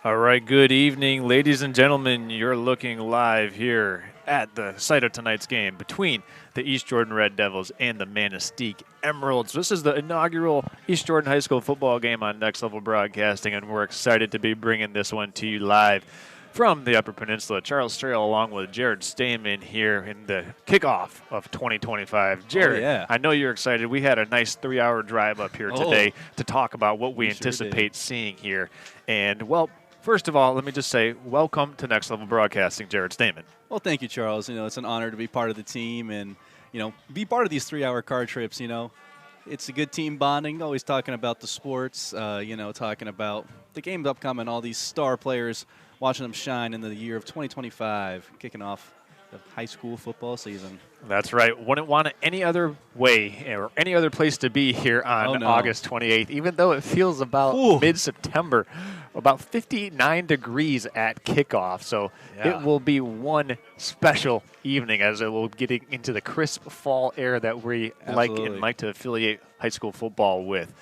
All right, good evening, ladies and gentlemen. You're looking live here at the site of tonight's game between the East Jordan Red Devils and the Manistique Emeralds. This is the inaugural East Jordan High School football game on Next Level Broadcasting, and we're excited to be bringing this one to you live from the Upper Peninsula. Charles Trail along with Jared Stamen here in the kickoff of 2025. Jared, yeah. I know you're excited. We had a nice 3-hour drive up here today to talk about what we sure anticipate seeing here. And, well, first of all, let me just say, welcome to Next Level Broadcasting, Jared Stamen. Well, thank you, Charles. It's an honor to be part of the team and, be part of these 3-hour car trips, It's a good team bonding, always talking about the sports, talking about the games upcoming, all these star players, watching them shine in the year of 2025, kicking off the high school football season. That's right. Wouldn't want it any other way or any other place to be here on August 28th, even though it feels about mid-September, about 59 degrees at kickoff. So it will be one special evening as it will get into the crisp fall air that we like to affiliate high school football with.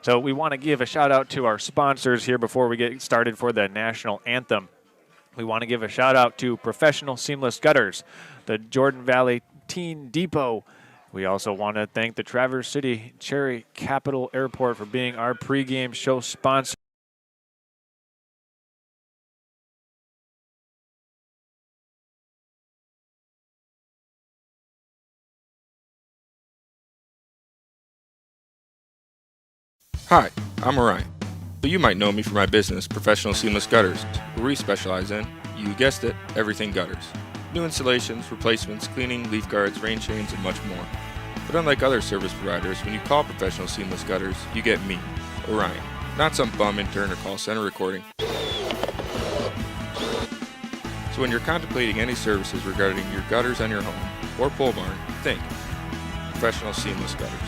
So we want to give a shout out to our sponsors here before we get started for the national anthem. We want to give a shout out to Professional Seamless Gutters, the Jordan Valley Teen Depot. We also want to thank the Traverse City Cherry Capital Airport for being our pregame show sponsor. Hi, I'm Orion. But you might know me for my business, Professional Seamless Gutters, where we specialize in, you guessed it, everything gutters. New installations, replacements, cleaning, leaf guards, rain chains, and much more. But unlike other service providers, when you call Professional Seamless Gutters, you get me, Orion, not some bum intern or call center recording. So when you're contemplating any services regarding your gutters on your home or pole barn, think Professional Seamless Gutters.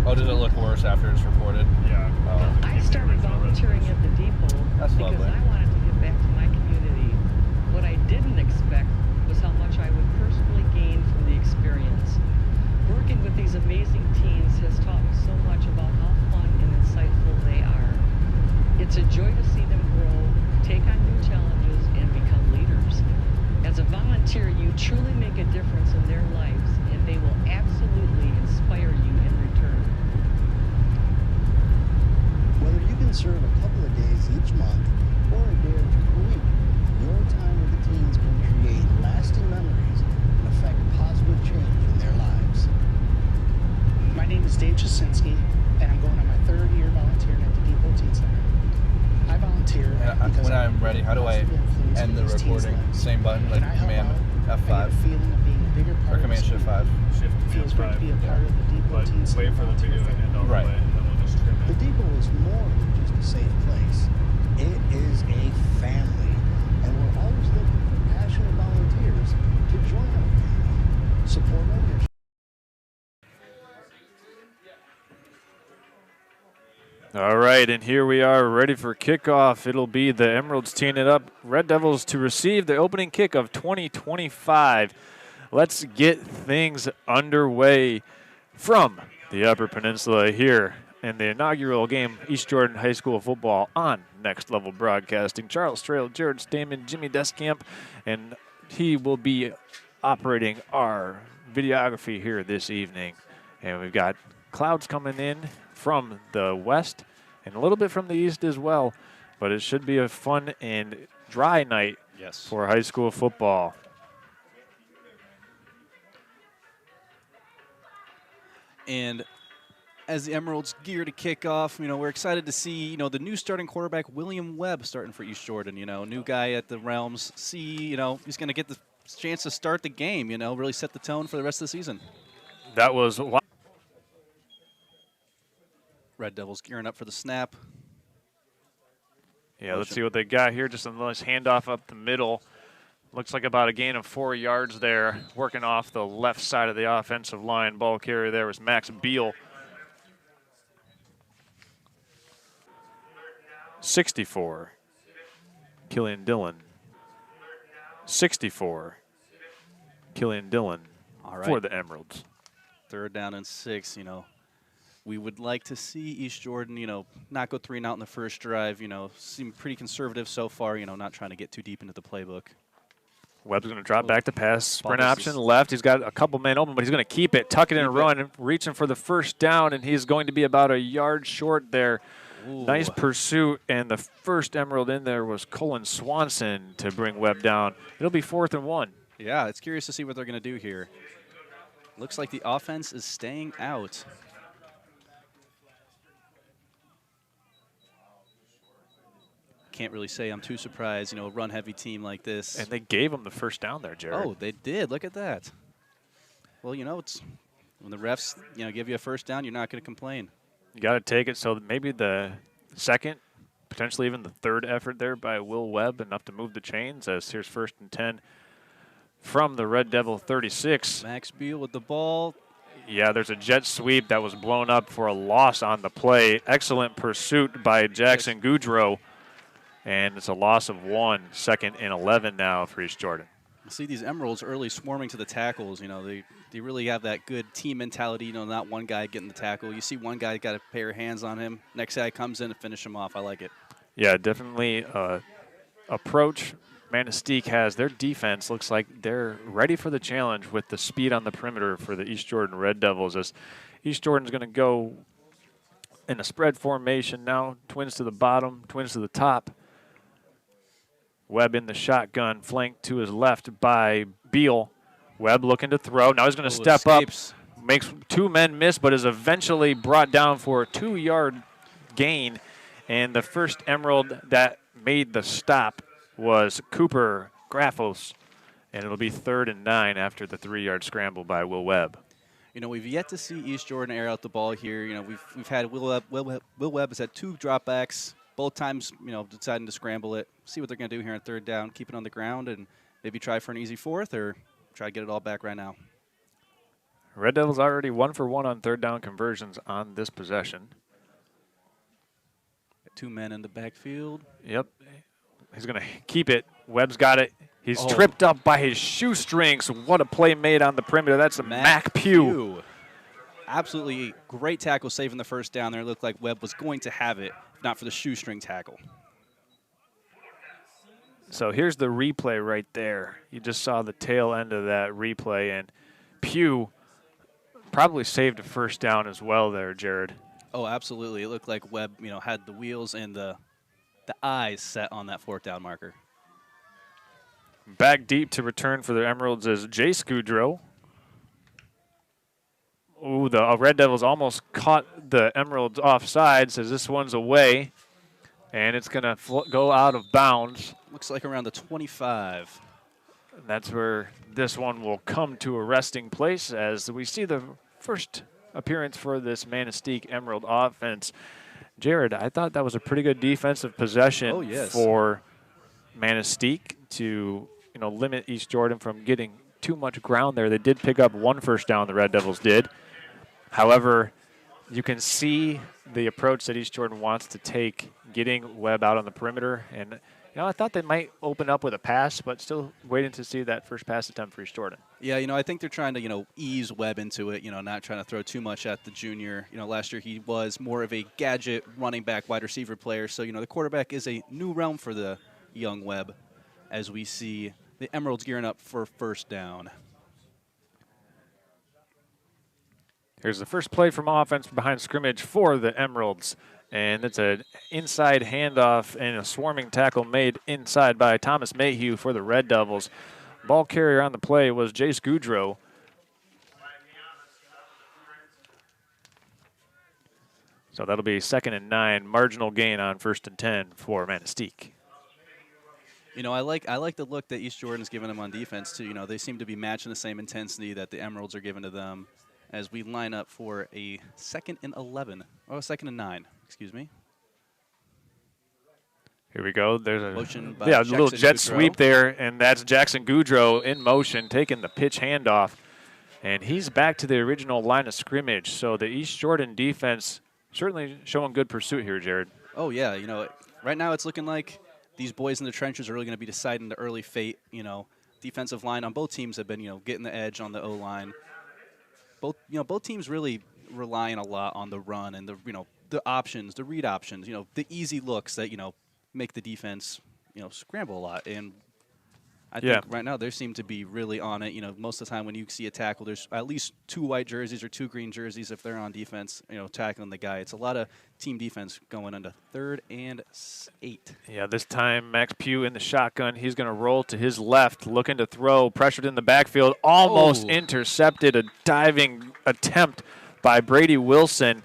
Oh, did it look worse after it's reported? Yeah. Oh. I started volunteering at the depot because lovely. I wanted to give back to my community. What I didn't expect was how much I would personally gain from the experience. Working with these amazing teens has taught me so much about how fun and insightful they are. It's a joy to see them grow, take on new challenges, and become leaders. As a volunteer, you truly make a difference in their lives, and they will absolutely inspire you in return. Whether you can serve a couple of days each month or a day or two per week, your time with the teens can create lasting memories and affect positive change in their lives. My name is Dave Jasinski, and I'm going on my 3rd year volunteering at the Depot Teen Center. I volunteer because when I'm ready, how do I end the recording? Same button, like Command F5 or Command Shift 5. It feels great to be a part of the Depot Teen Center. Wait for the video to end all the way, and then we'll just trim The it. Depot is more than just a safe place. It is a family, and we're always looking for passionate volunteers to join our family, support our mission. All right, and here we are ready for kickoff. It'll be the Emeralds teeing it up, Red Devils to receive the opening kick of 2025. Let's get things underway from the Upper Peninsula here in the inaugural game, East Jordan High School football on Next Level Broadcasting. Charles Trail, Jared Stamen, Jimmy Deskamp, and he will be operating our videography here this evening. And we've got clouds coming in from the west and a little bit from the east as well, but it should be a fun and dry night for high school football. And as the Emeralds gear to kick off, we're excited to see, the new starting quarterback, William Webb, starting for East Jordan. New guy at the Realms. He's going to get the chance to start the game, really set the tone for the rest of the season. That was Red Devils gearing up for the snap. Yeah, let's see what they got here. Just a nice handoff up the middle Looks like about a gain of 4 yards there, working off the left side of the offensive line. Ball carrier there was Max Beal. 64, Killian Dillon. 64, Killian Dillon All right. for the Emeralds. 3rd down and 6, you know. We would like to see East Jordan, you know, not go 3 and out in the first drive, you know, seem pretty conservative so far, you know, not trying to get too deep into the playbook. Webb's going to drop back to pass. Sprint Ball option misses. left. He's got a couple men open, but he's going to keep it, tuck it in and run, reaching for the first down, and he's going to be about a yard short there. Ooh. Nice pursuit, and the first Emerald in there was Colin Swanson to bring Webb down. It'll be 4th and 1. Yeah, it's curious to see what they're going to do here. Looks like the offense is staying out. Can't really say I'm too surprised, you know, a run-heavy team like this. And they gave him the first down there, Jared. Oh, they did. Look at that. Well, you know, it's when the refs, you know, give you a first down, you're not going to complain. You got to take it. So that maybe the second, potentially even the 3rd effort there by Will Webb, enough to move the chains, as here's 1st and 10 from the Red Devil 36. Max Beal with the ball. Yeah, there's a jet sweep that was blown up for a loss on the play. Excellent pursuit by Jackson Goudreau. And it's a loss of 1, 2nd and 11 now for East Jordan. You see these Emeralds early swarming to the tackles. You know, they really have that good team mentality. You know, not one guy getting the tackle. You see one guy got a pair of hands on him. Next guy comes in to finish him off. I like it. Yeah, definitely approach Manistique has. Their defense looks like they're ready for the challenge with the speed on the perimeter for the East Jordan Red Devils. As East Jordan's going to go in a spread formation now. Twins to the bottom, twins to the top. Webb in the shotgun, flanked to his left by Beal. Webb looking to throw. Now he's going to step escapes. up. Makes 2 men miss, but is eventually brought down for a 2-yard gain. And the first Emerald that made the stop was Cooper Graffos. And it'll be 3rd and 9 after the 3-yard scramble by Will Webb. You know, we've yet to see East Jordan air out the ball here. You know, we've had Will Webb has had 2 dropbacks. Both times, you know, deciding to scramble it. See what they're going to do here on 3rd down. Keep it on the ground and maybe try for an easy 4th or try to get it all back right now. Red Devils already 1 for 1 on 3rd down conversions on this possession. 2 men in the backfield. Yep. He's going to keep it. Webb's got it. He's Oh. tripped up by his shoestrings. What a play made on the perimeter. That's a Mac Pugh. Absolutely great tackle, saving the first down there. It looked like Webb was going to have it, if not for the shoestring tackle. So here's the replay right there. You just saw the tail end of that replay, and Pugh probably saved a first down as well there, Jared. Oh, absolutely. It looked like Webb, you know, had the wheels and the eyes set on that 4th down marker. Back deep to return for the Emeralds is Jace Goudreau. Ooh, the Red Devils almost caught the Emeralds offsides as this one's away, and it's going to go out of bounds. Looks like around the 25. And that's where this one will come to a resting place as we see the first appearance for this Manistique Emerald offense. Jared, I thought that was a pretty good defensive possession for Manistique to, you know, limit East Jordan from getting too much ground there. They did pick up 1 first down, the Red Devils did. However, you can see the approach that East Jordan wants to take, getting Webb out on the perimeter. And, you know, I thought they might open up with a pass, but still waiting to see that first pass attempt for East Jordan. Yeah, you know, I think they're trying to, you know, ease Webb into it, you know, not trying to throw too much at the junior. You know, last year he was more of a gadget running back, wide receiver player. So, you know, the quarterback is a new realm for the young Webb as we see the Emeralds gearing up for first down. Here's the first play from offense behind scrimmage for the Emeralds. And it's an inside handoff and a swarming tackle made inside by Thomas Mayhew for the Red Devils. Ball carrier on the play was Jace Goudreau. So that'll be 2nd and 9, marginal gain on 1st and 10 for Manistique. You know, I like the look that East Jordan's giving them on defense too. You know, they seem to be matching the same intensity that the Emeralds are giving to them as we line up for a 2nd and 11, or 2nd and 9, excuse me. Here we go. There's a Motion by a little Jackson jet Goudreau. sweep there, and that's Jackson Goudreau in motion, taking the pitch handoff. And he's back to the original line of scrimmage. So the East Jordan defense certainly showing good pursuit here, Jared. Oh, yeah. You know, right now it's looking like these boys in the trenches are really going to be deciding the early fate. You know, defensive line on both teams have been, you know, getting the edge on the O-line. Both teams really relying a lot on the run and the options, the read options, the easy looks that, make the defense, scramble a lot. And I think right now they seem to be really on it. You know, most of the time when you see a tackle, there's at least 2 white jerseys or 2 green jerseys if they're on defense, tackling the guy. It's a lot of team defense going into 3rd and 8. Yeah, this time Max Pugh in the shotgun. He's going to roll to his left, looking to throw, pressured in the backfield, almost intercepted a diving attempt by Brady Wilson.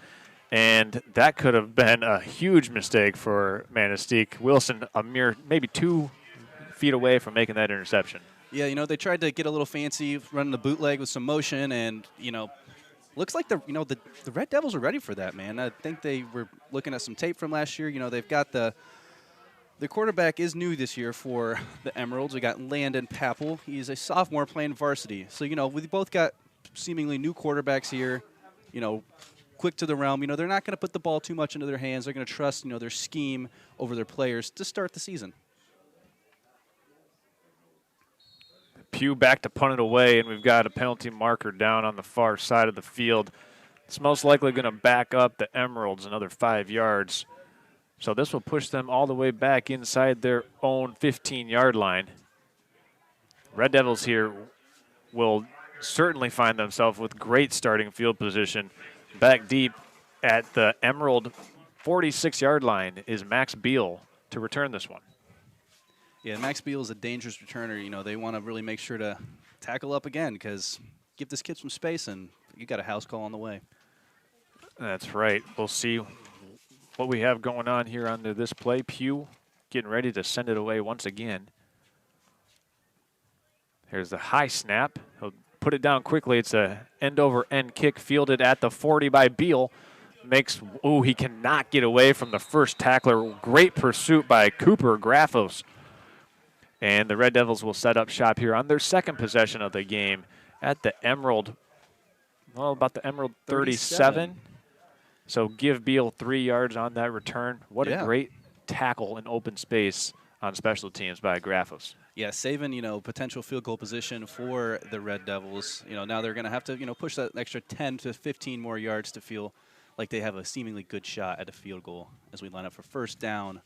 And that could have been a huge mistake for Manistique. Wilson, a mere maybe 2 feet away from making that interception. Yeah, they tried to get a little fancy, running the bootleg with some motion, and looks like the Red Devils are ready for that, man. I think they were looking at some tape from last year. They've got the quarterback is new this year for the Emeralds. We got Landon Papple. He's a sophomore playing varsity. So we both got seemingly new quarterbacks here. Quick to the realm. They're not going to put the ball too much into their hands. They're going to trust their scheme over their players to start the season. Pugh back to punt it away, and we've got a penalty marker down on the far side of the field. It's most likely going to back up the Emeralds another 5 yards. So this will push them all the way back inside their own 15-yard line. Red Devils here will certainly find themselves with great starting field position. Back deep at the Emerald 46-yard line is Max Beal to return this one. Yeah, Max Beal is a dangerous returner. They want to really make sure to tackle up again because give this kid some space, and you got a house call on the way. That's right. We'll see what we have going on here under this play. Pugh getting ready to send it away once again. Here's the high snap. He'll put it down quickly. It's a end-over-end kick fielded at the 40 by Beal. He cannot get away from the first tackler. Great pursuit by Cooper Graffos. And the Red Devils will set up shop here on their second possession of the game at the Emerald, about the Emerald 37. So give Beal 3 yards on that return. What a great tackle in open space on special teams by Graffos. Yeah, saving, potential field goal position for the Red Devils. Now they're going to have to, push that extra 10 to 15 more yards to feel like they have a seemingly good shot at a field goal as we line up for first down.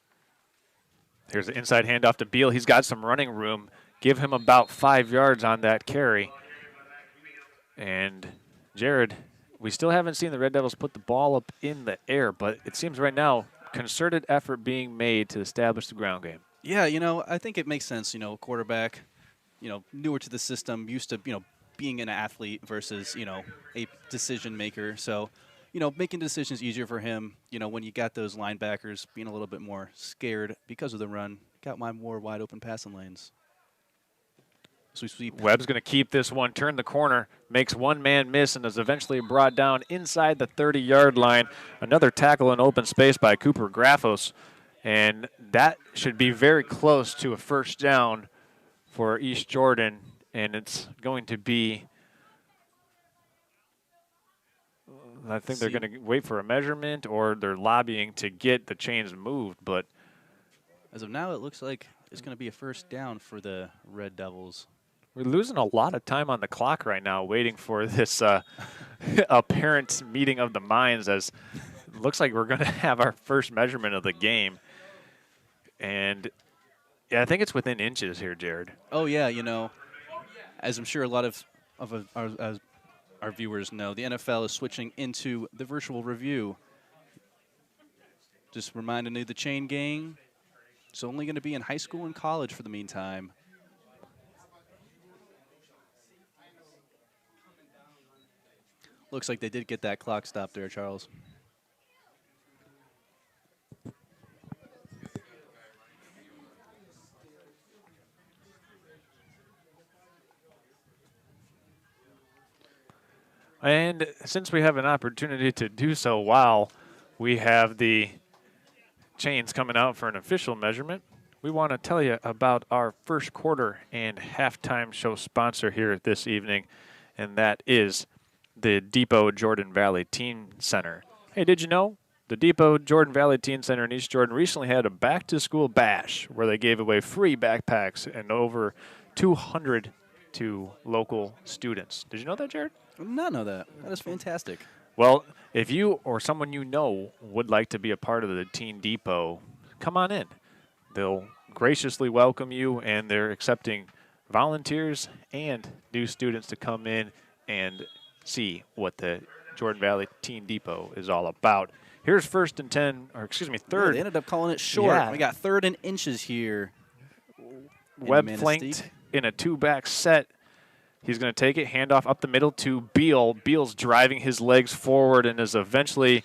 Here's the inside handoff to Beal. He's got some running room. Give him about 5 yards on that carry. And, Jared, we still haven't seen the Red Devils put the ball up in the air, but it seems right now concerted effort being made to establish the ground game. Yeah, I think it makes sense, quarterback, newer to the system, used to, being an athlete versus, a decision maker. So, making decisions easier for him, when you got those linebackers being a little bit more scared because of the run, got my more wide open passing lanes. So we sweep. Webb's going to keep this one, turn the corner, makes one man miss, and is eventually brought down inside the 30-yard line. Another tackle in open space by Cooper Graffos. And that should be very close to a first down for East Jordan, and it's going to be, I think they're going to wait for a measurement or they're lobbying to get the chains moved. But as of now, it looks like it's going to be a first down for the Red Devils. We're losing a lot of time on the clock right now waiting for this apparent meeting of the minds, as it looks like we're going to have our first measurement of the game. And, yeah, I think it's within inches here, Jared. Oh, yeah, as I'm sure a lot of our viewers know, the NFL is switching into the virtual review. Just reminding you, the chain gang, it's only going to be in high school and college for the meantime. Looks like they did get that clock stopped there, Charles. And since we have an opportunity to do so while we have the chains coming out for an official measurement, we want to tell you about our first quarter and halftime show sponsor here this evening, and that is the Depot Jordan Valley Teen Center. Hey, did you know the Depot Jordan Valley Teen Center in East Jordan recently had a back-to-school bash where they gave away free backpacks and over 200 to local students. Did you know that, Jared? I did not know that. That is fantastic. Well, if you or someone you know would like to be a part of the Teen Depot, come on in. They'll graciously welcome you, and they're accepting volunteers and new students to come in and see what the Jordan Valley Teen Depot is all about. Here's third. Yeah, they ended up calling it short. Yeah. We got 3rd and inches here. Webb Manistique. flanked in a 2-back set. He's going to take it, handoff up the middle to Beal. Beal's driving his legs forward and is eventually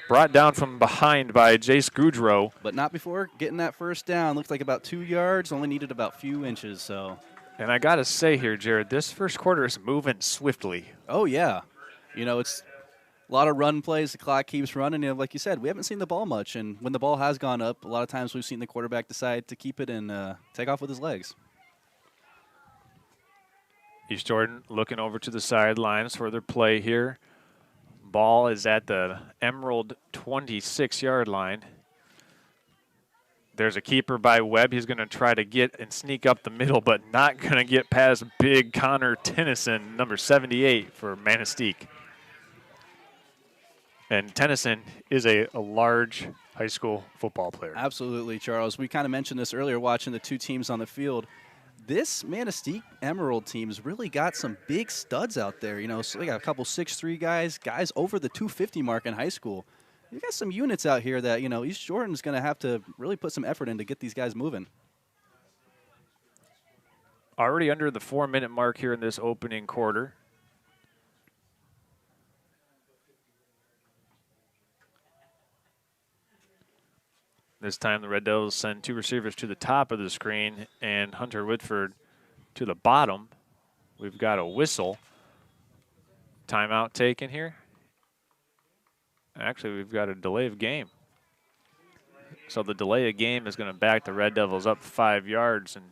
brought down from behind by Jace Goudreau. But not before getting that first down. Looked like about 2 yards, only needed about a few inches. So. And I got to say here, Jared, this first quarter is moving swiftly. Oh, yeah. You know, it's a lot of run plays. The clock keeps running. You know, like you said, we haven't seen the ball much. And when the ball has gone up, a lot of times we've seen the quarterback decide to keep it and take off with his legs. East Jordan looking over to the sidelines for their play here. Ball is at the Emerald 26-yard line. There's a keeper by Webb. He's going to try to get and sneak up the middle, but not going to get past big Connor Tennyson, number 78 for Manistique. And Tennyson is a large high school football player. Absolutely, Charles. We kind of mentioned this earlier watching the two teams on the field. This Manistique Emerald team's really got some big studs out there. You know, so they got a couple 6'3" guys over the 250 mark in high school. You got some units out here that, you know, East Jordan's going to have to really put some effort in to get these guys moving. Already under the 4-minute mark here in this opening quarter. This time the Red Devils send 2 receivers to the top of the screen and Hunter Whitford to the bottom. We've got a whistle. Timeout taken here. Actually, we've got a delay of game. So the delay of game is going to back the Red Devils up 5 yards, and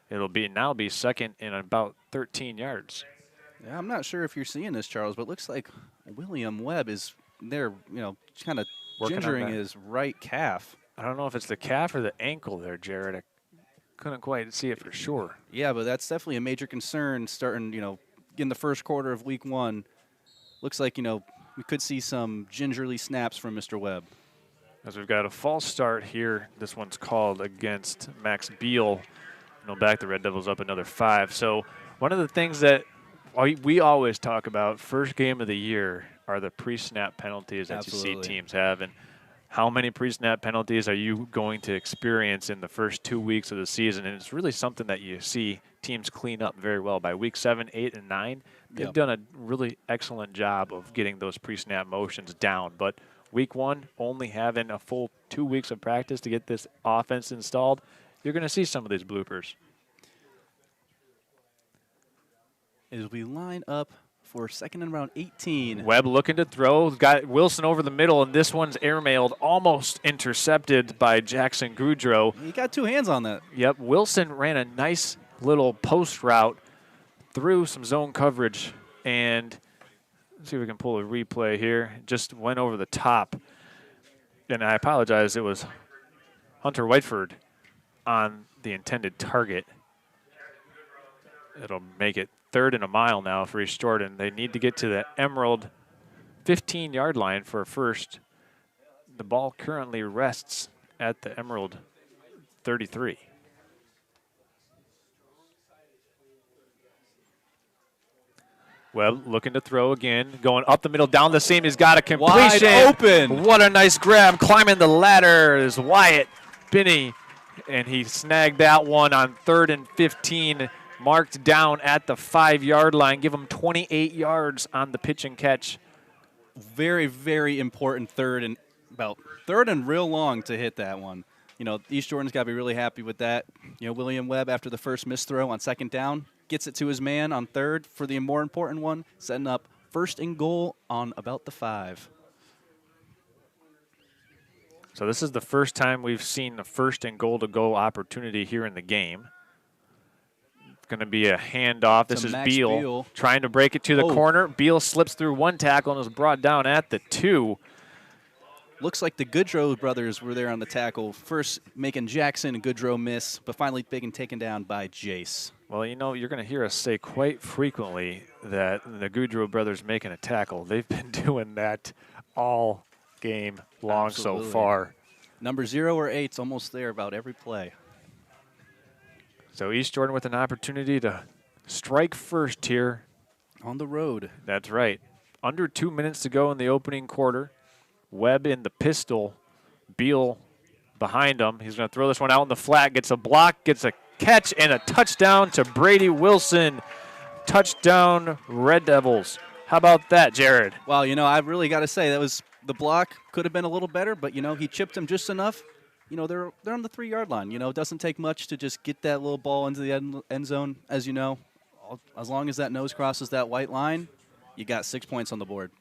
it'll now be second and about 13 yards. Yeah, I'm not sure if you're seeing this, Charles, but it looks like William Webb is there, you know, kind of gingering his right calf. I don't know if it's the calf or the ankle there, Jared. I couldn't quite see it for sure. Yeah, but that's definitely a major concern starting, you know, in the first quarter of week 1. Looks like, you know, we could see some gingerly snaps from Mr. Webb. As we've got a false start here. This one's called against Max Beal. And we'll back the Red Devils up another 5. So one of the things that we always talk about first game of the year are the pre-snap penalties that you see teams have. And how many pre-snap penalties are you going to experience in the first 2 weeks of the season? And it's really something that you see teams clean up very well. By week 7, 8, and 9, they've done a really excellent job of getting those pre-snap motions down. But week 1, only having a full 2 weeks of practice to get this offense installed, you're going to see some of these bloopers. As we line up for second and around 18. Webb looking to throw. Got Wilson over the middle, and this one's airmailed, almost intercepted by Jackson Goudreau. He got 2 hands on that. Yep, Wilson ran a nice little post route through some zone coverage, and let's see if we can pull a replay here. Just went over the top, and I apologize. It was Hunter Whiteford on the intended target. It'll make it 3rd and a mile now for East Jordan. They need to get to the Emerald 15-yard line for a first. The ball currently rests at the Emerald 33. Webb looking to throw again, going up the middle, down the seam. He's got a completion. Wide open. What a nice grab. Climbing the ladder is Wyatt Binney, and he snagged that one on 3rd and 15. Marked down at the 5-yard line. Give him 28 yards on the pitch and catch. Very, very important third and real long to hit that one. You know, East Jordan's got to be really happy with that. You know, William Webb, after the first missed throw on 2nd down, gets it to his man on 3rd for the more important one, setting up 1st and goal on about the 5. So this is the first time we've seen the first and goal to go opportunity here in the game. It's going to be a handoff. This is Beal trying to break it to the corner. Beal slips through one tackle and is brought down at the 2. Looks like the Goodrow brothers were there on the tackle, first making Jackson and Goodrow miss, but finally being taken down by Jace. Well, you know, you're going to hear us say quite frequently that the Goodrow brothers making a tackle. They've been doing that all game long so far. Number 0 or 8's almost there about every play. So East Jordan with an opportunity to strike first here. On the road. That's right. Under 2 minutes to go in the opening quarter. Webb in the pistol. Beal behind him. He's going to throw this one out in the flat. Gets a block, gets a catch, and a touchdown to Brady Wilson. Touchdown, Red Devils. How about that, Jared? Well, you know, I've really got to say that was the block could have been a little better, but, you know, he chipped him just enough. You know, they're on the 3-yard line. You know, it doesn't take much to just get that little ball into the end zone. As you know, as long as that nose crosses that white line, you got 6 points on the board.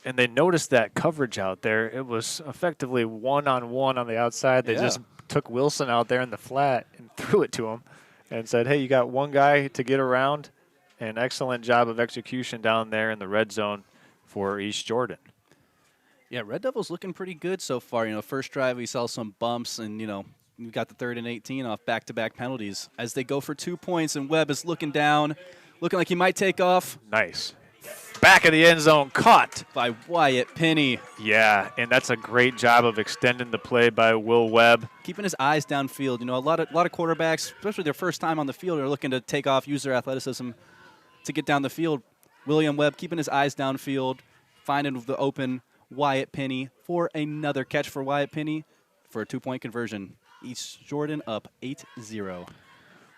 And they noticed that coverage out there. It was effectively one-on-one on the outside. They just took Wilson out there in the flat and threw it to him and said, hey, you got one guy to get around. An excellent job of execution down there in the red zone for East Jordan. Yeah, Red Devils looking pretty good so far. You know, first drive we saw some bumps, and, you know, we got the 3rd and 18 off back-to-back penalties. As they go for 2 points, and Webb is looking down, looking like he might take off. Nice. Back of the end zone, caught by Wyatt Penny. Yeah, and that's a great job of extending the play by Will Webb. Keeping his eyes downfield. You know, a lot of quarterbacks, especially their first time on the field, are looking to take off, use their athleticism to get down the field. William Webb keeping his eyes downfield, finding the open Wyatt Penny for another catch for Wyatt Penny for a 2-point conversion. East Jordan up 8-0.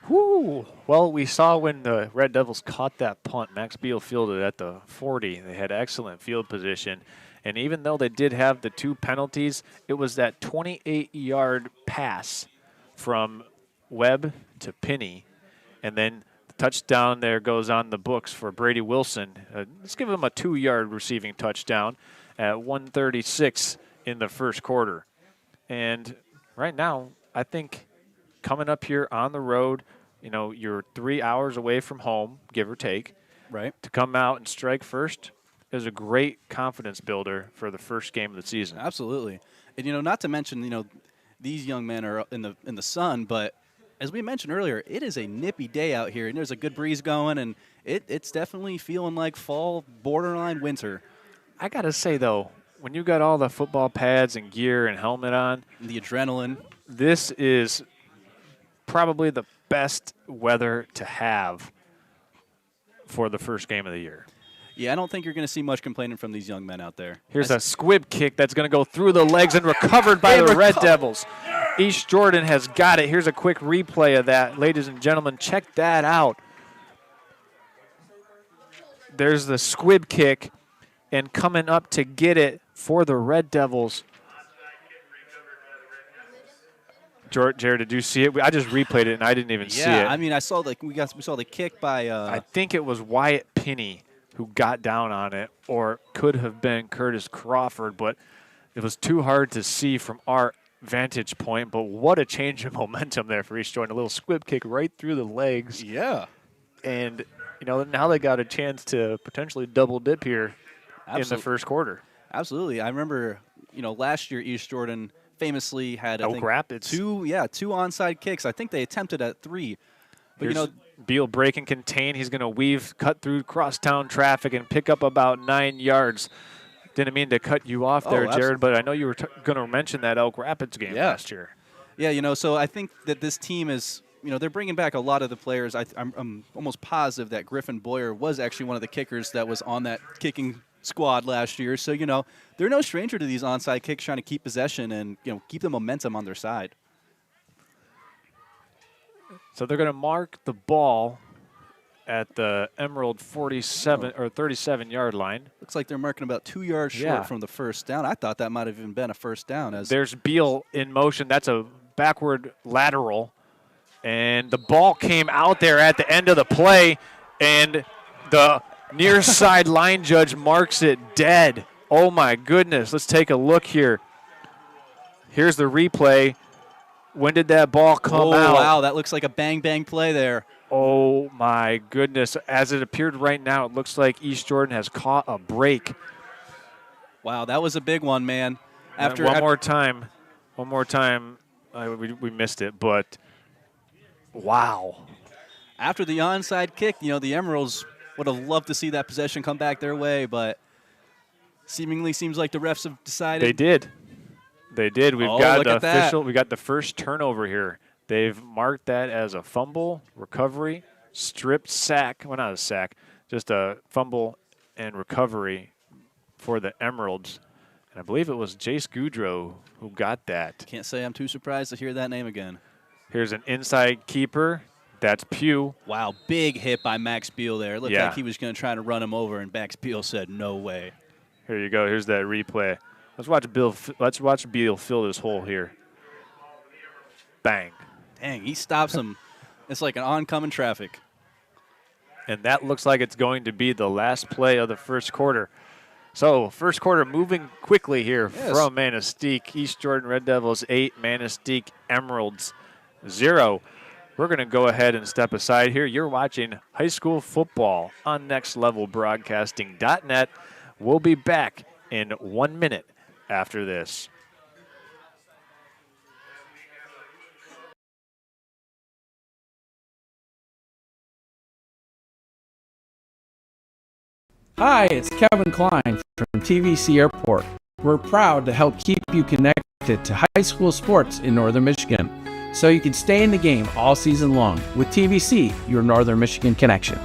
Whoo. Well, we saw when the Red Devils caught that punt, Max Beal fielded at the 40. They had excellent field position. And even though they did have the 2 penalties, it was that 28-yard pass from Webb to Penny. And then the touchdown there goes on the books for Brady Wilson. Let's give him a 2-yard receiving touchdown at 1:36 in the first quarter. And right now, I think coming up here on the road, you know, you're 3 hours away from home, give or take. Right. To come out and strike first is a great confidence builder for the first game of the season. Absolutely. And, you know, not to mention, you know, these young men are in the sun, but as we mentioned earlier, it is a nippy day out here, and there's a good breeze going, and it's definitely feeling like fall, borderline winter. I got to say, though, when you got all the football pads and gear and helmet on, and the adrenaline, this is probably the best weather to have for the first game of the year. Yeah, I don't think you're going to see much complaining from these young men out there. Here's a squib kick that's going to go through the legs and recovered by the Red Devils. East Jordan has got it. Here's a quick replay of that. Ladies and gentlemen, check that out. There's the squib kick, and coming up to get it for the Red Devils. Jared, did you see it? I just replayed it, and I didn't even see it. Yeah, I mean, I saw we saw the kick by. I think it was Wyatt Penny who got down on it, or could have been Curtis Crawford, but it was too hard to see from our vantage point. But what a change of momentum there for East Jordan. A little squib kick right through the legs. Yeah. And, you know, now they got a chance to potentially double dip here in the first quarter. Absolutely. I remember, you know, last year East Jordan famously had Oak Rapids. two onside kicks. I think they attempted at 3. But, Here's Beal break and contain. He's going to cut through crosstown traffic and pick up about 9 yards. Didn't mean to cut you off there, Jared, but I know you were going to mention that Elk Rapids game last year. Yeah, you know, so I think that this team is, you know, they're bringing back a lot of the players. I'm almost positive that Griffin Boyer was actually one of the kickers that was on that kicking squad last year. So, you know, they're no stranger to these onside kicks, trying to keep possession and, you know, keep the momentum on their side. So they're going to mark the ball at the Emerald 47 or 37-yard line. Looks like they're marking about 2 yards short from the first down. I thought that might have even been a first down. There's Beal in motion. That's a backward lateral. And the ball came out there at the end of the play, and the near side line judge marks it dead Oh, my goodness. Let's take a look here. Here's the replay. When did that ball come out? Oh, wow, that looks like a bang-bang play there. Oh, my goodness. As it appeared right now, it looks like East Jordan has caught a break. Wow, that was a big one, man. One more time. We missed it, but wow. After the onside kick, the Emeralds would have loved to see that possession come back their way, but seemingly seems like the refs have decided. They did. We've got we got the first turnover here. They've marked that as a fumble, recovery, stripped sack. Well, not a sack, just a fumble and recovery for the Emeralds. And I believe it was Jace Goudreau who got that. Can't say I'm too surprised to hear that name again. Here's an inside keeper. That's Pugh. Wow, big hit by Max Beal there. It looked like he was going to try to run him over, and Max Beal said, no way. Here you go. Here's that replay. Let's watch Beal fill this hole here. Bang. Dang, he stops him. It's like an oncoming traffic. And that looks like it's going to be the last play of the first quarter. So, first quarter moving quickly here from Manistique. East Jordan Red Devils 8, Manistique Emeralds 0. We're going to go ahead and step aside here. You're watching high school football on nextlevelbroadcasting.net. We'll be back in 1 minute after this. Hi, it's Kevin Klein from TVC Airport. We're proud to help keep you connected to high school sports in Northern Michigan, so you can stay in the game all season long with TVC, your Northern Michigan connection.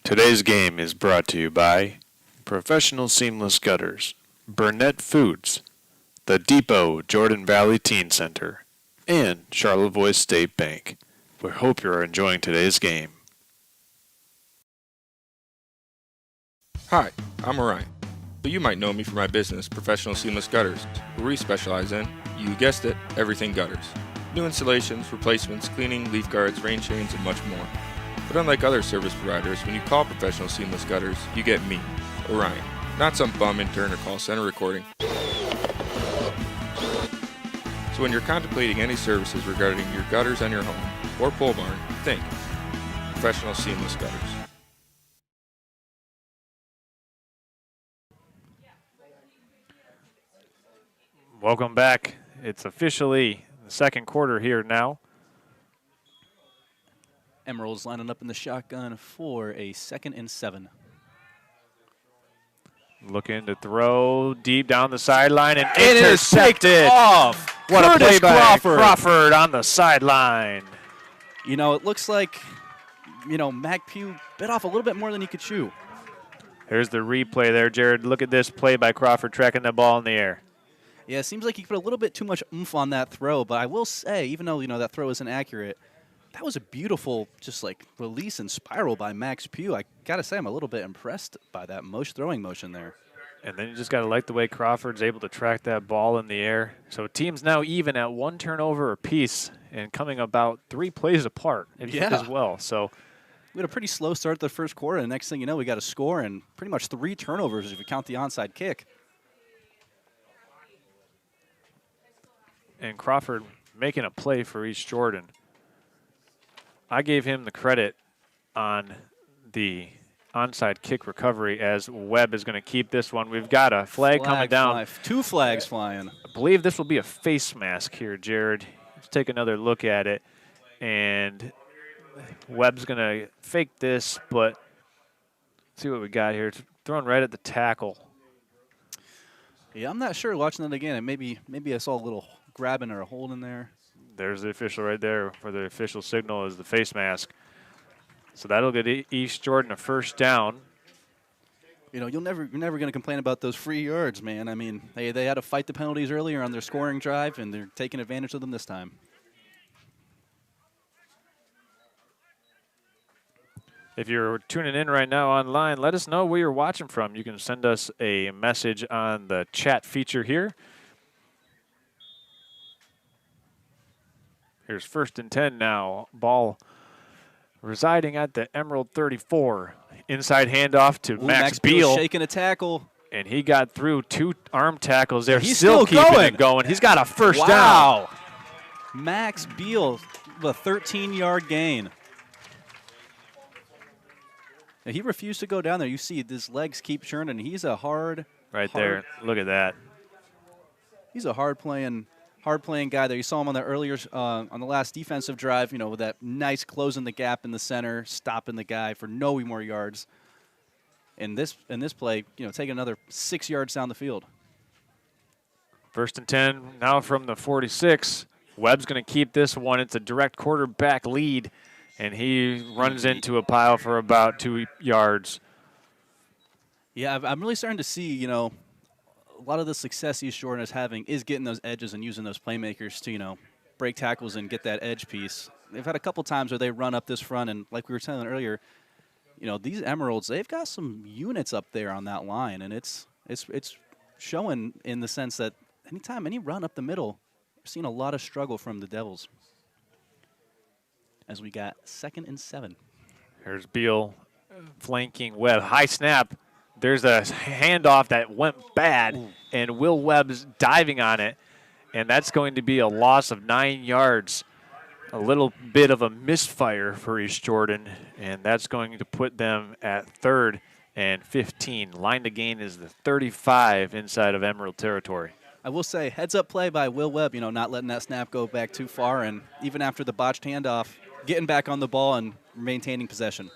Today's game is brought to you by Professional Seamless Gutters, Burnett Foods, the Depot Jordan Valley Teen Center, and Charlevoix State Bank. We hope you're enjoying today's game. Hi, I'm Orion. But you might know me for my business, Professional Seamless Gutters, where we specialize in, you guessed it, everything gutters. New installations, replacements, cleaning, leaf guards, rain chains, and much more. But unlike other service providers, when you call Professional Seamless Gutters, you get me, Orion, not some bum intern or call center recording. So when you're contemplating any services regarding your gutters on your home or pole barn, think Professional Seamless Gutters. Welcome back. It's officially the second quarter here now. Emeralds lining up in the shotgun for a 2nd and 7. Looking to throw deep down the sideline and It is intercepted. picked off. What a play Curtis by Crawford. Crawford on the sideline. It looks like, Mac Pugh bit off a little bit more than he could chew. Here's the replay there, Jared. Look at this play by Crawford tracking the ball in the air. Yeah, it seems like he put a little bit too much oomph on that throw, but I will say, even though, that throw isn't accurate, that was a beautiful release and spiral by Max Pugh. I got to say, I'm a little bit impressed by that throwing motion there. And then you just got to like the way Crawford's able to track that ball in the air. So teams now even at 1 turnover apiece and coming about 3 plays apart as well. So we had a pretty slow start to the first quarter. The next thing you know, we got a score and pretty much 3 turnovers if you count the onside kick. And Crawford making a play for East Jordan. I gave him the credit on the onside kick recovery as Webb is going to keep this one. We've got a flag coming down. 2 flags flying. I believe this will be a face mask here, Jared. Let's take another look at it. And Webb's going to fake this, but let's see what we got here. It's thrown right at the tackle. Yeah, I'm not sure watching that again. And maybe I saw a little grabbing or a hold in there. There's the official right there for the official signal is the face mask. So that'll get East Jordan a first down. You're never going to complain about those free yards, man. I mean, they had to fight the penalties earlier on their scoring drive, and they're taking advantage of them this time. If you're tuning in right now online, let us know where you're watching from. You can send us a message on the chat feature here. Here's 1st and 10 now. Ball residing at the Emerald 34. Inside handoff to Max Beal. Shaking a tackle. And he got through 2 arm tackles there. He's still keeping going. it going. He's got a first down. Wow. Max Beal with a 13-yard gain. Now, he refused to go down there. You see his legs keep churning. He's a there. Look at that. He's a hard-playing guy there. You saw him on the earlier, on the last defensive drive, with that nice closing the gap in the center, stopping the guy for no more yards. In this play, taking another 6 yards down the field. 1st and 10 now from the 46. Webb's going to keep this one. It's a direct quarterback lead, and he runs into a pile for about 2 yards. Yeah, I'm really starting to see, a lot of the success East Jordan is having is getting those edges and using those playmakers to, break tackles and get that edge piece. They've had a couple times where they run up this front, and like we were telling earlier, these Emeralds, they've got some units up there on that line, and it's showing in the sense that anytime any run up the middle, we're seeing a lot of struggle from the Devils. As we got 2nd and 7. Here's Beal flanking Webb. High snap. There's a handoff that went bad, and Will Webb's diving on it, and that's going to be a loss of 9 yards. A little bit of a misfire for East Jordan, and that's going to put them at 3rd and 15. Line to gain is the 35 inside of Emerald territory. I will say, heads-up play by Will Webb, not letting that snap go back too far, and even after the botched handoff, getting back on the ball and maintaining possession.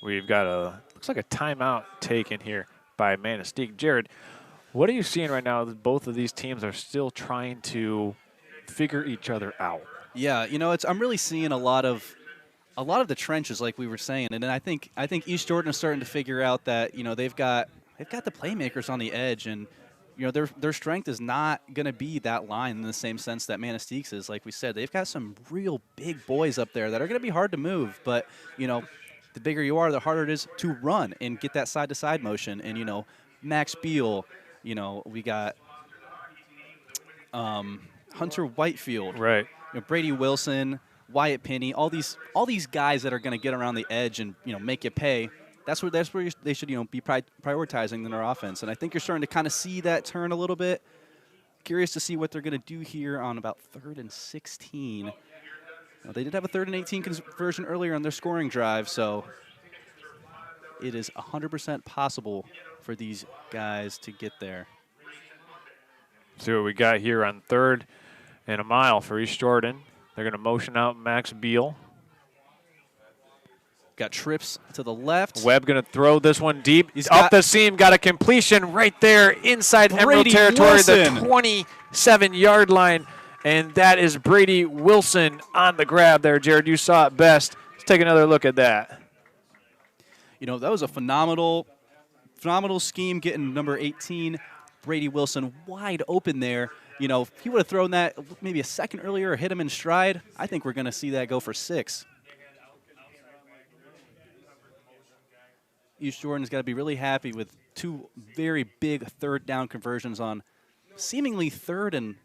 We've got looks like a timeout taken here by Manistique. Jared, what are you seeing right now that both of these teams are still trying to figure each other out? Yeah, I'm really seeing a lot of the trenches, like we were saying, and then I think East Jordan is starting to figure out that they've got the playmakers on the edge, and their strength is not going to be that line in the same sense that Manistique's is. Like we said, they've got some real big boys up there that are going to be hard to move, but the bigger you are, the harder it is to run and get that side-to-side motion. And Max Beal, we got Hunter Whitefield, right? Brady Wilson, Wyatt Penny, all these guys that are going to get around the edge and make you pay. That's where they should be prioritizing in their offense. And I think you're starting to kind of see that turn a little bit. Curious to see what they're going to do here on about 3rd and 16. They did have a 3rd and 18 conversion earlier on their scoring drive, so it is 100% possible for these guys to get there. See what we got here on 3rd and a mile for East Jordan. They're going to motion out Max Beal. Got trips to the left. Webb going to throw this one deep. He's up the seam, got a completion right there inside Emerald territory, the 27-yard line. And that is Brady Wilson on the grab there. Jared, you saw it best. Let's take another look at that. That was a phenomenal scheme getting number 18, Brady Wilson, wide open there. If he would have thrown that maybe a second earlier or hit him in stride, I think we're going to see that go for 6. East Jordan's got to be really happy with 2 very big 3rd down conversions on seemingly 3rd and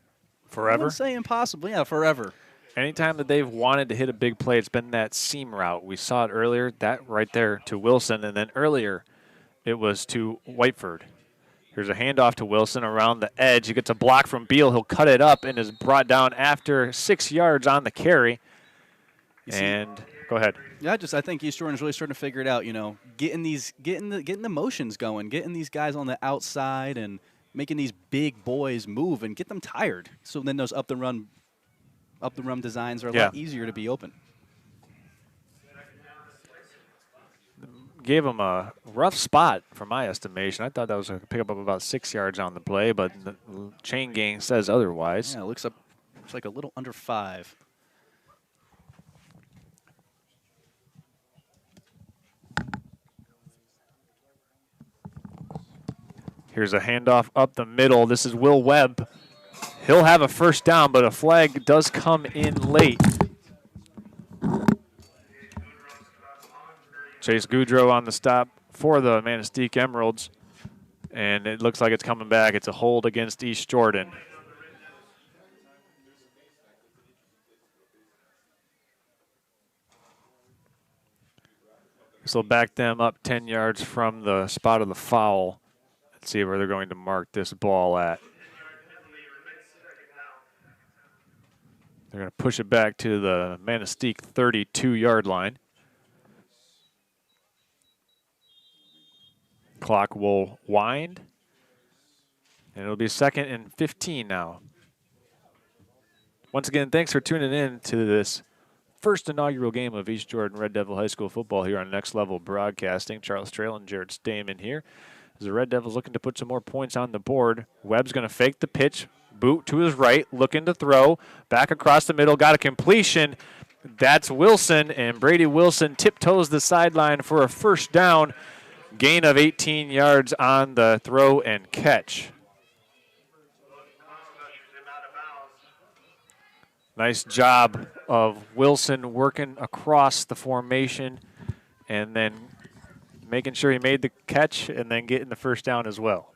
forever? I would say impossible. Yeah, forever. Anytime that they've wanted to hit a big play, it's been that seam route. We saw it earlier, that right there to Wilson, and then earlier it was to Whiteford. Here's a handoff to Wilson around the edge. He gets a block from Beal. He'll cut it up and is brought down after 6 yards on the carry. And go ahead. Yeah, I think East Jordan's really starting to figure it out. Getting the motions going, getting these guys on the outside and making these big boys move and get them tired. So then those up the run designs are a lot easier to be open. Gave him a rough spot from my estimation. I thought that was going to pick up about 6 yards on the play, but the chain gang says otherwise. Yeah, it looks like a little under 5. Here's a handoff up the middle. This is Will Webb. He'll have a first down, but a flag does come in late. Chase Goudreau on the stop for the Manistique Emeralds. And it looks like it's coming back. It's a hold against East Jordan. This will back them up 10 yards from the spot of the foul. Let's see where they're going to mark this ball at. They're going to push it back to the Manistique 32-yard line. Clock will wind. And it'll be 2nd and 15 now. Once again, thanks for tuning in to this first inaugural game of East Jordan Red Devil High School football here on Next Level Broadcasting. Charles Trail and Jared Stamen here. As the Red Devils looking to put some more points on the board. Webb's going to fake the pitch. Boot to his right, looking to throw. Back across the middle, got a completion. That's Wilson, and Brady Wilson tiptoes the sideline for a first down. Gain of 18 yards on the throw and catch. Nice job of Wilson working across the formation and then making sure he made the catch and then getting the first down as well.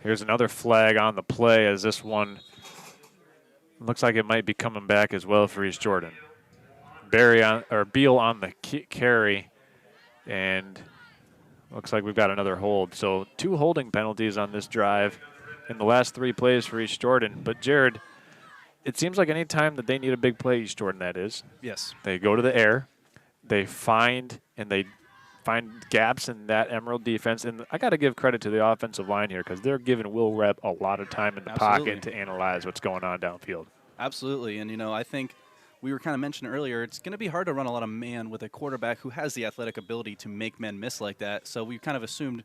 Here's another flag on the play as this one looks like it might be coming back as well for East Jordan. Beal on the carry, and looks like we've got another hold. So 2 holding penalties on this drive in the last 3 plays for East Jordan. But Jared, it seems like any time that they need a big play, East Jordan that is, Yes. they go to the air, they find gaps in that Emerald defense. And I got to give credit to the offensive line here because they're giving Will Rep a lot of time in the pocket to analyze what's going on downfield. Absolutely. And, I think we were kind of mentioning earlier, it's going to be hard to run a lot of man with a quarterback who has the athletic ability to make men miss like that. So we kind of assumed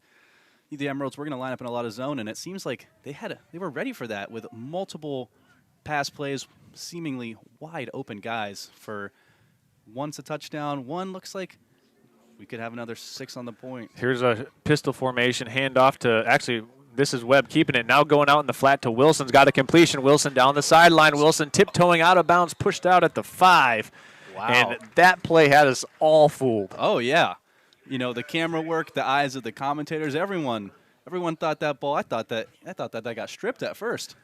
the Emeralds were going to line up in a lot of zone, and it seems like they were ready for that with multiple pass plays, seemingly wide open guys for once a touchdown. One looks like we could have another 6 on the point. Here's a pistol formation, handoff to, actually, this is Webb keeping it. Now going out in the flat to Wilson's got a completion. Wilson down the sideline. Wilson tiptoeing out of bounds, pushed out at the 5. Wow. And that play had us all fooled. Oh, yeah. The camera work, the eyes of the commentators, everyone thought that ball, I thought that got stripped at first.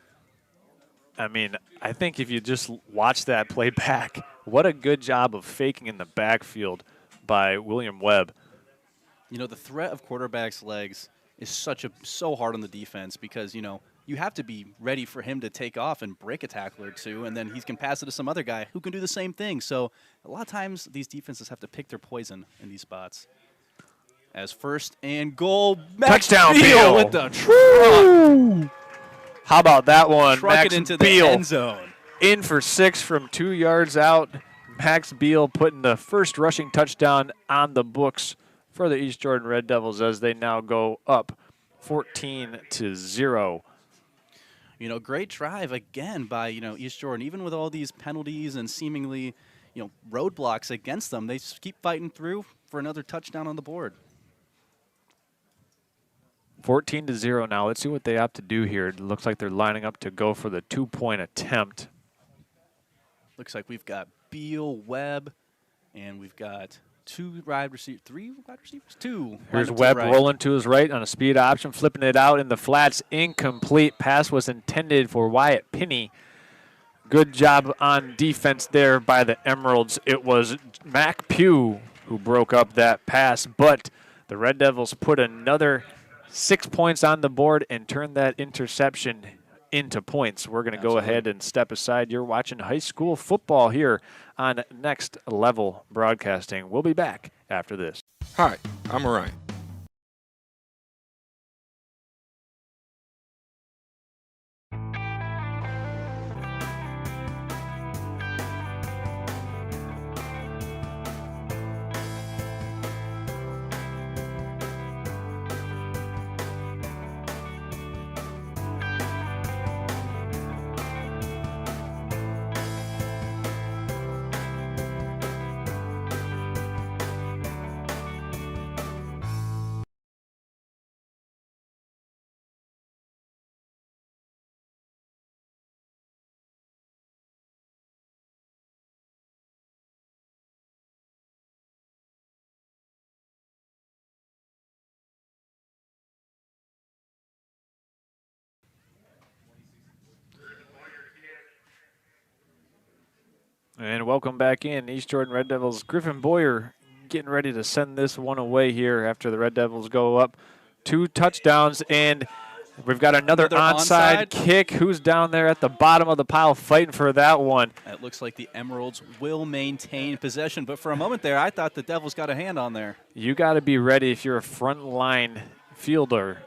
I mean, I think if you just watch that play back, what a good job of faking in the backfield by William Webb. The threat of quarterback's legs is so hard on the defense because, you have to be ready for him to take off and break a tackle or two, and then he can pass it to some other guy who can do the same thing. So a lot of times these defenses have to pick their poison in these spots. As 1st and goal, Max Touchdown, Beal Beal with the truck. How about that one? Truck Max it into Beal the end zone. in for 6 from 2 yards out. Max Beal putting the first rushing touchdown on the books for the East Jordan Red Devils as they now go up 14-0. Great drive again by, East Jordan. Even with all these penalties and seemingly, roadblocks against them, they keep fighting through for another touchdown on the board. 14-0 now. Let's see what they opt to do here. It looks like they're lining up to go for the 2-point attempt. Looks like we've got Beal, Webb, and we've got 3 wide receivers, 2. Here's Webb rolling to his right on a speed option, flipping it out in the flats. Incomplete. Pass was intended for Wyatt Pinney. Good job on defense there by the Emeralds. It was Mac Pugh who broke up that pass, but the Red Devils put another 6 points on the board and turned that interception into points. We're going to go ahead and step aside. You're watching high school football here on Next Level Broadcasting. We'll be back after this. Hi, I'm Orion. And welcome back in. East Jordan Red Devils. Griffin Boyer getting ready to send this one away here after the Red Devils go up 2 touchdowns. And we've got another onside kick. Who's down there at the bottom of the pile fighting for that one? It looks like the Emeralds will maintain possession. But for a moment there, I thought the Devils got a hand on there. You got to be ready if you're a front line fielder,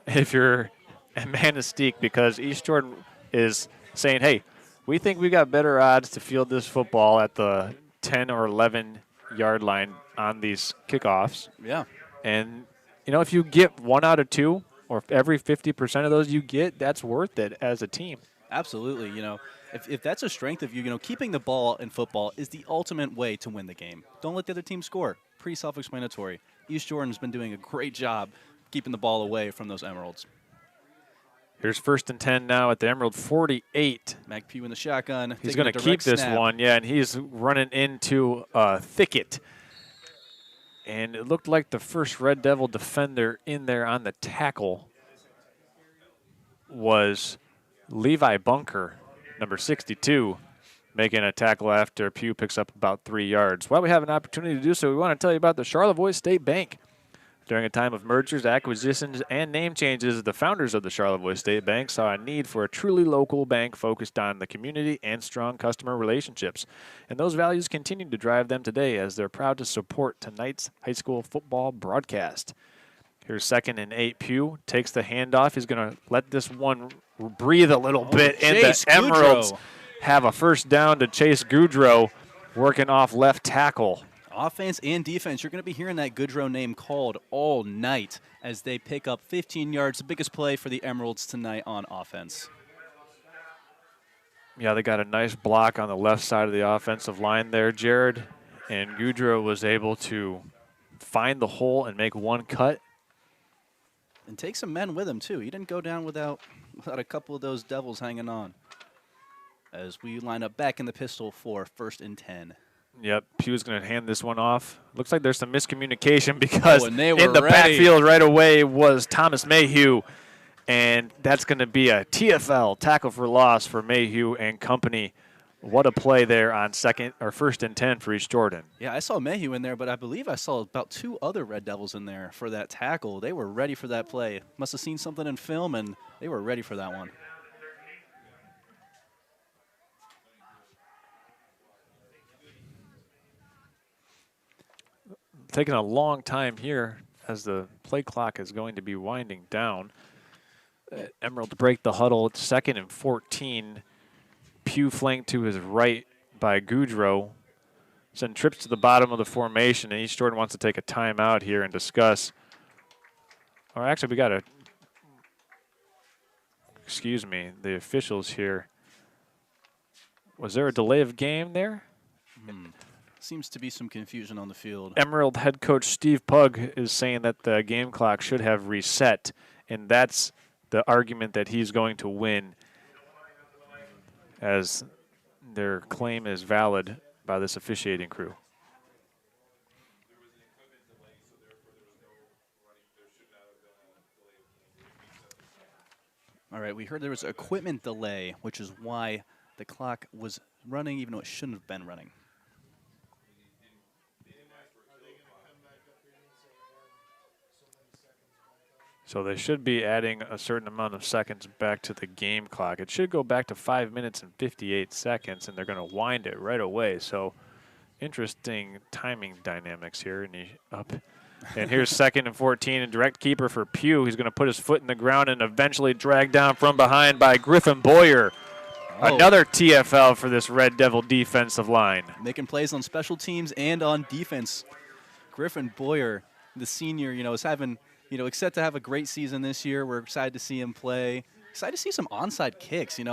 if you're at Manistique, because East Jordan is saying, hey, we think we got better odds to field this football at the 10 or 11 yard line on these kickoffs. Yeah. And, you know, if you get 1 out of 2 or if every 50% of those you get, that's worth it as a team. Absolutely. You know, if that's a strength of you, you know, keeping the ball in football is the ultimate way to win the game. Don't let the other team score. Pretty self-explanatory. East Jordan's been doing a great job keeping the ball away from those Emeralds. Here's 1st and 10 now at the Emerald 48. Mac Pugh in the shotgun. He's going to keep this one, yeah, and he's running into a thicket. And it looked like the first Red Devil defender in there on the tackle was Levi Bunker, number 62, making a tackle after Pugh picks up about 3 yards. While we have an opportunity to do so, we want to tell you about the Charlevoix State Bank. During a time of mergers, acquisitions, and name changes, the founders of the Charlevoix State Bank saw a need for a truly local bank focused on the community and strong customer relationships. And those values continue to drive them today as they're proud to support tonight's high school football broadcast. Here's 2nd and 8. Pugh takes the handoff. He's going to let this one breathe a little bit. And the Emeralds have a first down to Chase Goudreau working off left tackle. Offense and defense, you're going to be hearing that Goudreau name called all night as they pick up 15 yards, the biggest play for the Emeralds tonight on offense. Yeah, they got a nice block on the left side of the offensive line there, Jared. And Goudreau was able to find the hole and make one cut. And take some men with him, too. He didn't go down without a couple of those Devils hanging on. As we line up back in the pistol for 1st and 10. Yep, Pugh's going to hand this one off. Looks like there's some miscommunication because in the ready. backfield right away was Thomas Mayhew, and that's going to be a TFL, tackle for loss for Mayhew and company. What a play there on 1st and 10 for East Jordan. Yeah, I saw Mayhew in there, but I believe I saw about 2 other Red Devils in there for that tackle. They were ready for that play. Must have seen something in film, and they were ready for that one. Taking a long time here as the play clock is going to be winding down. Emerald break the huddle. It's 2nd and 14. Pugh flanked to his right by Goudreau. Send trips to the bottom of the formation, and East Jordan wants to take a timeout here and discuss. Or actually, we got to, excuse me, the officials here. Was there a delay of game there? Seems to be some confusion on the field. Emerald head coach Steve Pugh is saying that the game clock should have reset, and that's the argument that he's going to win, as their claim is valid by this officiating crew. All right, we heard there was equipment delay, which is why the clock was running even though it shouldn't have been running. So they should be adding a certain amount of seconds back to the game clock. It should go back to 5 minutes and 58 seconds, and they're going to wind it right away. So interesting timing dynamics here. And here's 2nd and 14, and direct keeper for Pugh. He's going to put his foot in the ground and eventually drag down from behind by Griffin Boyer. Another TFL for this Red Devil defensive line. Making plays on special teams and on defense. Griffin Boyer, the senior, is having – except to have a great season this year. We're excited to see him play. Excited to see some onside kicks. We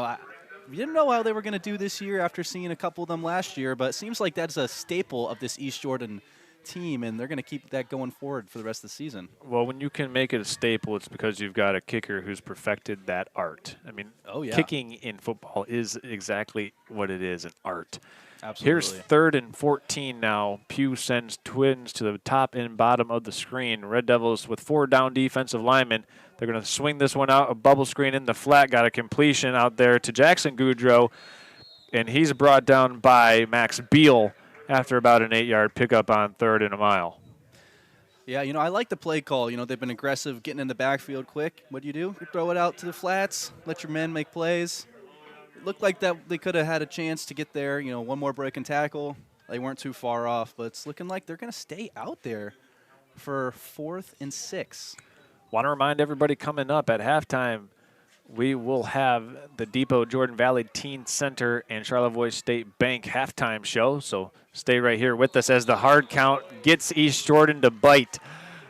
didn't know how they were going to do this year after seeing a couple of them last year, but it seems like that's a staple of this East Jordan team, and they're going to keep that going forward for the rest of the season. Well, when you can make it a staple, it's because you've got a kicker who's perfected that art. I mean, kicking in football is exactly what it is, an art. Absolutely. Here's 3rd and 14 now. Pugh sends twins to the top and bottom of the screen. Red Devils with 4 down defensive linemen. They're going to swing this one out, a bubble screen in the flat. Got a completion out there to Jackson Goudreau. and he's brought down by Max Beal after about an 8-yard pickup on 3rd and a mile. Yeah, I like the play call. They've been aggressive, getting in the backfield quick. What do? You throw it out to the flats, let your men make plays. It looked like that they could have had a chance to get there. One more break and tackle. They weren't too far off, but it's looking like they're going to stay out there for 4th and 6. Want to remind everybody coming up at halftime, we will have the Depot Jordan Valley Teen Center and Charlevoix State Bank halftime show. So stay right here with us as the hard count gets East Jordan to bite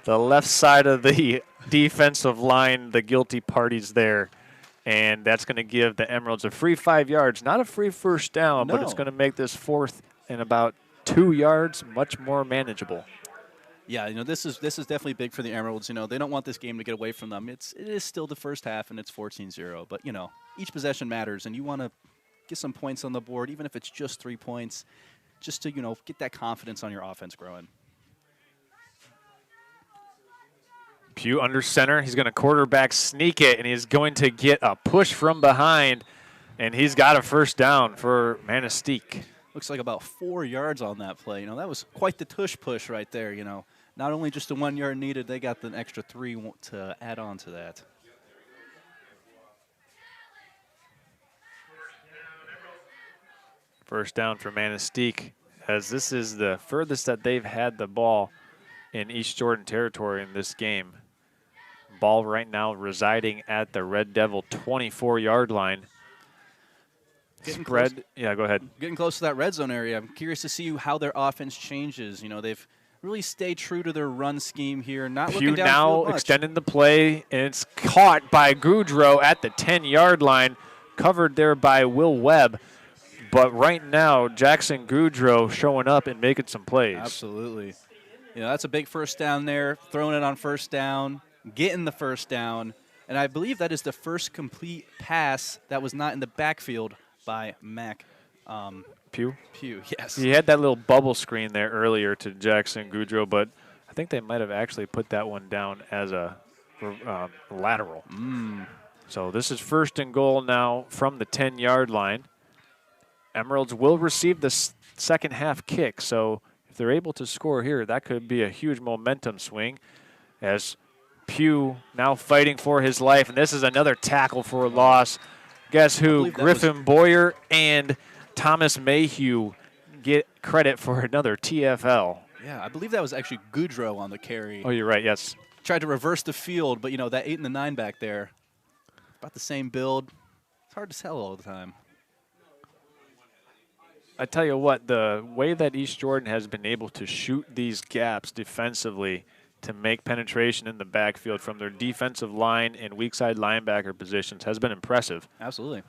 the left side of the defensive line, the guilty parties there. And that's going to give the Emeralds a free 5 yards. Not a free first down, but it's going to make this 4th and about 2 yards much more manageable. Yeah, this is definitely big for the Emeralds. They don't want this game to get away from them. It is still the first half, and it's 14-0. But, each possession matters, and you want to get some points on the board, even if it's just 3 points, just to, get that confidence on your offense growing. Pugh under center. He's going to quarterback sneak it, and he's going to get a push from behind, and he's got a first down for Manistique. Looks like about 4 yards on that play. That was quite the tush push right there, Not only just the 1 yard needed, they got the extra 3 to add on to that. First down for Manistique, as this is the furthest that they've had the ball in East Jordan territory in this game. Ball right now residing at the Red Devil 24-yard line. Spread. Yeah, go ahead. Getting close to that red zone area. I'm curious to see how their offense changes. They've really stayed true to their run scheme here. Not Pugh looking downfield now much. extending the play, and it's caught by Goudreau at the 10-yard line, covered there by Will Webb. But right now, Jackson Goudreau showing up and making some plays. Absolutely. That's a big first down there. Throwing it on first down, getting the first down. And I believe that is the first complete pass that was not in the backfield by Mac. Pugh, yes. He had that little bubble screen there earlier to Jackson Goudreau, but I think they might have actually put that one down as a lateral. So this is 1st and goal now from the 10-yard line. Emeralds will receive the second half kick, so if they're able to score here, that could be a huge momentum swing as Pugh now fighting for his life, and this is another tackle for a loss. Guess who? Griffin Boyer and Thomas Mayhew get credit for another TFL. Yeah, I believe that was actually Goudreau on the carry. Oh, you're right, yes. Tried to reverse the field, but, that 8 and the 9 back there, about the same build. It's hard to tell all the time. I tell you what, the way that East Jordan has been able to shoot these gaps defensively to make penetration in the backfield from their defensive line and weak side linebacker positions has been impressive. Absolutely.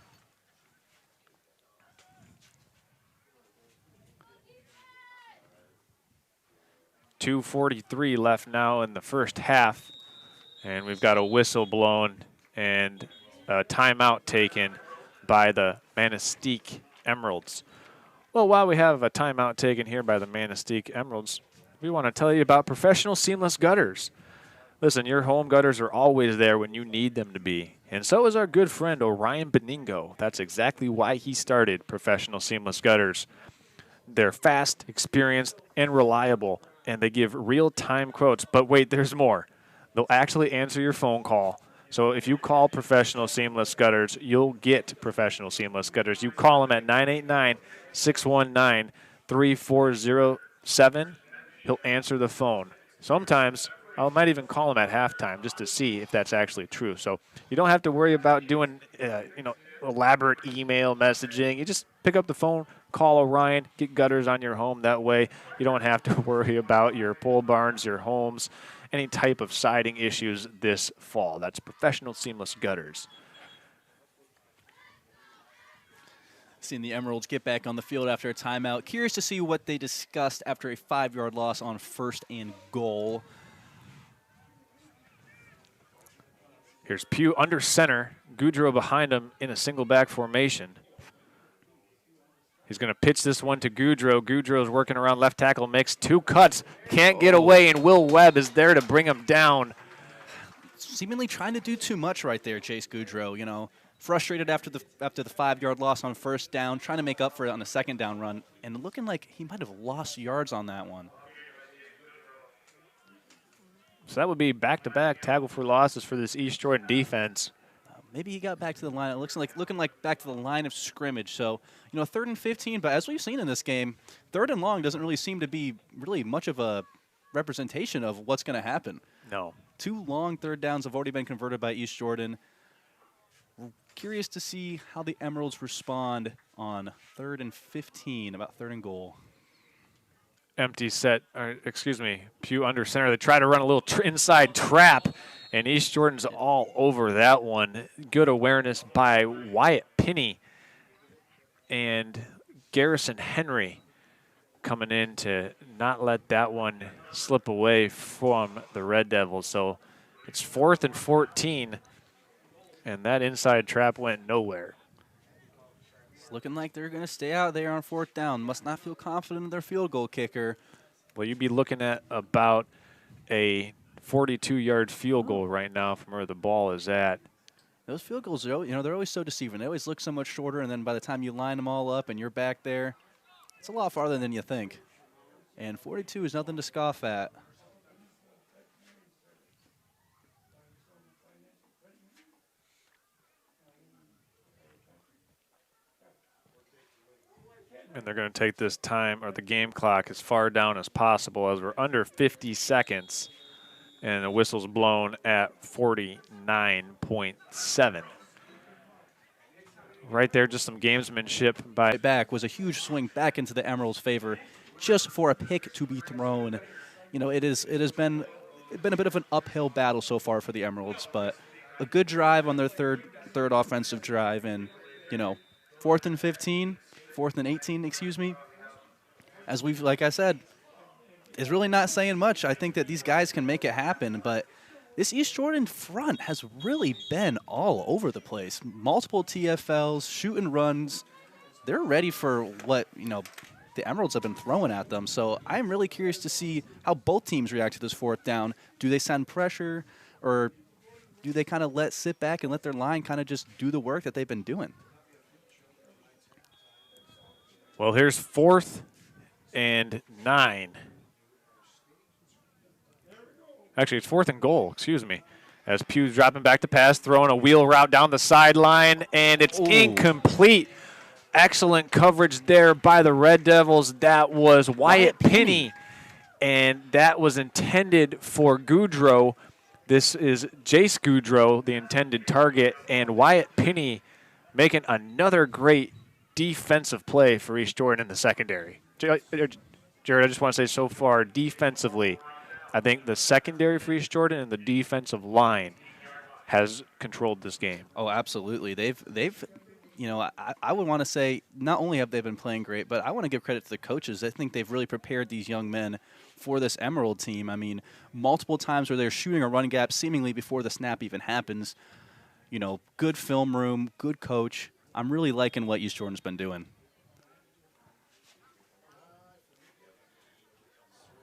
.243 left now in the first half, and we've got a whistle blown and a timeout taken by the Manistique Emeralds. Well, while we have a timeout taken here by the Manistique Emeralds, we want to tell you about Professional Seamless Gutters. Listen, your home gutters are always there when you need them to be. And so is our good friend Orion Beningo. That's exactly why he started Professional Seamless Gutters. They're fast, experienced, and reliable, and they give real-time quotes. But wait, there's more. They'll actually answer your phone call. So if you call Professional Seamless Gutters, you'll get Professional Seamless Gutters. You call them at 989-619-3407. He'll answer the phone. Sometimes I might even call him at halftime just to see if that's actually true. So you don't have to worry about doing, elaborate email messaging. You just pick up the phone, call Orion, get gutters on your home. That way you don't have to worry about your pole barns, your homes, any type of siding issues this fall. That's Professional Seamless Gutters. Seeing the Emeralds get back on the field after a timeout. Curious to see what they discussed after a 5-yard loss on 1st and goal. Here's Pugh under center. Goudreau behind him in a single back formation. He's going to pitch this one to Goudreau. Goudreau's working around left tackle, makes 2 cuts, can't get away, and Will Webb is there to bring him down. Seemingly trying to do too much right there, Chase Goudreau. frustrated after the 5-yard loss on first down, trying to make up for it on the second down run, and looking like he might have lost yards on that one. So that would be back-to-back tackle for losses for this East Jordan defense. Maybe he got back to the line. It looking like back to the line of scrimmage. So, 3rd and 15. But as we've seen in this game, 3rd and long doesn't really seem to be really much of a representation of what's going to happen. No. 2 long 3rd downs have already been converted by East Jordan. We're curious to see how the Emeralds respond on 3rd and 15, about 3rd and goal. Empty set, Pew under center. They try to run a little inside trap, and East Jordan's all over that one. Good awareness by Wyatt Pinney and Garrison Henry coming in to not let that one slip away from the Red Devils. So it's 4th and 14, and that inside trap went nowhere. It's looking like they're going to stay out there on 4th down. Must not feel confident in their field goal kicker. Well, you'd be looking at about a 42-yard field goal right now from where the ball is at. Those field goals, they're always so deceiving. They always look so much shorter, and then by the time you line them all up and you're back there, it's a lot farther than you think. And 42 is nothing to scoff at. And they're going to take this time, or the game clock, as far down as possible, as we're under 50 seconds. And the whistle's blown at 49.7. Right there, just some gamesmanship by back was a huge swing back into the Emeralds' favor, just for a pick to be thrown. It has been a bit of an uphill battle so far for the Emeralds, but a good drive on their third offensive drive, and 4th and 15, 4th and 18, excuse me. As like I said, is really not saying much. I think that these guys can make it happen, but this East Jordan front has really been all over the place. Multiple TFLs, shooting runs. They're ready for what, the Emeralds have been throwing at them. So I'm really curious to see how both teams react to this 4th down. Do they send pressure, or do they kind of sit back and let their line kind of just do the work that they've been doing? Well, here's 4th and 9. Actually, it's 4th and goal, excuse me. As Pew's dropping back to pass, throwing a wheel route down the sideline, and it's incomplete. Excellent coverage there by the Red Devils. That was Wyatt Pinney, and that was intended for Goudreau. This is Jace Goudreau, the intended target, and Wyatt Pinney making another great defensive play for East Jordan in the secondary. Jared, I just want to say so far, defensively, I think the secondary for East Jordan and the defensive line has controlled this game. Oh, absolutely. They've I would want to say not only have they been playing great, but I want to give credit to the coaches. I think they've really prepared these young men for this Emerald team. I mean, multiple times where they're shooting a run gap seemingly before the snap even happens. Good film room, good coach. I'm really liking what East Jordan's been doing.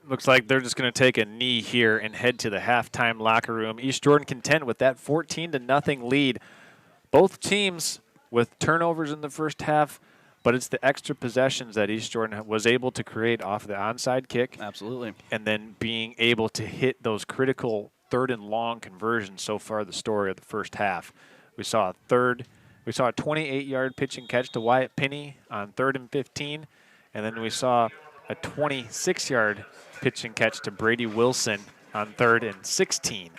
Looks like they're just going to take a knee here and head to the halftime locker room. East Jordan content with that 14-0 lead. Both teams with turnovers in the first half, but it's the extra possessions that East Jordan was able to create off the onside kick. Absolutely. And then being able to hit those critical 3rd and long conversions so far the story of the first half. We saw a 28-yard pitch and catch to Wyatt Pinney on 3rd and 15, and then we saw a 26-yard pitch and catch to Brady Wilson on 3rd and 16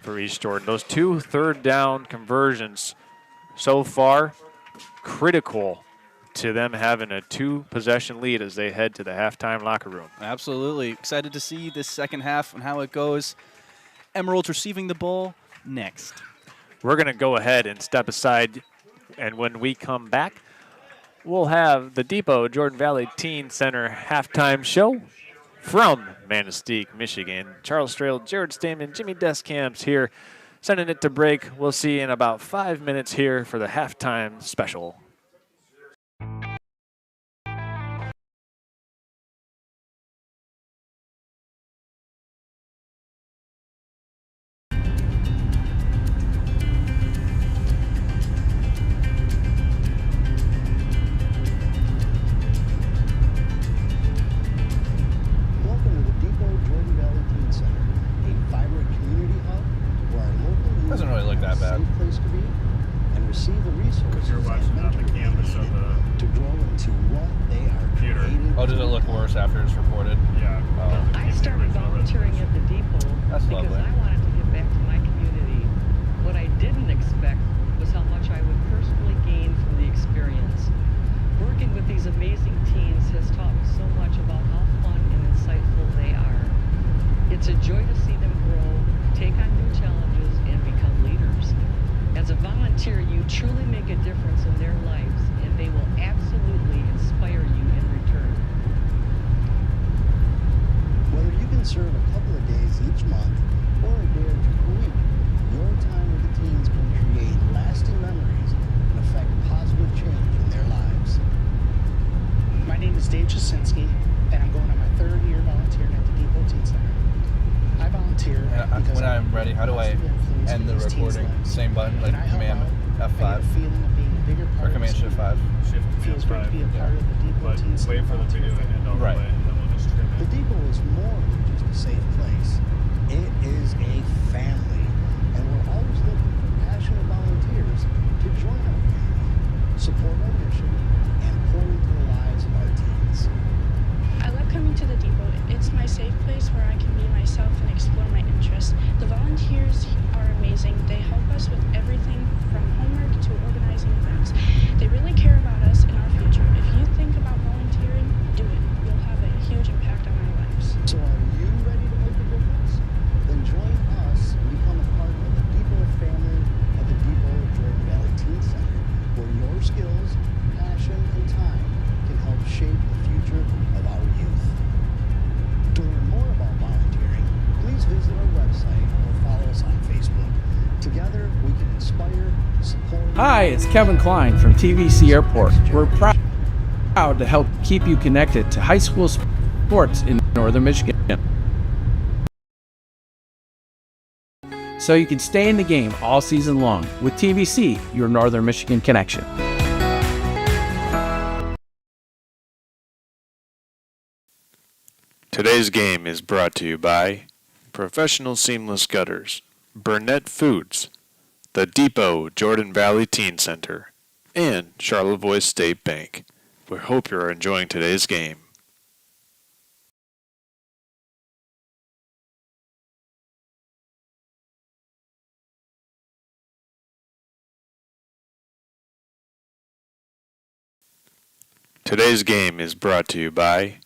for East Jordan. Those 2 3rd down conversions so far critical to them having a 2-possession lead as they head to the halftime locker room. Absolutely. Excited to see this second half and how it goes. Emeralds receiving the ball next. We're going to go ahead and step aside, and when we come back, we'll have the Depot Jordan Valley Teen Center halftime show from Manistique, Michigan. Charles Strail, Jared Stamen, Jimmy Descamps here, sending it to break. We'll see you in about 5 minutes here for the halftime special. that bad. Safe place to be and receive the resources You're watching and on the mentoring canvas they of need the to grow into what they are computer. created. Oh, did it look worse after it's reported? Yeah. I started volunteering at the depot That's because lovely. I wanted to give back to my community. What I didn't expect was how much I would personally gain from the experience. Working with these amazing teens has taught me so much about how fun and insightful they are. It's a joy to see them grow, take on new challenges, and become leaders. As a volunteer, you truly make a difference in their lives, and they will absolutely inspire you in return. Whether you can serve a couple of days each month or a day or two per week, your time with the teens can create lasting memories and affect positive change in their lives. My name is Dave Jasinski, and I'm going on my third year volunteering at the Depot Teen Center. I volunteer because When I'm ready, how do I end the recording? Same button, like Command I get a F5 feeling of being a bigger or part Command of Shift 5. Shift It feels great to be a part of the Depot But Teen Center. wait for the video to end all the Right. way, and then we'll just trim The it. Depot is more than just a safe place. It is a family, and we're always looking for passionate volunteers to join our family, support our mission, and pour into the lives of our teens. I love coming to the depot. It's my safe place where I can be myself and explore my interests. The volunteers are amazing. They help us with everything from homework to organizing events. They really care about us and our future. If you think about volunteering, do it. You'll have a huge impact on our lives. So are you ready to make a difference? Then join us and become a part of the Depot family at the Depot Jordan Valley Teen Center, where your skills, passion, and time can help shape the future of our youth. To learn more about volunteering, please visit our website or follow us on Facebook. Together, we can inspire, support... Hi, it's Kevin Klein from TVC Airport. We're proud to help keep you connected to high school sports in northern Michigan, so you can stay in the game all season long with TVC, your northern Michigan connection. Today's game is brought to you by Professional Seamless Gutters, Burnett Foods, the Depot Jordan Valley Teen Center, and Charlevoix State Bank. We hope you're enjoying today's game. Today's game is brought to you by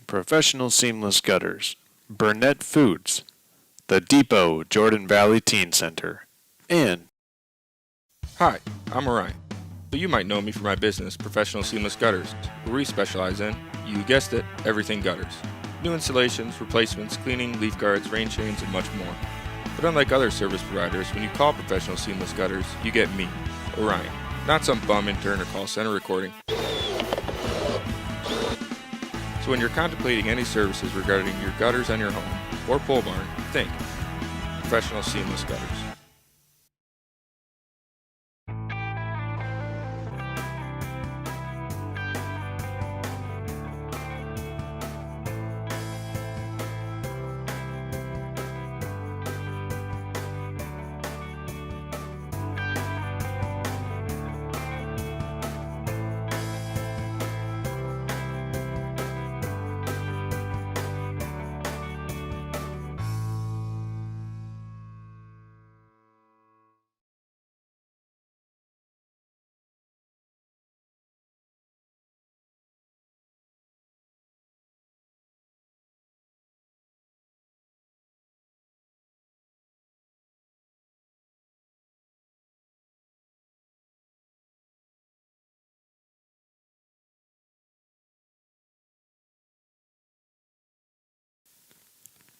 Professional Seamless Gutters, Burnett Foods, the Depot Jordan Valley Teen Center, and Hi, I'm Orion, but you might know me for my business, Professional Seamless Gutters, where we specialize in, you guessed it, everything gutters. New installations, replacements, cleaning, leaf guards, rain chains, and much more. But unlike other service providers, when you call Professional Seamless Gutters, you get me, Orion, not some bum intern or call center recording. So when you're contemplating any services regarding your gutters on your home or pole barn, think Professional Seamless Gutters.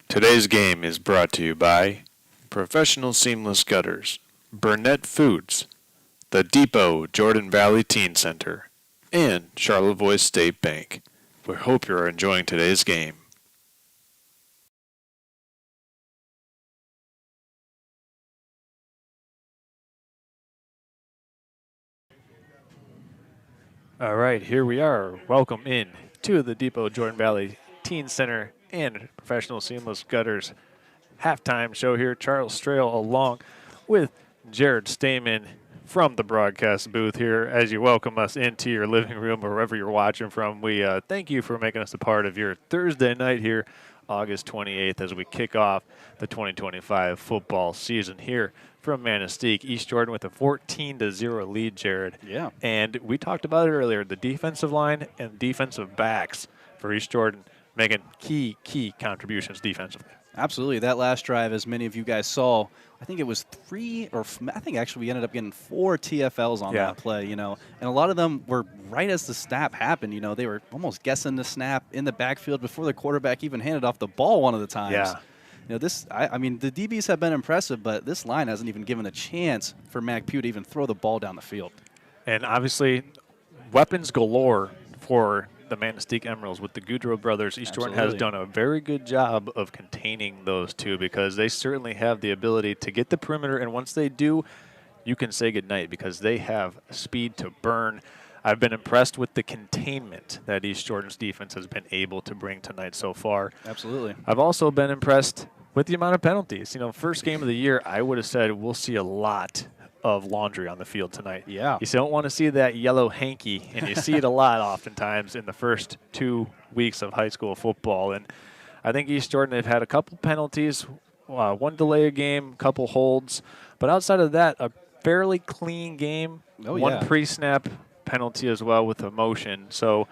today's game is brought to you by Professional Seamless Gutters, Burnett Foods, the Depot Jordan Valley Teen Center, and Charlevoix State Bank. We hope you're enjoying today's game. All right, here we are. Welcome in to the Depot Jordan Valley Teen Center and Professional Seamless Gutters halftime show here. Charles Strail along with Jared Stamen from the broadcast booth here as you welcome us into your living room or wherever you're watching from. We thank you for making us a part of your Thursday night here, August 28th, as we kick off the 2025 football season here from Manistique. East Jordan with a 14-0 lead, Jared. Yeah. And we talked about it earlier, the defensive line and defensive backs for East Jordan making key contributions defensively. Absolutely. That last drive, as many of you guys saw, I think it was 3 or I think actually we ended up getting 4 TFLs on that play, and a lot of them were right as the snap happened. They were almost guessing the snap in the backfield before the quarterback even handed off the ball one of the times. Yeah. I mean, the DBs have been impressive, but this line hasn't even given a chance for Mac Pugh to even throw the ball down the field. And obviously, weapons galore for the Manistique Emeralds with the Goudreau brothers. East Jordan has done a very good job of containing those two because they certainly have the ability to get the perimeter, and once they do, you can say goodnight because they have speed to burn. I've been impressed with the containment that East Jordan's defense has been able to bring tonight so far. Absolutely. I've also been impressed with the amount of penalties. First game of the year, I would have said we'll see a lot of laundry on the field tonight. Yeah. You don't want to see that yellow hanky, and you see it a lot oftentimes in the first 2 weeks of high school football. And I think East Jordan have had a couple penalties, one delay a game, couple holds. But outside of that, a fairly clean game. One pre-snap penalty as well with a motion. So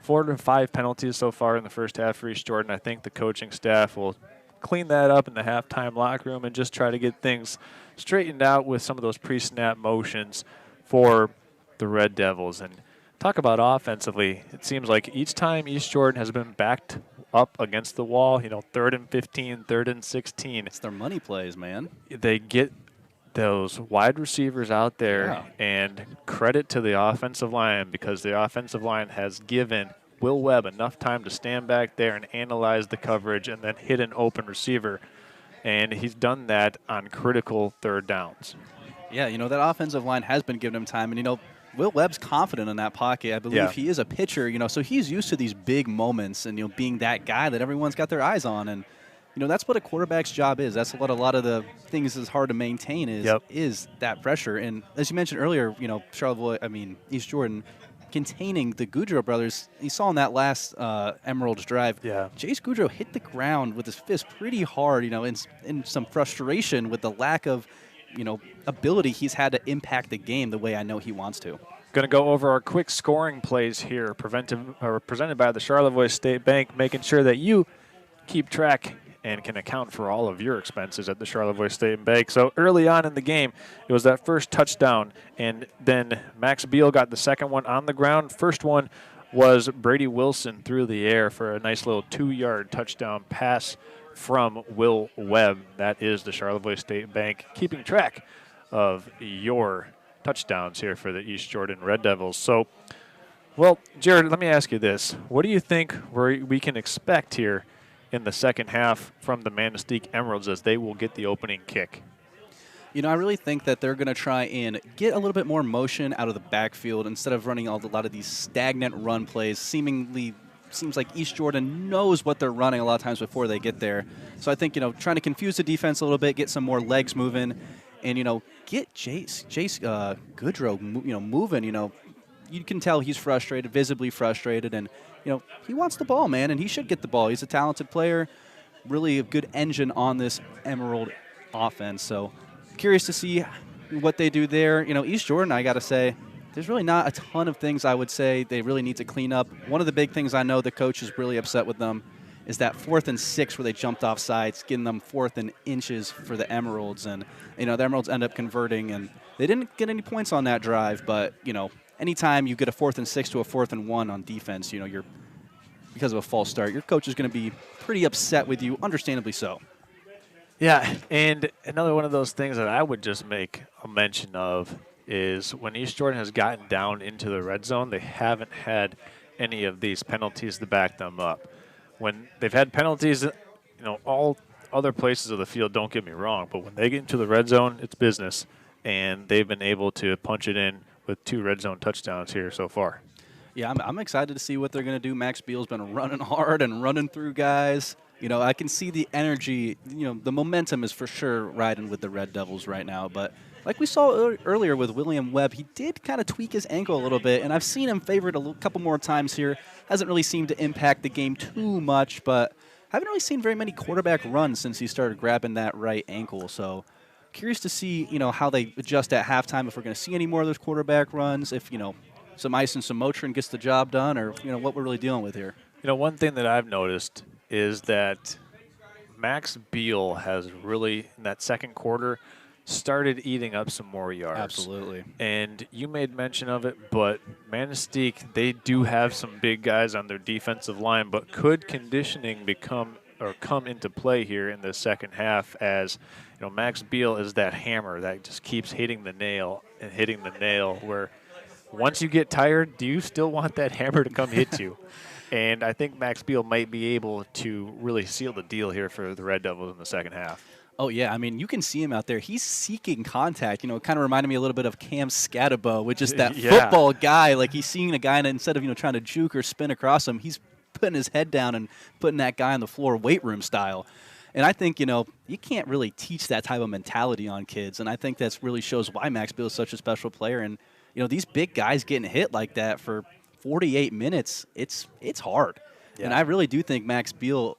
4 to 5 penalties so far in the first half for East Jordan. I think the coaching staff will clean that up in the halftime locker room and just try to get things straightened out with some of those pre-snap motions for the Red Devils. And talk about offensively, it seems like each time East Jordan has been backed up against the wall, 3rd and 15, 3rd and 16. It's their money plays, man. They get those wide receivers out there, and credit to the offensive line because the offensive line has given Will Webb enough time to stand back there and analyze the coverage and then hit an open receiver. And he's done that on critical third downs. Yeah, that offensive line has been giving him time. And, Will Webb's confident in that pocket. I believe he is a pitcher, so he's used to these big moments and, being that guy that everyone's got their eyes on. And, that's what a quarterback's job is. That's what a lot of the things that's hard to maintain is that pressure. And as you mentioned earlier, East Jordan containing the Goudreau brothers. You saw in that last Emeralds drive, Jace Goudreau hit the ground with his fist pretty hard, in some frustration with the lack of, ability he's had to impact the game the way I know he wants to. Going to go over our quick scoring plays here, presented by the Charlevoix State Bank, making sure that you keep track and can account for all of your expenses at the Charlevoix State Bank. So early on in the game, it was that first touchdown, and then Max Beal got the second one on the ground. First one was Brady Wilson through the air for a nice little 2-yard touchdown pass from Will Webb. That is the Charlevoix State Bank keeping track of your touchdowns here for the East Jordan Red Devils. So, well, Jared, let me ask you this. What do you think we can expect here in the second half from the Manistique Emeralds as they will get the opening kick? I really think that they're going to try and get a little bit more motion out of the backfield instead of running a lot of these stagnant run plays. Seems like East Jordan knows what they're running a lot of times before they get there. So I think, trying to confuse the defense a little bit, get some more legs moving, and, get Jace Goudreau, moving. You can tell he's frustrated, visibly frustrated, and, he wants the ball, man, and he should get the ball. He's a talented player, really a good engine on this Emerald offense. So curious to see what they do there. East Jordan, I got to say, there's really not a ton of things I would say they really need to clean up. One of the big things I know the coach is really upset with them is that 4th and 6 where they jumped off sides, getting them 4th and inches for the Emeralds. And, the Emeralds end up converting, and they didn't get any points on that drive. But, anytime you get a 4th and 6 to a 4th and 1 on defense, you're because of a false start, your coach is going to be pretty upset with you, understandably so. Yeah, and another one of those things that I would just make a mention of is when East Jordan has gotten down into the red zone, they haven't had any of these penalties to back them up. When they've had penalties, all other places of the field, don't get me wrong, but when they get into the red zone, it's business, and they've been able to punch it in with 2 red zone touchdowns here so far. Yeah, I'm excited to see what they're going to do. Max Beal's been running hard and running through guys. I can see the energy. The momentum is for sure riding with the Red Devils right now. But like we saw earlier with William Webb, he did kind of tweak his ankle a little bit, and I've seen him favored a couple more times here. Hasn't really seemed to impact the game too much, but haven't really seen very many quarterback runs since he started grabbing that right ankle. So curious to see, how they adjust at halftime, if we're going to see any more of those quarterback runs, if, some ice and some Motrin gets the job done, or, what we're really dealing with here. One thing that I've noticed is that Max Beal has really, in that second quarter, started eating up some more yards. Absolutely. And you made mention of it, but Manistique, they do have some big guys on their defensive line, but could conditioning come into play here in the second half as, Max Beal is that hammer that just keeps hitting the nail and hitting the nail where once you get tired, do you still want that hammer to come hit you? And I think Max Beal might be able to really seal the deal here for the Red Devils in the second half. Oh, yeah. I mean, you can see him out there. He's seeking contact. It kind of reminded me a little bit of Cam Scatabo, with just that football guy. Like, he's seeing a guy, and instead of, trying to juke or spin across him, he's putting his head down and putting that guy on the floor weight room style. And I think, you can't really teach that type of mentality on kids. And I think that really shows why Max Beal is such a special player. And, these big guys getting hit like that for 48 minutes, it's hard. Yeah. And I really do think Max Beal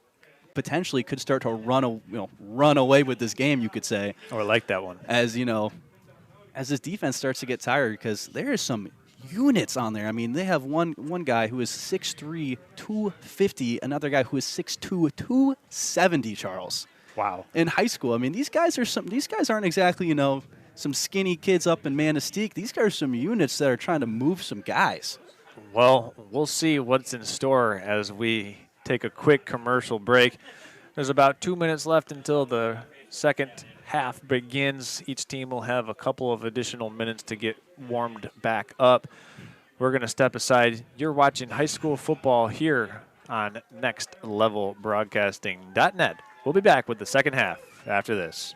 potentially could start to run away with this game, you could say. Oh, I like that one. As his defense starts to get tired, because there is some units on there. I mean, they have one guy who is 6'3", 250, another guy who is 6'2", 270, Charles. Wow. In high school. I mean, these guys aren't exactly, some skinny kids up in Manistique. These guys are some units that are trying to move some guys. Well, we'll see what's in store as we take a quick commercial break. There's about 2 minutes left until the second half begins. Each team will have a couple of additional minutes to get warmed back up. We're going to step aside. You're watching high school football here on nextlevelbroadcasting.net. We'll be back with the second half after this.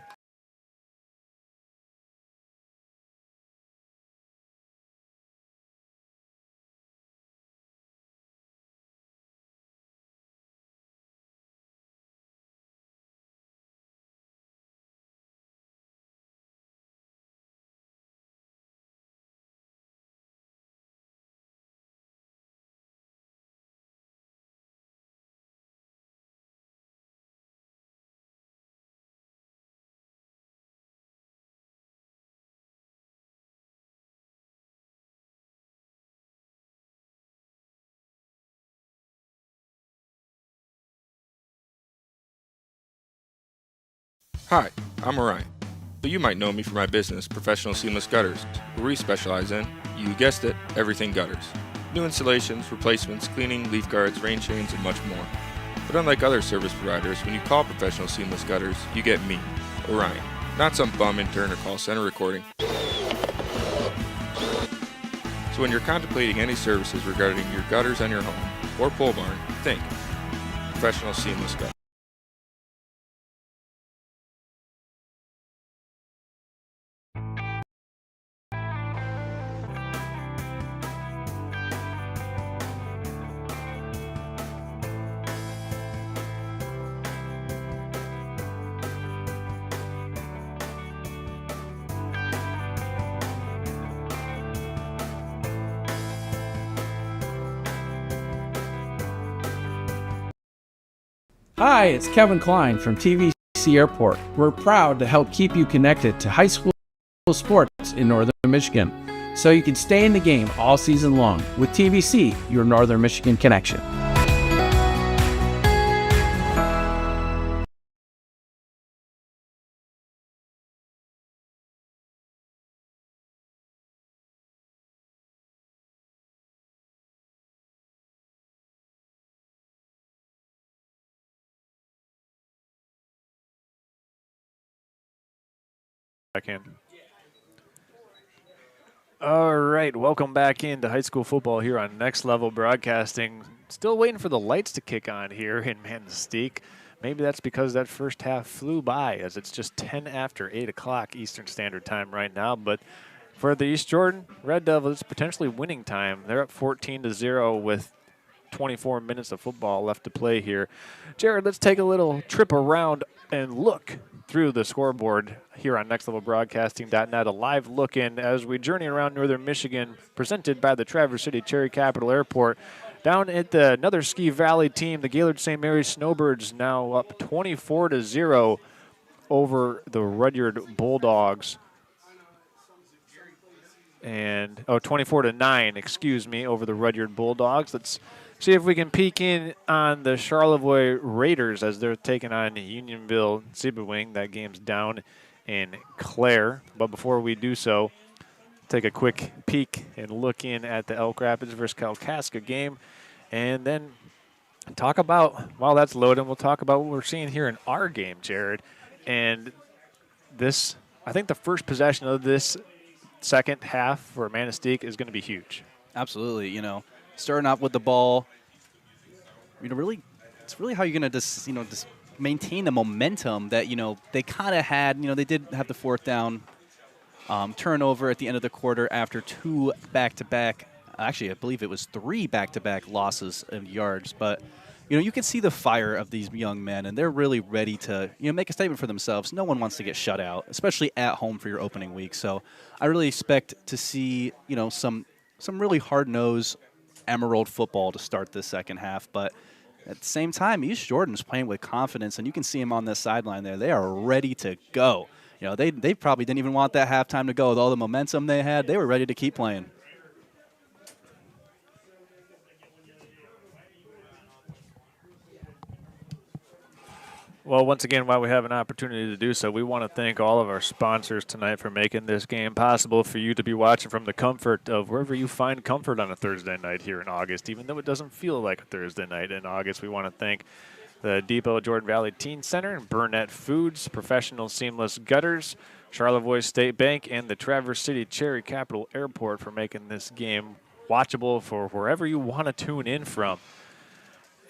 Hi, I'm Orion, but you might know me for my business, Professional Seamless Gutters, where we specialize in, you guessed it, everything gutters. New installations, replacements, cleaning, leaf guards, rain chains, and much more. But unlike other service providers, when you call Professional Seamless Gutters, you get me, Orion, not some bum intern or call center recording. So when you're contemplating any services regarding your gutters on your home or pole barn, think Professional Seamless Gutters. Hi, it's Kevin Klein from TVC Airport. We're proud to help keep you connected to high school sports in Northern Michigan, so you can stay in the game all season long with TVC, your Northern Michigan connection. Back in. All right, welcome back into high school football here on Next Level Broadcasting. Still waiting for the lights to kick on here in Manistique. Maybe that's because that first half flew by, as it's just 10 after 8 o'clock Eastern Standard Time right now. But for the East Jordan Red Devils, it's potentially winning time. They're up 14-0 with 24 minutes of football left to play here. Jared, let's take a little trip around and look through the scoreboard here on nextlevelbroadcasting.net. A live look in as we journey around northern Michigan, presented by the Traverse City Cherry Capital Airport. Down at another Ski Valley team, the Gaylord St. Mary's Snowbirds now up 24-0 over the Rudyard Bulldogs. And 24-9, excuse me, over the Rudyard Bulldogs. Let's see if we can peek in on the Charlevoix Raiders as they're taking on Unionville Seabewing. That game's down in Clare. But before we do so, take a quick peek and look in at the Elk Rapids versus Kalkaska game. And then talk about, while that's loading, we'll talk about what we're seeing here in our game, Jared. And this, I think the first possession of this second half for Manistique is going to be huge. Absolutely. You know, starting off with the ball, you know, really, it's really how you're going to just maintain the momentum that, you know, they kind of had. You know, they did have the fourth down turnover at the end of the quarter after two back-to-back. Actually, I believe it was three back-to-back losses of yards. But, you know, you can see the fire of these young men, and they're really ready to, you know, make a statement for themselves. No one wants to get shut out, especially at home for your opening week. So I really expect to see, you know, some really hard-nosed Emerald football to start this second half. But at the same time, East Jordan's playing with confidence, and you can see them on this sideline there. They are ready to go. You know, they probably didn't even want that halftime to go with all the momentum they had. They were ready to keep playing. Well, once again, while we have an opportunity to do so, we want to thank all of our sponsors tonight for making this game possible for you to be watching from the comfort of wherever you find comfort on a Thursday night here in August. Even though it doesn't feel like a Thursday night in August, we want to thank the Depot Jordan Valley Teen Center, Burnett Foods, Professional Seamless Gutters, Charlevoix State Bank, and the Traverse City Cherry Capital Airport for making this game watchable for wherever you want to tune in from.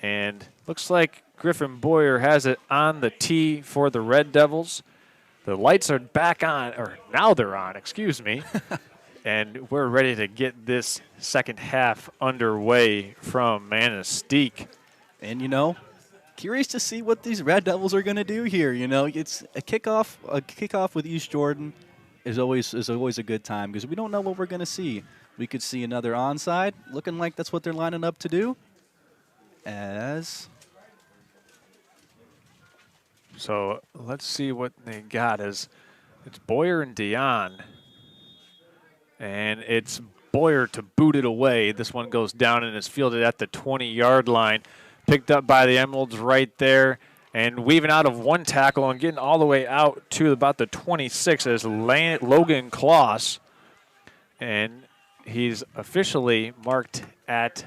And looks like Griffin Boyer has it on the tee for the Red Devils. The lights are back on, or now they're on, excuse me. And we're ready to get this second half underway from Manistique. And, you know, curious to see what these Red Devils are going to do here. You know, it's a kickoff with East Jordan is always a good time because we don't know what we're going to see. We could see another onside, looking like that's what they're lining up to do. So let's see what they got. It's Boyer and Dion. And it's Boyer to boot it away. This one goes down and is fielded at the 20-yard line. Picked up by the Emeralds right there. And weaving out of one tackle and getting all the way out to about the 26 is Logan Kloss. And he's officially marked at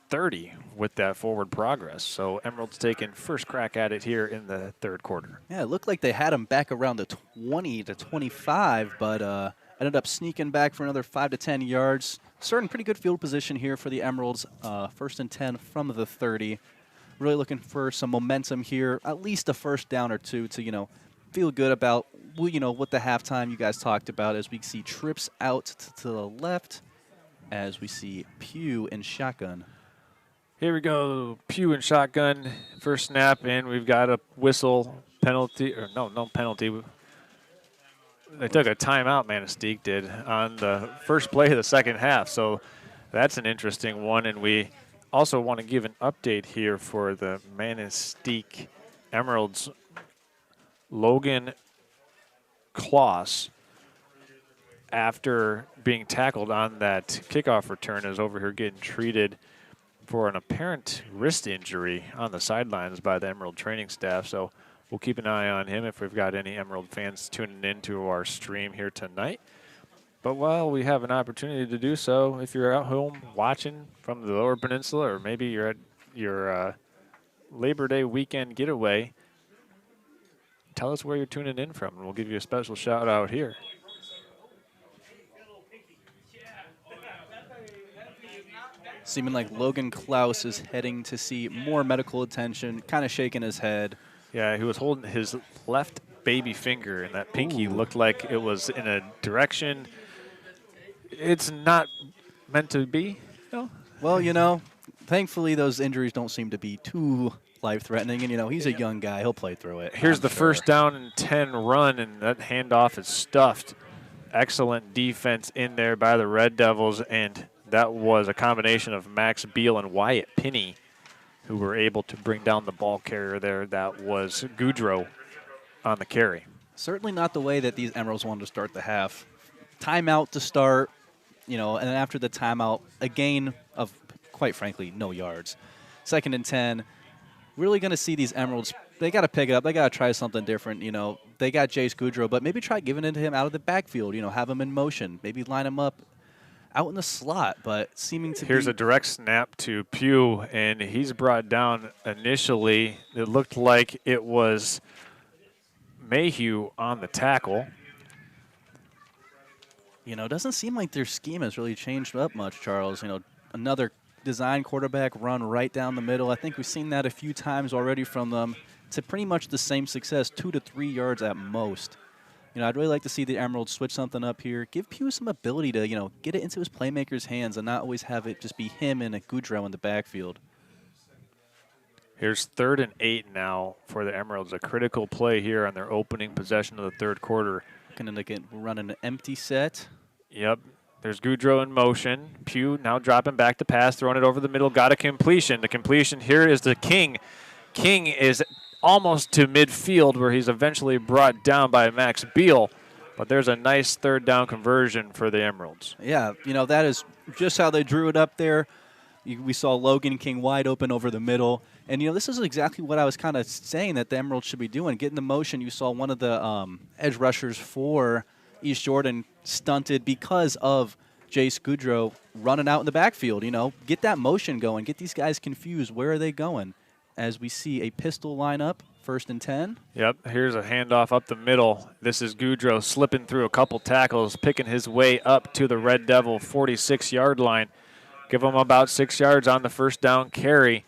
30 with that forward progress. So Emerald's taking first crack at it here in the third quarter. Yeah, it looked like they had him back around the 20 to 25, but ended up sneaking back for another 5 to 10 yards. Starting pretty good field position here for the Emeralds. First and 10 from the 30. Really looking for some momentum here, at least a first down or two to, you know, feel good about, you know, what the halftime you guys talked about as we see trips out to the left as we see Pugh and shotgun. Here we go, Pugh and shotgun, first snap, and we've got a whistle penalty, or no penalty. They took a timeout, Manistique did, on the first play of the second half, so that's an interesting one, and we also want to give an update here for the Manistique Emeralds. Logan Kloss, after being tackled on that kickoff return, is over here getting treated for an apparent wrist injury on the sidelines by the Emerald training staff. So we'll keep an eye on him if we've got any Emerald fans tuning into our stream here tonight. But while we have an opportunity to do so, if you're at home watching from the Lower Peninsula, or maybe you're at your Labor Day weekend getaway, tell us where you're tuning in from, and we'll give you a special shout out here. Seeming like Logan Klaus is heading to see more medical attention, kind of shaking his head. Yeah, he was holding his left baby finger, and that pinky looked like it was in a direction it's not meant to be. Well, you know, thankfully those injuries don't seem to be too life-threatening, and, he's a young guy. He'll play through it. Here's I'm the sure. 1st down and 10 run, and that handoff is stuffed. Excellent defense in there by the Red Devils, and that was a combination of Max Beal and Wyatt Pinney who were able to bring down the ball carrier there. That was Goudreau on the carry. Certainly not the way that these Emeralds wanted to start the half. Timeout to start, and then after the timeout, a gain of, quite frankly, no yards. 2nd and 10. Really going to see these Emeralds. They got to pick it up. They got to try something different. They got Jace Goudreau, but maybe try giving it to him out of the backfield. Have him in motion. Maybe line him up out in the slot, but seeming to Here's a direct snap to Pugh, and he's brought down initially. It looked like it was Mayhew on the tackle. Doesn't seem like their scheme has really changed up much, Charles. Another design quarterback run right down the middle. I think we've seen that a few times already from them. To pretty much the same success, 2 to 3 yards at most. I'd really like to see the Emeralds switch something up here. Give Pugh some ability to, get it into his playmakers' hands and not always have it just be him and a Goudreau in the backfield. Here's 3rd and 8 now for the Emeralds. A critical play here on their opening possession of the 3rd quarter. Going to run an empty set. Yep. There's Goudreau in motion. Pugh now dropping back to pass, throwing it over the middle. Got a completion. The completion here is to King. King is almost to midfield where he's eventually brought down by Max Beal. But there's a nice 3rd down conversion for the Emeralds. Yeah, that is just how they drew it up there. We saw Logan King wide open over the middle. And, this is exactly what I was kind of saying that the Emeralds should be doing. Getting the motion. You saw one of the edge rushers for East Jordan stunted because of Jace Goudreau running out in the backfield. Get that motion going. Get these guys confused. Where are they going? As we see a pistol lineup, 1st and 10. Yep, here's a handoff up the middle. This is Goudreau slipping through a couple tackles, picking his way up to the Red Devil 46-yard line. Give him about 6 yards on the 1st down carry.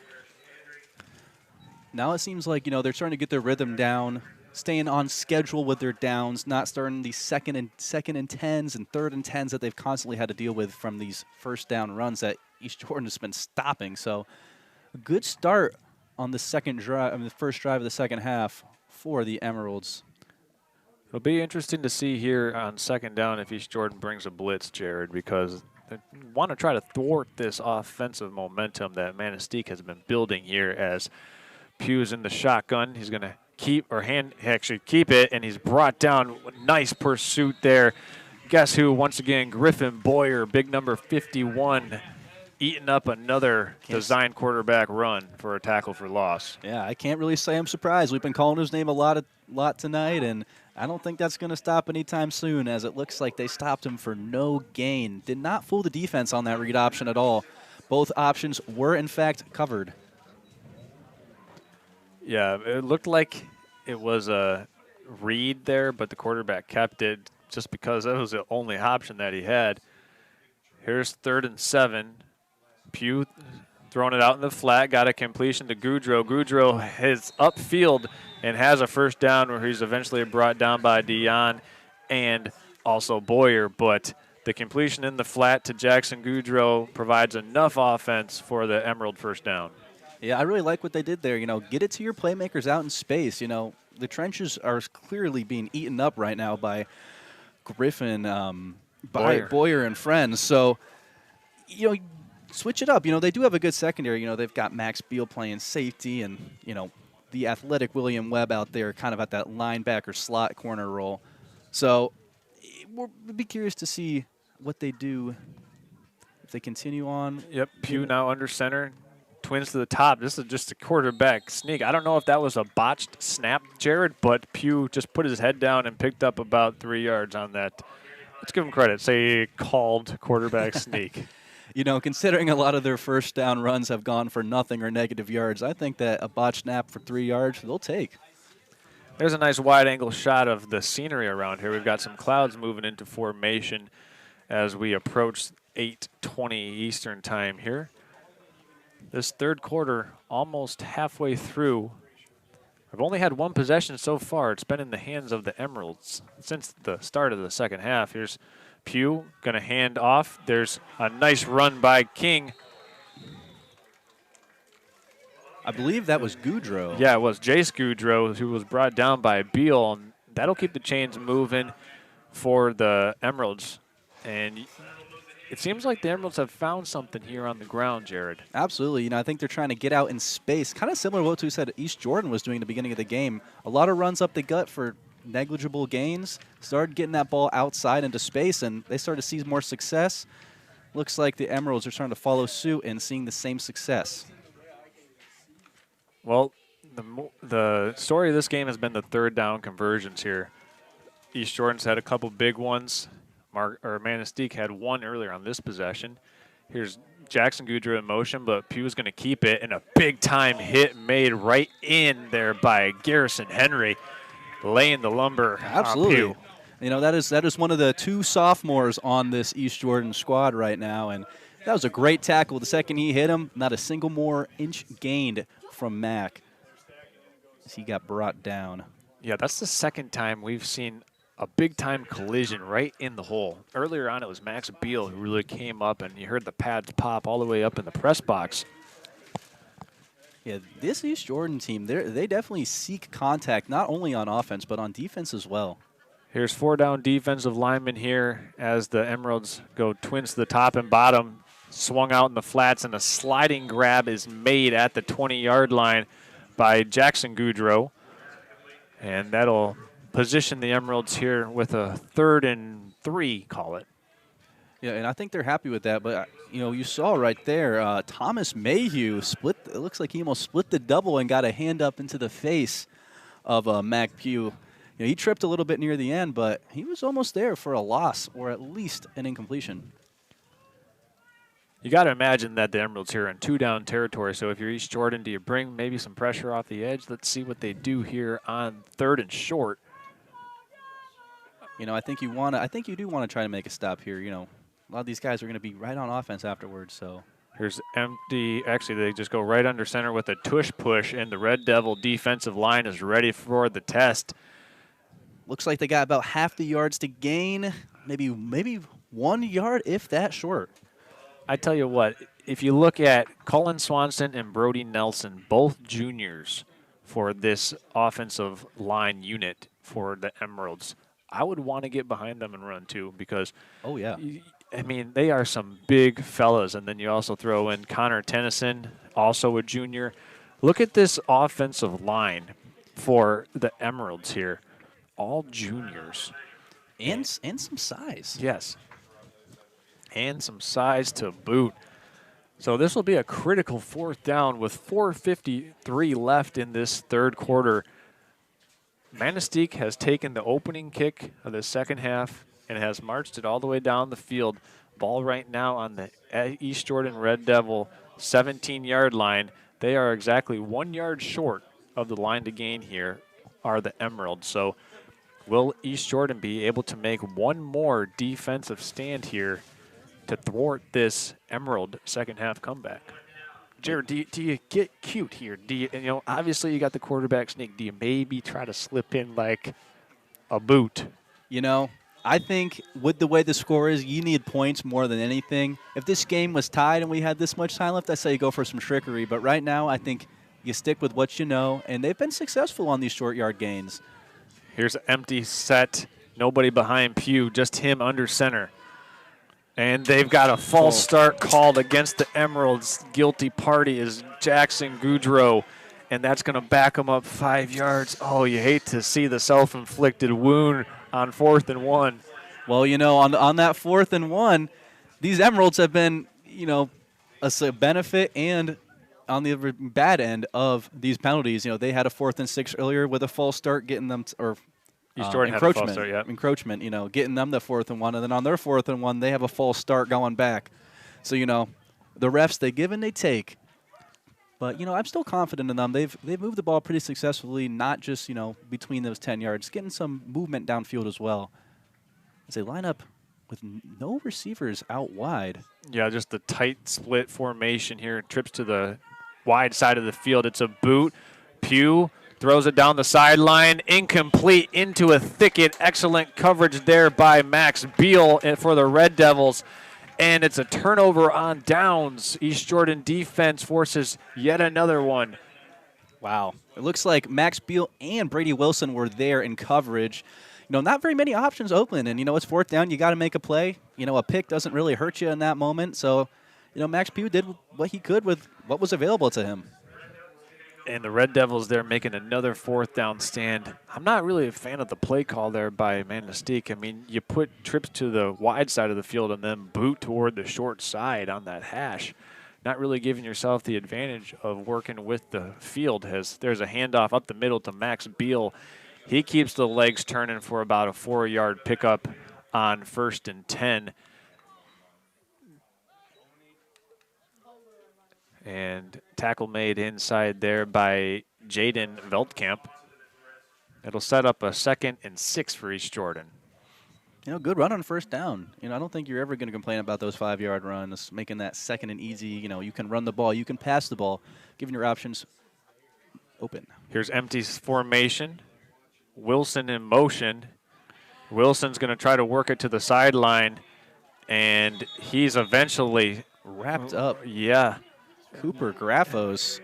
Now it seems like, they're starting to get their rhythm down, staying on schedule with their downs, not starting these second and 10s and 3rd and 10s that they've constantly had to deal with from these 1st down runs that East Jordan has been stopping. So a good start on the 1st drive of the 2nd half for the Emeralds. It'll be interesting to see here on 2nd down if East Jordan brings a blitz, Jared, because they want to try to thwart this offensive momentum that Manistique has been building here as Pugh's in the shotgun. He's going to keep it, and he's brought down. Nice pursuit there. Guess who? Once again, Griffin Boyer, big number 51, eating up another design quarterback run for a tackle for loss. Yeah, I can't really say I'm surprised. We've been calling his name a lot tonight, and I don't think that's going to stop anytime soon, as it looks like they stopped him for no gain. Did not fool the defense on that read option at all. Both options were, in fact, covered. Yeah, it looked like it was a read there, but the quarterback kept it just because that was the only option that he had. Here's 3rd and 7. Pugh throwing it out in the flat, got a completion to Goudreau. Goudreau is upfield and has a 1st down where he's eventually brought down by Dion and also Boyer, but the completion in the flat to Jackson Goudreau provides enough offense for the Emerald 1st down. Yeah, I really like what they did there. Get it to your playmakers out in space. The trenches are clearly being eaten up right now by Griffin, Boyer and friends. So, switch it up. They do have a good secondary. They've got Max Beal playing safety and, the athletic William Webb out there kind of at that linebacker slot corner role. So we'll be curious to see what they do if they continue on. Yep, Pugh now under center. Twins to the top. This is just a quarterback sneak. I don't know if that was a botched snap, Jared, but Pugh just put his head down and picked up about 3 yards on that. Let's give him credit. Say called quarterback sneak. Considering a lot of their 1st down runs have gone for nothing or negative yards, I think that a botched snap for 3 yards, they'll take. There's a nice wide-angle shot of the scenery around here. We've got some clouds moving into formation as we approach 8:20 Eastern time here. This 3rd quarter, almost halfway through. I've only had one possession so far. It's been in the hands of the Emeralds since the start of the 2nd half. Here's Pugh going to hand off. There's a nice run by King. I believe that was Goudreau. Yeah, it was Jace Goudreau who was brought down by Beal. And that'll keep the chains moving for the Emeralds. And it seems like the Emeralds have found something here on the ground, Jared. Absolutely. You know, I think they're trying to get out in space, kind of similar to what we said East Jordan was doing at the beginning of the game. A lot of runs up the gut for negligible gains. Started getting that ball outside into space, and they started to see more success. Looks like the Emeralds are starting to follow suit and seeing the same success. Well, the story of this game has been the third down conversions here. East Jordan's had a couple big ones. Manistique had one earlier on this possession. Here's Jackson Goudreau in motion, but Pugh's going to keep it, and a big-time hit made right in there by Garrison Henry, laying the lumber. Absolutely. You know, that is one of the 2 sophomores on this East Jordan squad right now, and that was a great tackle. The second he hit him, not a single more inch gained from Mac as he got brought down. Yeah, that's the second time we've seen a big-time collision right in the hole. Earlier on, it was Max Beal who really came up, and you heard the pads pop all the way up in the press box. Yeah, this East Jordan team, they definitely seek contact, not only on offense, but on defense as well. Here's 4 down defensive linemen here as the Emeralds go twins to the top and bottom. Swung out in the flats, and a sliding grab is made at the 20-yard line by Jackson Goudreau. And that'll position the Emeralds here with a 3rd and 3, call it. Yeah, and I think they're happy with that. But, you know, you saw right there, Thomas Mayhew split. It looks like he almost split the double and got a hand up into the face of Mac Pugh. You know, he tripped a little bit near the end, but he was almost there for a loss or at least an incompletion. You got to imagine that the Emeralds here in 2-down territory. So if you're East Jordan, do you bring maybe some pressure off the edge? Let's see what they do here on 3rd and short. You know, I think you do want to try to make a stop here. You know, a lot of these guys are going to be right on offense afterwards. So here's empty. Actually, they just go right under center with a tush push, and the Red Devil defensive line is ready for the test. Looks like they got about half the yards to gain, maybe 1 yard, if that short. I tell you what, if you look at Cullen Swanson and Brody Nelson, both juniors for this offensive line unit for the Emeralds, I would want to get behind them and run too because, oh yeah, I mean, they are some big fellas. And then you also throw in Connor Tennyson, also a junior. Look at this offensive line for the Emeralds here, all juniors. And some size. Yes. And some size to boot. So this will be a critical 4th down with 4:53 left in this 3rd quarter. Manistique has taken the opening kick of the second half and has marched it all the way down the field. Ball right now on the East Jordan Red Devil 17-yard line. They are exactly 1 yard short of the line to gain here are the Emeralds. So will East Jordan be able to make one more defensive stand here to thwart this Emerald second half comeback? Jared, do you get cute here? Do you know, obviously you got the quarterback sneak. Do you maybe try to slip in like a boot? You know, I think with the way the score is, you need points more than anything. If this game was tied and we had this much time left, I'd say you go for some trickery. But right now, I think you stick with what you know, and they've been successful on these short yard gains. Here's an empty set. Nobody behind Pugh, just him under center. And they've got a false start called against the Emeralds. Guilty party is Jackson Goudreau, and that's going to back them up 5 yards. Oh, you hate to see the self-inflicted wound on 4th and 1. Well, you know, on that 4th and 1, these Emeralds have been, you know, a benefit and on the bad end of these penalties. You know, they had a 4th and 6 earlier with a false start, getting them East Jordan had a false start, yeah. Encroachment, you know, getting them the 4th and 1, and then on their 4th and 1, they have a false start going back. So, you know, the refs, they give and they take. But, you know, I'm still confident in them. They've moved the ball pretty successfully, not just, you know, between those 10 yards, getting some movement downfield as well. As they line up with no receivers out wide. Yeah, just the tight split formation here. Trips to the wide side of the field. It's a boot. Pugh throws it down the sideline, incomplete into a thicket. Excellent coverage there by Max Beal for the Red Devils. And it's a turnover on downs. East Jordan defense forces yet another one. Wow. It looks like Max Beal and Brady Wilson were there in coverage. Not very many options open. And, it's fourth down. You got to make a play. A pick doesn't really hurt you in that moment. So, Max Beal did what he could with what was available to him. And the Red Devils there making another fourth down stand. I'm not really a fan of the play call there by Manistique. I mean, you put trips to the wide side of the field and then boot toward the short side on that hash. Not really giving yourself the advantage of working with the field. As there's a handoff up the middle to Max Beal. He keeps the legs turning for about a 4-yard pickup on 1st and 10. And tackle made inside there by Jaden Veldkamp. It'll set up a 2nd and 6 for East Jordan. Good run on first down. I don't think you're ever going to complain about those 5-yard runs, making that 2nd and easy. You can run the ball, you can pass the ball, giving your options open. Here's empty formation. Wilson in motion. Wilson's going to try to work it to the sideline, and he's eventually wrapped up. Yeah. Cooper Graffos.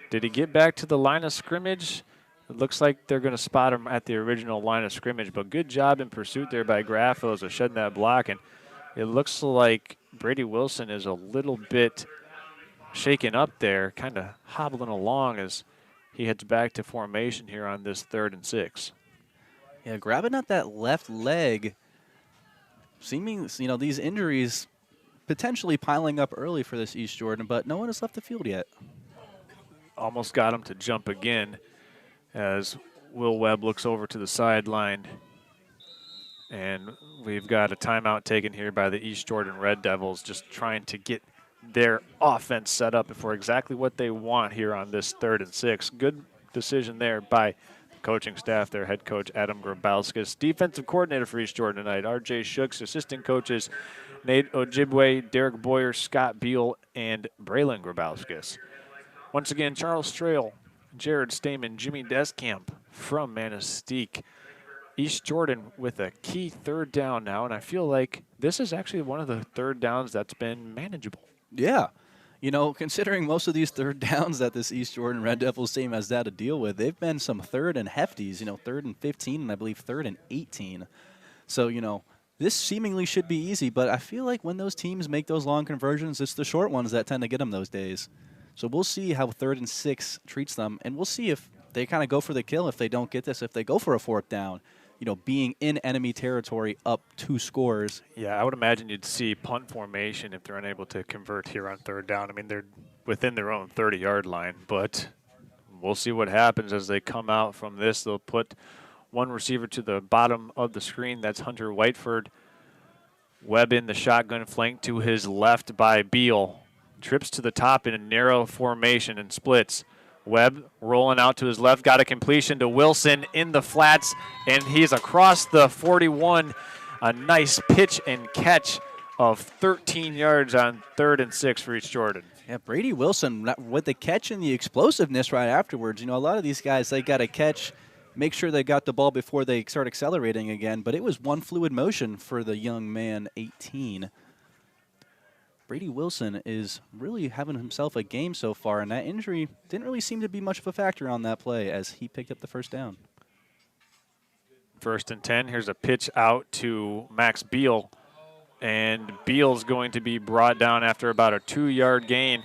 Did he get back to the line of scrimmage? It looks like they're going to spot him at the original line of scrimmage, but good job in pursuit there by Graffos of shedding that block. And it looks like Brady Wilson is a little bit shaken up there, kind of hobbling along as he heads back to formation here on this 3rd and 6. Yeah, grabbing at that left leg. Seeming, these injuries potentially piling up early for this East Jordan, but no one has left the field yet. Almost got him to jump again as Will Webb looks over to the sideline. And we've got a timeout taken here by the East Jordan Red Devils, just trying to get their offense set up for exactly what they want here on this 3rd and 6. Good decision there by the coaching staff, their head coach Adam Grabowskis. Defensive coordinator for East Jordan tonight, R.J. Shooks. Assistant coaches Nate Ojibwe, Derek Boyer, Scott Beal, and Braylon Grabowskis. Once again, Charles Strail, Jared Stamen, Jimmy Deskamp from Manistique. East Jordan with a key 3rd down now, and I feel like this is actually one of the 3rd downs that's been manageable. Yeah. Considering most of these 3rd downs that this East Jordan Red Devils team has had to deal with, they've been some 3rd and hefties, 3rd and 15, and I believe 3rd and 18. So, this seemingly should be easy, but I feel like when those teams make those long conversions, it's the short ones that tend to get them those days. So we'll see how 3rd and 6 treats them, and we'll see if they kind of go for the kill if they don't get this. If they go for a 4th down, being in enemy territory up 2 scores. Yeah, I would imagine you'd see punt formation if they're unable to convert here on 3rd down. I mean, they're within their own 30-yard line, but we'll see what happens as they come out from this. They'll put one receiver to the bottom of the screen. That's Hunter Whiteford. Webb in the shotgun flank to his left by Beal. Trips to the top in a narrow formation and splits. Webb rolling out to his left, got a completion to Wilson in the flats, and he's across the 41. A nice pitch and catch of 13 yards on 3rd and 6 for East Jordan. Yeah, Brady Wilson with the catch and the explosiveness right afterwards. A lot of these guys, they got to catch, make sure they got the ball before they start accelerating again, but it was one fluid motion for the young man, 18. Brady Wilson is really having himself a game so far, and that injury didn't really seem to be much of a factor on that play as he picked up the 1st down. 1st and 10. Here's a pitch out to Max Beal, and Beal's going to be brought down after about a 2-yard gain.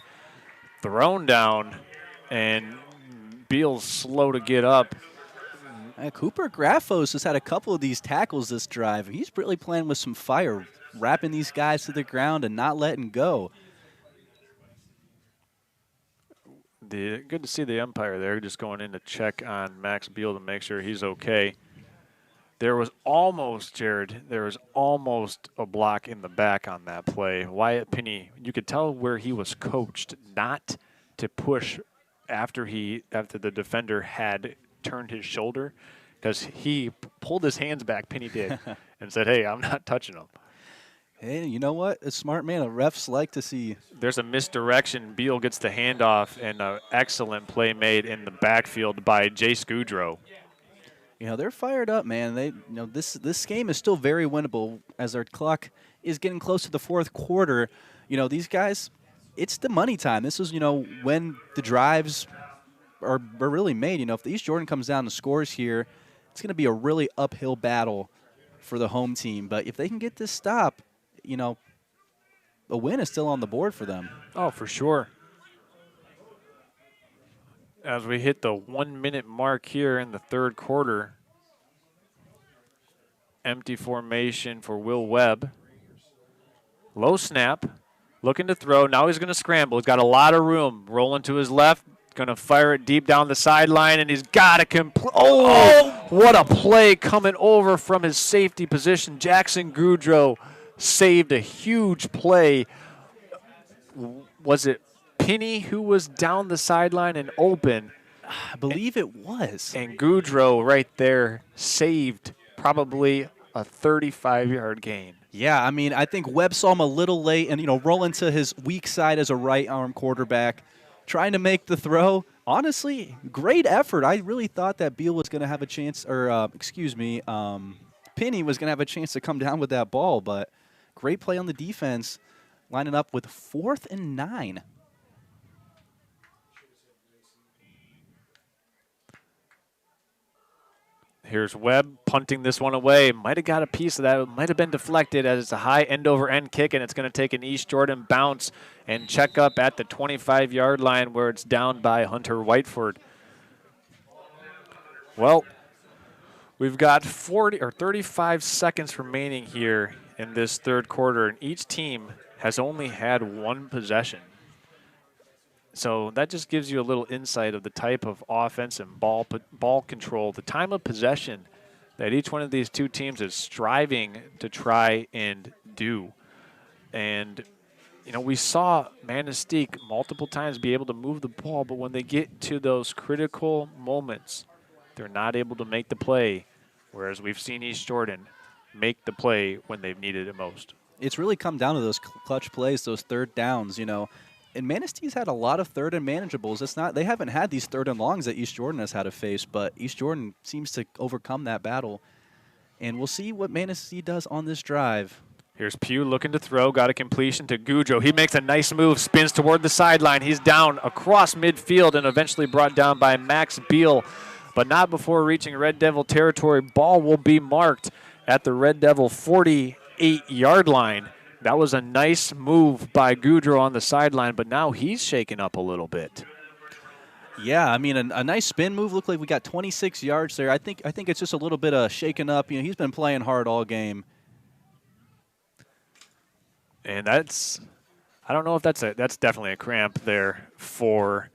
Thrown down, and Beal's slow to get up. Cooper Graffos has had a couple of these tackles this drive. He's really playing with some fire, wrapping these guys to the ground and not letting go. Good to see the umpire there just going in to check on Max Beal to make sure he's okay. There was almost, Jared, a block in the back on that play. Wyatt Penny, you could tell where he was coached not to push after the defender had turned his shoulder, because he pulled his hands back, Penny did, and said, hey, I'm not touching him. Hey, you know what? A smart man. Refs like to see. There's a misdirection. Beal gets the handoff, and an excellent play made in the backfield by Jace Goudreau. They're fired up, man. This game is still very winnable as our clock is getting close to the 4th quarter. These guys, it's the money time. This is, when the drives are really made. You know, if the East Jordan comes down and scores here, it's going to be a really uphill battle for the home team. But if they can get this stop, you know, a win is still on the board for them. Oh, for sure. As we hit the 1 minute mark here in the third quarter, empty formation for Will Webb. Low snap, looking to throw. Now he's going to scramble. He's got a lot of room. Rolling to his left, going to fire it deep down the sideline, and he's got to complete. Oh, what a play coming over from his safety position. Jackson Goudreau saved a huge play. Was it Penny who was down the sideline and open? I believe it was. And Goudreau right there saved probably a 35-yard gain. Yeah, I mean, I think Webb saw him a little late and, you know, rolling to his weak side as a right-arm quarterback, trying to make the throw. Honestly, great effort. I really thought that Beal was going to have a chance, or, Penny was going to have a chance to come down with that ball, but great play on the defense, lining up with 4th and 9. Here's Webb punting this one away. Might have got a piece of that. It might have been deflected as it's a high end-over-end kick, and it's going to take an East Jordan bounce and check up at the 25-yard line where it's down by Hunter Whiteford. Well, we've got 35 seconds remaining here in this third quarter, and each team has only had one possession. So that just gives you a little insight of the type of offense and ball control, the time of possession that each one of these two teams is striving to try and do. And, you know, we saw Manistique multiple times be able to move the ball, but when they get to those critical moments, they're not able to make the play, whereas we've seen East Jordan make the play when they've needed it most. It's really come down to those clutch plays, those third downs, you know. And Manistee's had a lot of third and manageables. It's not, they haven't had these third and longs that East Jordan has had to face, but East Jordan seems to overcome that battle. And we'll see what Manistee does on this drive. Here's Pugh looking to throw, got a completion to Goudreau. He makes a nice move, spins toward the sideline. He's down across midfield and eventually brought down by Max Beal, but not before reaching Red Devil territory. Ball will be marked at the Red Devil 48-yard line. That was a nice move by Goudreau on the sideline, but now he's shaken up a little bit. Yeah, I mean, a nice spin move. Looked like we got 26 yards there. I think it's just a little bit of shaking up. You know, he's been playing hard all game. And that's, I don't know if that's definitely a cramp there for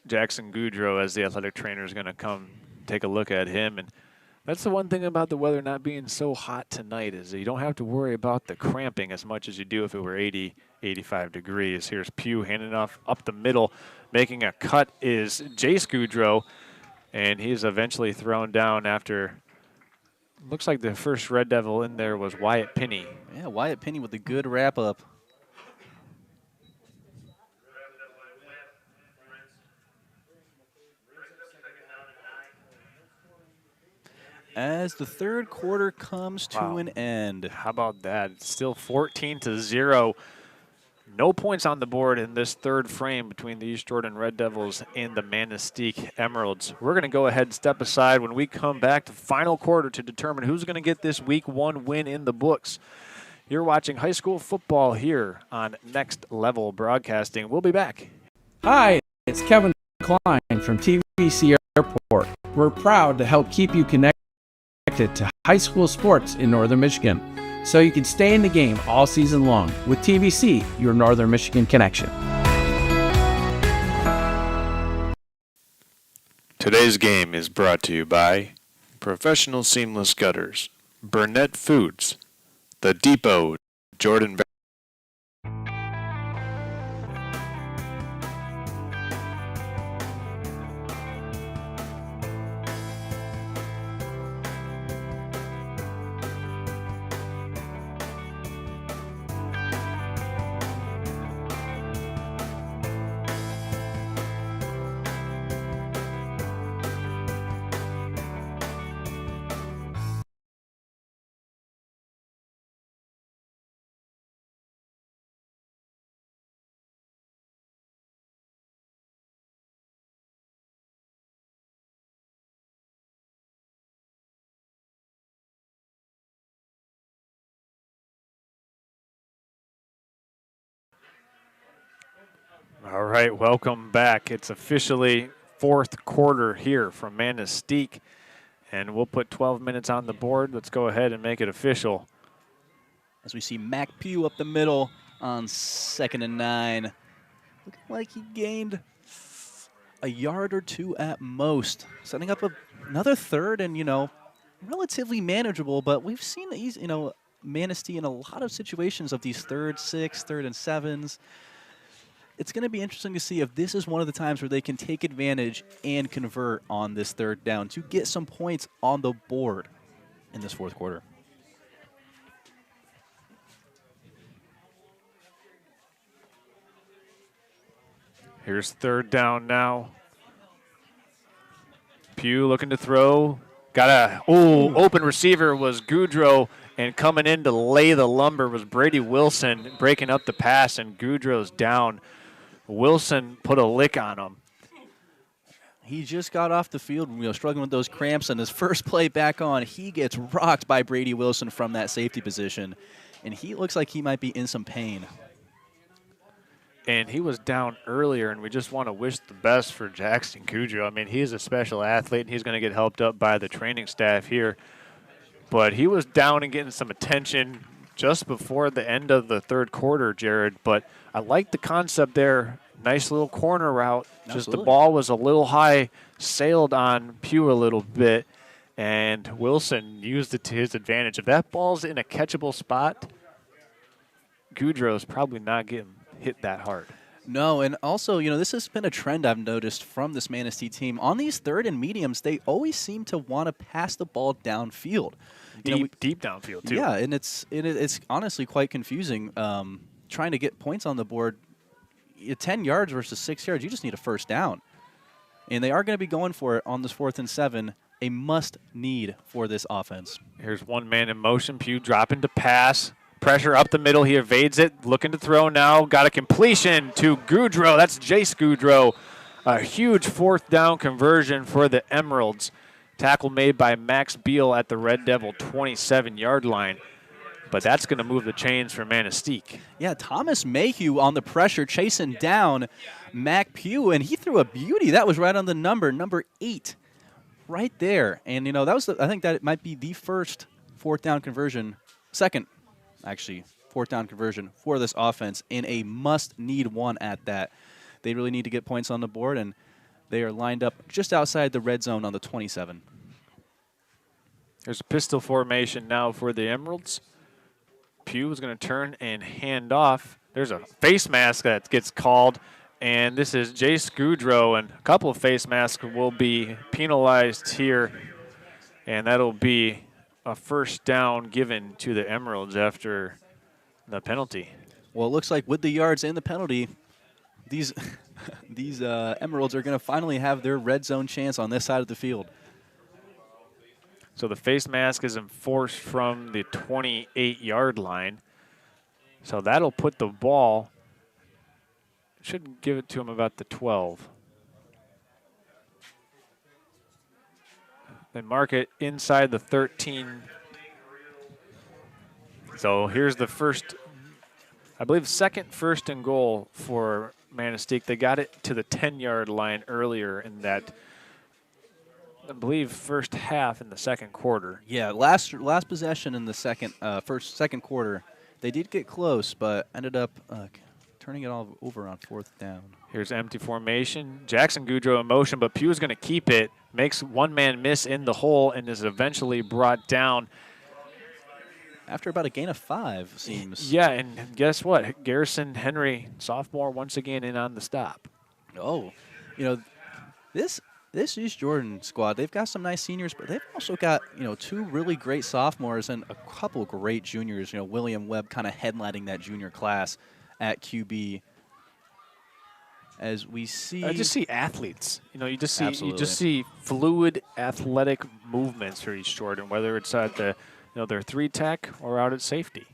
Jackson Goudreau, as the athletic trainer is going to come take a look at him. And that's the one thing about the weather not being so hot tonight, is that you don't have to worry about the cramping as much as you do if it were 80, 85 degrees. Here's Pugh handing off up the middle. Making a cut is Jace Goudreau, and he's eventually thrown down after, looks like the first Red Devil in there was Wyatt Penny. Yeah, Wyatt Penny with a good wrap-up. As the third quarter comes to an end. How about that? It's still 14-0. No points on the board in this third frame between the East Jordan Red Devils and the Manistique Emeralds. We're going to go ahead and step aside when we come back to final quarter to determine who's going to get this Week 1 win in the books. You're watching high school football here on Next Level Broadcasting. We'll be back. Hi, it's Kevin Klein from TVC Airport. We're proud to help keep you connected to high school sports in Northern Michigan, so you can stay in the game all season long with TVC, your Northern Michigan connection. Today's game is brought to you by Professional Seamless Gutters, Burnett Foods, The Depot, Jordan All right, welcome back. It's officially fourth quarter here from Manistique, and we'll put 12 minutes on the board. Let's go ahead and make it official. As we see Mac Pugh up the middle on 2nd and 9. Looking like he gained a yard or two at most. Setting up another third and, relatively manageable, but we've seen that he's, Manistique in a lot of situations of these 3rd, 6th, 3rd and 7s. It's going to be interesting to see if this is one of the times where they can take advantage and convert on this 3rd down to get some points on the board in this 4th quarter. Here's 3rd down now. Pugh looking to throw. Got open receiver was Goudreau, and coming in to lay the lumber was Brady Wilson breaking up the pass, and Goudreau's down. Wilson put a lick on him. He just got off the field, struggling with those cramps, and his first play back on, he gets rocked by Brady Wilson from that safety position, and he looks like he might be in some pain. And he was down earlier, and we just want to wish the best for Jackson Goudreau. I mean, he's a special athlete, and he's going to get helped up by the training staff here. But he was down and getting some attention just before the end of the 3rd quarter, Jared. But I like the concept there. Nice little corner route. Absolutely. Just the ball was a little high, sailed on Pugh a little bit, and Wilson used it to his advantage. If that ball's in a catchable spot, Goudreau's probably not getting hit that hard. No, and also, this has been a trend I've noticed from this Manistique team. On these 3rd and mediums, they always seem to want to pass the ball downfield. Deep downfield, too. Yeah, and it's honestly quite confusing trying to get points on the board. 10 yards versus 6 yards, you just need a 1st down. And they are going to be going for it on this 4th and 7, a must-need for this offense. Here's one man in motion. Pugh dropping to pass. Pressure up the middle. He evades it. Looking to throw now. Got a completion to Goudreau. That's Jace Goudreau. A huge 4th down conversion for the Emeralds. Tackle made by Max Beal at the Red Devil 27-yard line. But that's going to move the chains for Manistique. Yeah, Thomas Mayhew on the pressure, chasing down Mac Pugh, and he threw a beauty. That was right on the number 8, right there. And, that was I think that it might be the first 4th down conversion, second, actually, 4th down conversion for this offense, in a must-need one at that. They really need to get points on the board, and they are lined up just outside the red zone on the 27. There's a pistol formation now for the Emeralds. Pugh is going to turn and hand off. There's a face mask that gets called, and this is Jace Goudreau, and a couple of face masks will be penalized here, and that'll be a 1st down given to the Emeralds after the penalty. Well, it looks like with the yards and the penalty, these Emeralds are going to finally have their red zone chance on this side of the field. So the face mask is enforced from the 28-yard line. So that'll put the ball, should give it to him about the 12. They mark it inside the 13. So here's the first, I believe, second 1st and goal for Manistique. They got it to the 10-yard line earlier in that, I believe, first half in the 2nd quarter. Yeah, last possession in the second quarter. They did get close, but ended up turning it all over on 4th down. Here's empty formation. Jackson Goudreau in motion, but Pugh is going to keep it. Makes one man miss in the hole and is eventually brought down. After about a gain of 5, seems. Yeah, and guess what? Garrison Henry, sophomore, once again in on the stop. Oh, this East Jordan squad, they've got some nice seniors, but they've also got, 2 really great sophomores and a couple great juniors. William Webb kind of headlining that junior class at QB. As we see, I just see athletes. You just see Absolutely. you just see fluid athletic movements for East Jordan, whether it's at the their 3-tech or out at safety.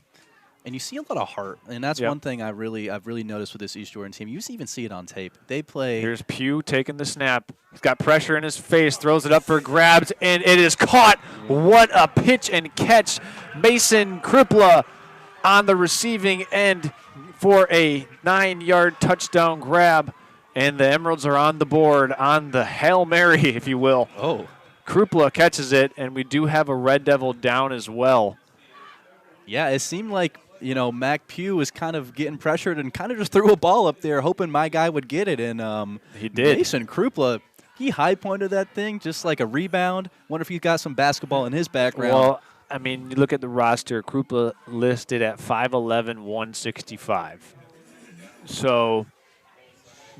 And you see a lot of heart, and that's Yep. one thing I've really noticed with this East Jordan team. You even see it on tape. They play. Here's Pugh taking the snap. He's got pressure in his face, throws it up for grabs, and it is caught. What a pitch and catch. Mason Kripla on the receiving end for a 9-yard touchdown grab. And the Emeralds are on the board on the Hail Mary, if you will. Oh. Krupla catches it, and we do have a Red Devil down as well. Yeah, it seemed like, Mac Pugh was kind of getting pressured and kind of just threw a ball up there, hoping my guy would get it. And he did. Mason Krupla, he high-pointed that thing just like a rebound. Wonder if he's got some basketball in his background. Well, I mean, you look at the roster, Krupla listed at 5'11", 165. So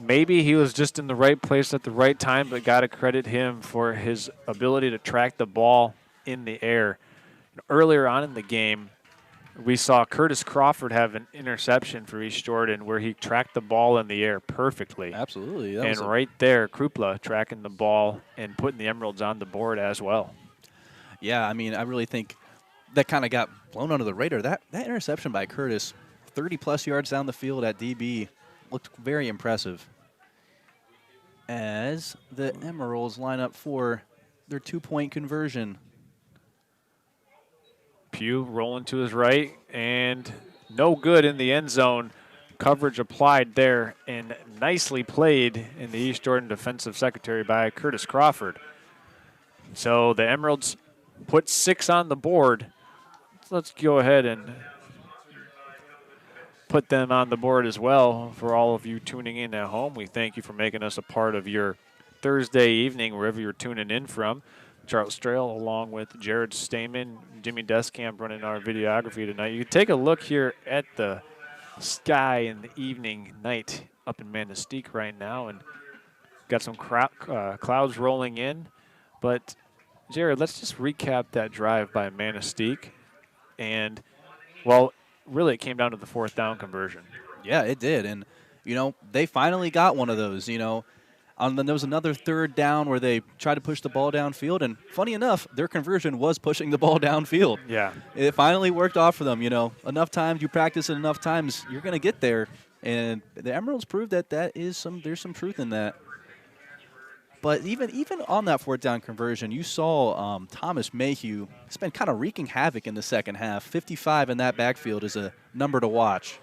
maybe he was just in the right place at the right time, but got to credit him for his ability to track the ball in the air. Earlier on in the game, we saw Curtis Crawford have an interception for East Jordan where he tracked the ball in the air perfectly. Absolutely. And right there, Krupla tracking the ball and putting the Emeralds on the board as well. Yeah, I mean, I really think that kind of got blown under the radar. That interception by Curtis, 30-plus yards down the field at DB, looked very impressive. As the Emeralds line up for their 2-point conversion. Pugh rolling to his right, and no good in the end zone. Coverage applied there, and nicely played in the East Jordan defensive secretary by Curtis Crawford. So the Emeralds put 6 on the board. So let's go ahead and put them on the board as well. For all of you tuning in at home, we thank you for making us a part of your Thursday evening, wherever you're tuning in from. Charles Strail, along with Jared Stamen, Jimmy Deskamp running our videography tonight. You can take a look here at the sky in the evening, night up in Manistique right now, and got some clouds rolling in. But, Jared, let's just recap that drive by Manistique. And, well, really it came down to the 4th down conversion. Yeah, it did. And, they finally got one of those, And then there was another 3rd down where they tried to push the ball downfield, and funny enough, their conversion was pushing the ball downfield. Yeah. It finally worked off for them. Enough times you practice it enough times, you're going to get there. And the Emeralds proved that there's some truth in that. But even on that 4th down conversion, you saw Thomas Mayhew. He's been kind of wreaking havoc in the second half. 55 in that backfield is a number to watch.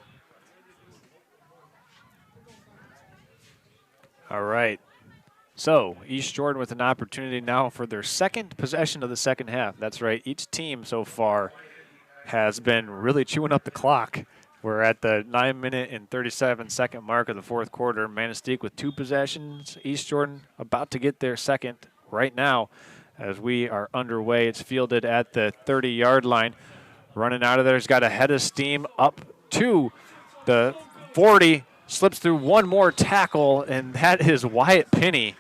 All right. So East Jordan with an opportunity now for their 2nd possession of the second half. That's right. Each team so far has been really chewing up the clock. We're at the 9-minute and 37-second mark of the 4th quarter. Manistique with 2 possessions. East Jordan about to get their 2nd right now as we are underway. It's fielded at the 30-yard line. Running out of there, he's got a head of steam up to the 40. Slips through one more tackle, and that is Wyatt Pinney,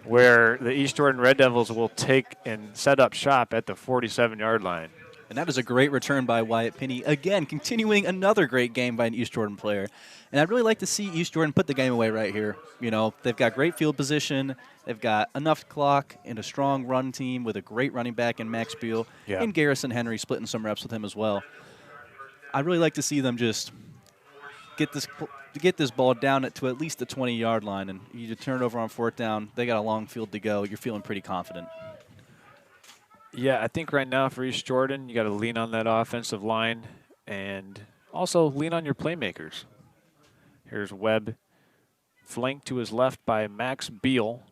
where the East Jordan Red Devils will take and set up shop at the 47-yard line. And that is a great return by Wyatt Pinney. Again, continuing another great game by an East Jordan player. And I'd really like to see East Jordan put the game away right here. They've got great field position. They've got enough clock and a strong run team with a great running back in Max Beal. Yeah. And Garrison Henry splitting some reps with him as well. I'd really like to see them just get this ball down to at least the 20-yard line, and you turn it over on 4th down. They got a long field to go. You're feeling pretty confident. Yeah, I think right now for East Jordan, you got to lean on that offensive line and also lean on your playmakers. Here's Webb, flanked to his left by Max Beal.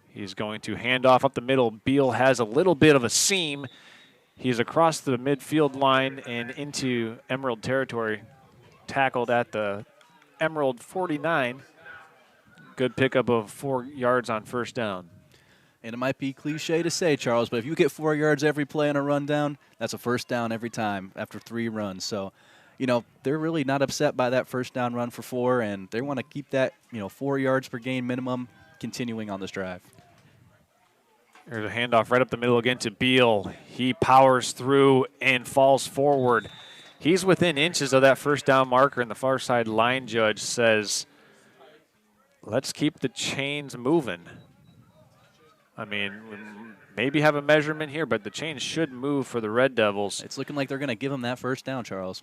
He's going to hand off up the middle. Beal has a little bit of a seam. He's across the midfield line and into Emerald territory, tackled at the Emerald 49. Good pickup of 4 yards on 1st down. And it might be cliche to say, Charles, but if you get 4 yards every play on a rundown, that's a 1st down every time after 3 runs. So, they're really not upset by that 1st down run for 4, and they want to keep that, 4 yards per game minimum continuing on this drive. There's a handoff right up the middle again to Beal. He powers through and falls forward. He's within inches of that 1st down marker, and the far side line judge says, let's keep the chains moving. I mean, maybe have a measurement here, but the chains should move for the Red Devils. It's looking like they're going to give them that 1st down, Charles.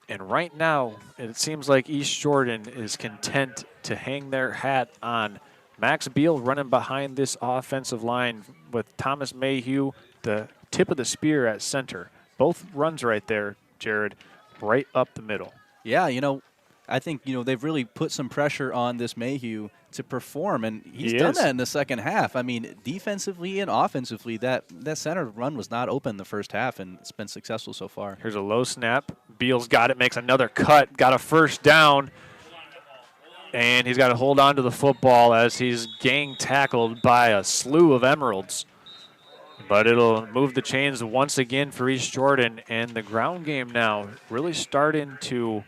And right now, it seems like East Jordan is content to hang their hat on Max Beal running behind this offensive line with Thomas Mayhew, the tip of the spear at center. Both runs right there Jared, right up the middle. Yeah, I think, they've really put some pressure on this Mayhew to perform, and he's done that in the second half. I mean, defensively and offensively, that center run was not open the first half, and it's been successful so far. Here's a low snap. Beal's got it, makes another cut, got a first down, and he's got to hold on to the football as he's gang tackled by a slew of Emeralds. But it'll move the chains once again for East Jordan, and the ground game now really starting to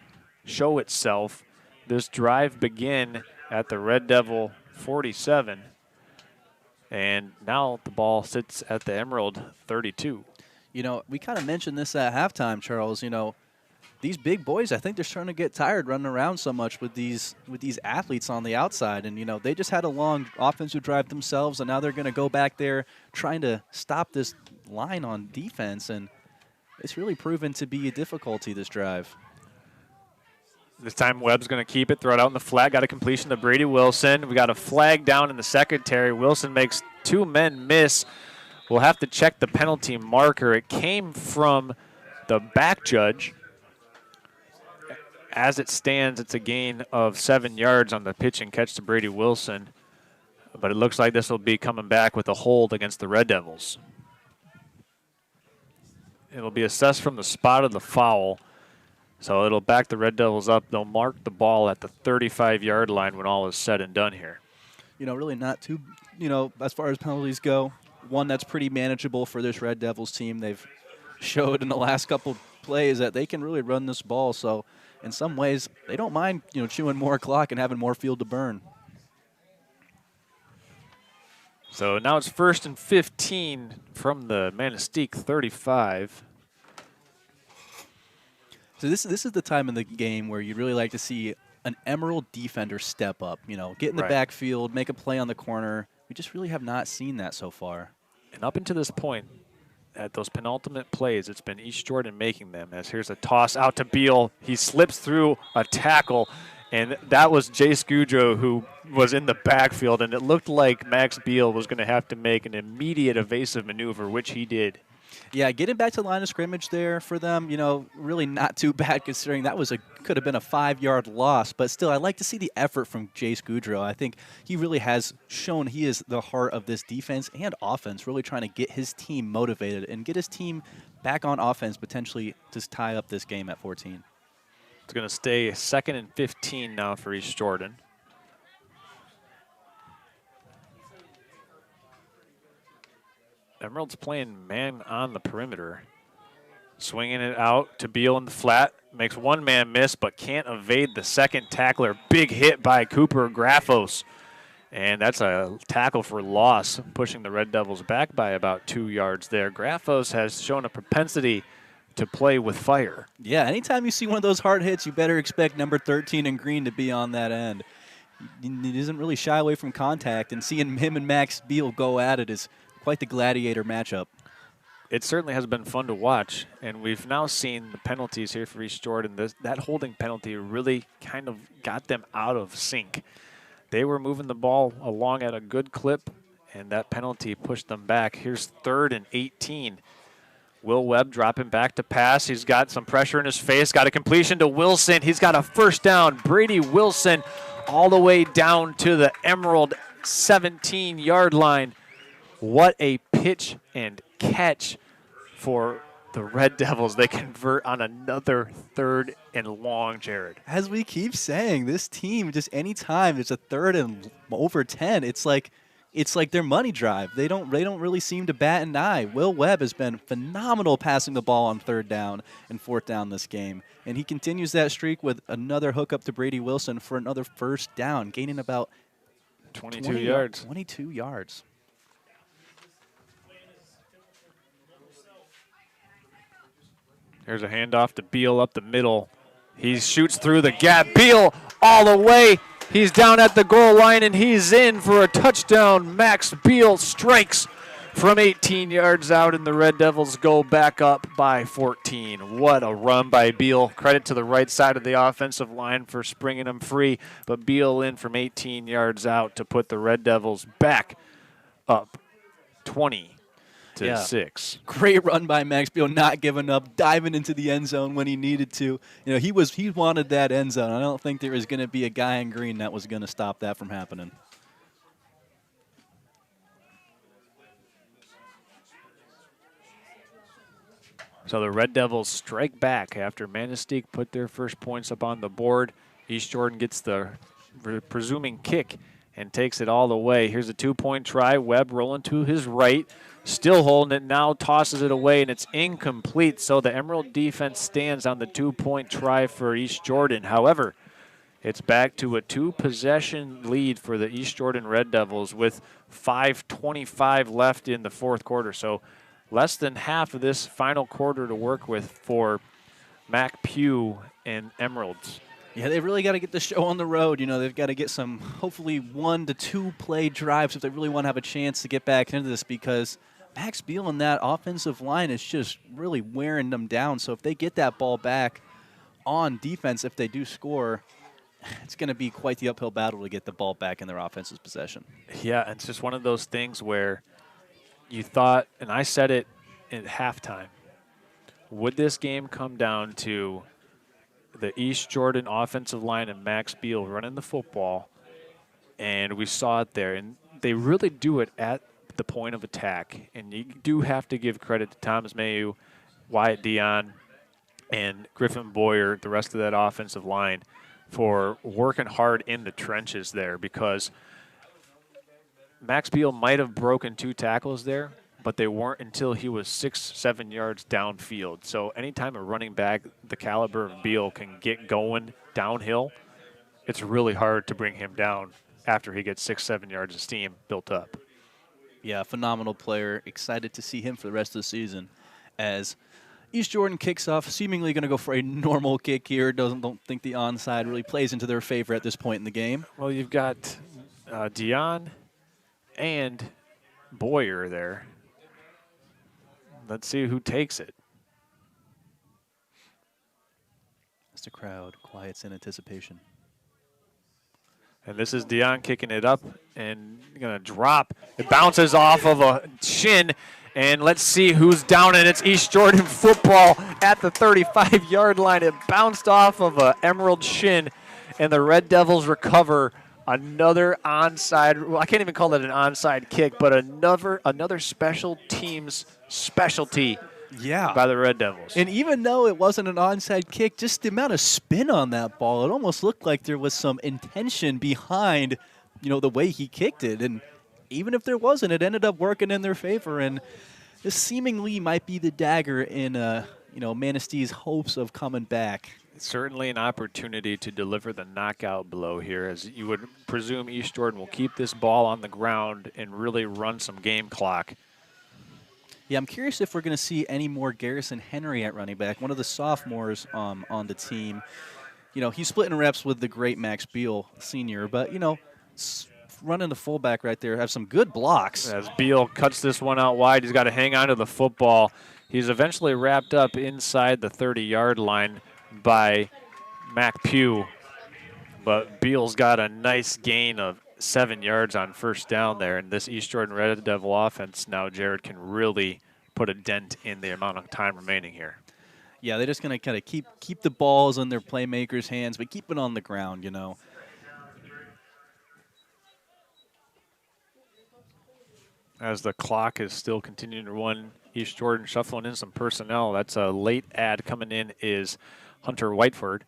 show itself. This drive began at the Red Devil 47, and now the ball sits at the Emerald 32. We kind of mentioned this at halftime, Charles. These big boys, I think they're starting to get tired running around so much with these athletes on the outside. And, they just had a long offensive drive themselves, and now they're going to go back there trying to stop this line on defense. And it's really proven to be a difficulty, this drive. This time Webb's going to keep it, throw it out in the flat. Got a completion to Brady Wilson. We got a flag down in the secondary. Wilson makes 2 men miss. We'll have to check the penalty marker. It came from the back judge. As it stands, it's a gain of 7 yards on the pitch and catch to Brady Wilson. But it looks like this will be coming back with a hold against the Red Devils. It'll be assessed from the spot of the foul. So it'll back the Red Devils up. They'll mark the ball at the 35-yard line when all is said and done here. Really not too, as far as penalties go, one that's pretty manageable for this Red Devils team. They've showed in the last couple plays that they can really run this ball. So in some ways, they don't mind, chewing more clock and having more field to burn. So now it's 1st and 15 from the Manistique 35. So this is the time in the game where you'd really like to see an Emerald defender step up, get in the backfield, make a play on the corner. We just really have not seen that so far. And up until this point, at those penultimate plays, it's been East Jordan making them. As here's a toss out to Beal. He slips through a tackle, and that was Jay Scudro who was in the backfield, and it looked like Max Beal was going to have to make an immediate evasive maneuver, which he did. Yeah, getting back to the line of scrimmage there for them, really not too bad considering that could have been a 5-yard loss. But still, I like to see the effort from Jay Scudro. I think he really has shown he is the heart of this defense and offense, really trying to get his team motivated and get his team back on offense, potentially to tie up this game at 14. It's going to stay 2nd and 15 now for East Jordan. Emerald's playing man on the perimeter. Swinging it out to Beal in the flat. Makes 1 man miss, but can't evade the second tackler. Big hit by Cooper Graffos. And that's a tackle for loss, pushing the Red Devils back by about 2 yards there. Graffos has shown a propensity to play with fire. Yeah, anytime you see one of those hard hits, you better expect number 13 in green to be on that end. He doesn't really shy away from contact, and seeing him and Max Beal go at it is quite the gladiator matchup. It certainly has been fun to watch, and we've now seen the penalties here for East Jordan. That holding penalty really kind of got them out of sync. They were moving the ball along at a good clip, and that penalty pushed them back. Here's 3rd and 18. Will Webb dropping back to pass. He's got some pressure in his face. Got a completion to Wilson. He's got a first down. Brady Wilson all the way down to the Emerald 17-yard line. What a pitch and catch for the Red Devils. They convert on another 3rd and long, Jared. As we keep saying, this team, just any time there's a 3rd and over 10, it's like their money drive. They don't really seem to bat an eye. Will Webb has been phenomenal passing the ball on 3rd down and 4th down this game. And he continues that streak with another hookup to Brady Wilson for another first down, gaining about 22 yards. 22 yards. Here's a handoff to Beal up the middle. He shoots through the gap. Beal all the way. He's down at the goal line, and he's in for a touchdown. Max Beal strikes from 18 yards out, and the Red Devils go back up by 14. What a run by Beal. Credit to the right side of the offensive line for springing him free, but Beal in from 18 yards out to put the Red Devils back up 20. to 6. Great run by Max Beal, not giving up, diving into the end zone when he needed to. You know, he wanted that end zone. I don't think there was going to be a guy in green that was going to stop that from happening. So the Red Devils strike back after Manistique put their first points up on the board. East Jordan gets the presuming kick and takes it all the way. Here's a 2-point try. Webb rolling to his right, still holding it, now tosses it away, and it's incomplete. So the Emerald defense stands on the 2-point try for East Jordan. However, it's back to a 2-possession lead for the East Jordan Red Devils with 5:25 left in the fourth quarter. So less than half of this final quarter to work with for Mac Pugh and Emeralds. Yeah, they've really got to get the show on the road. You know, they've got to get some, hopefully 1 to 2 play drives if they really want to have a chance to get back into this, because Max Beal and that offensive line is just really wearing them down. So if they get that ball back on defense, if they do score, it's going to be quite the uphill battle to get the ball back in their offense's possession. Yeah, it's just one of those things where you thought, and I said it at halftime, would this game come down to the East Jordan offensive line and Max Beal running the football? And we saw it there. And they really do it at the point of attack. And you do have to give credit to Thomas Mayu, Wyatt Dion, and Griffin Boyer, the rest of that offensive line, for working hard in the trenches there, because Max Beal might have broken 2 tackles there, but they weren't until he was 6-7 yards downfield. So anytime a running back the caliber of Beal can get going downhill, it's really hard to bring him down after he gets 6-7 yards of steam built up. Yeah, phenomenal player. Excited to see him for the rest of the season as East Jordan kicks off, seemingly going to go for a normal kick here. Don't think the onside really plays into their favor at this point in the game. Well, you've got Dion and Boyer there. Let's see who takes it. As the crowd quiets in anticipation. And this is Dion kicking it up and going to drop. It bounces off of a shin. And let's see who's down, and it's East Jordan football at the 35-yard line. It bounced off of a Emerald shin, and the Red Devils recover another onside. Well, I can't even call it an onside kick, but another special teams specialty by the Red Devils. And even though it wasn't an onside kick, just the amount of spin on that ball, it almost looked like there was some intention behind, you know, the way he kicked it. And even if there wasn't, it ended up working in their favor. And this seemingly might be the dagger in, Manistee's hopes of coming back. Certainly an opportunity to deliver the knockout blow here, as you would presume East Jordan will keep this ball on the ground and really run some game clock. Yeah, I'm curious if we're going to see any more Garrison Henry at running back, one of the sophomores on the team. You know, he's splitting reps with the great Max Beal, senior, but, you know, running the fullback right there, have some good blocks. As Beal cuts this one out wide, he's got to hang on to the football. He's eventually wrapped up inside the 30-yard line by Mac Pugh, but Beal's got a nice gain of 7 yards on first down there, and this East Jordan Red Devil offense now, Jared, can really put a dent in the amount of time remaining here. Yeah, they're just going to kind of keep the balls in their playmakers' hands, but keep it on the ground, you know. As the clock is still continuing to run, East Jordan shuffling in some personnel. That's a late add coming in is Hunter Whiteford.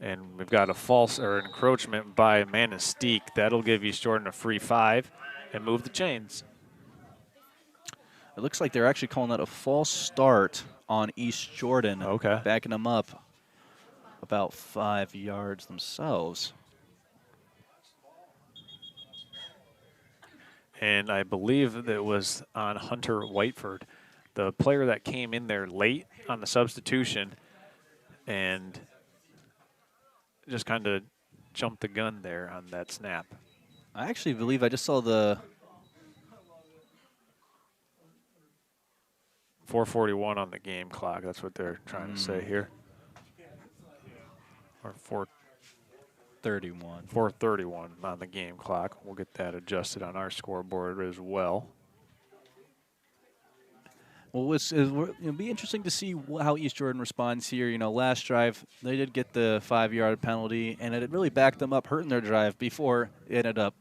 And we've got a false or encroachment by Manistique. That'll give East Jordan a free 5 and move the chains. It looks like they're actually calling that a false start on East Jordan. Okay. Backing them up about 5 yards themselves. And I believe that it was on Hunter Whiteford, the player that came in there late on the substitution and just kind of jumped the gun there on that snap. I actually believe I just saw the 4:41 on the game clock. That's what they're trying to say here. Or 4:31. 4:31 on the game clock. We'll get that adjusted on our scoreboard as well. Well, it'll be interesting to see how East Jordan responds here. You know, last drive, they did get the 5-yard penalty, and it really backed them up, hurting their drive before it ended up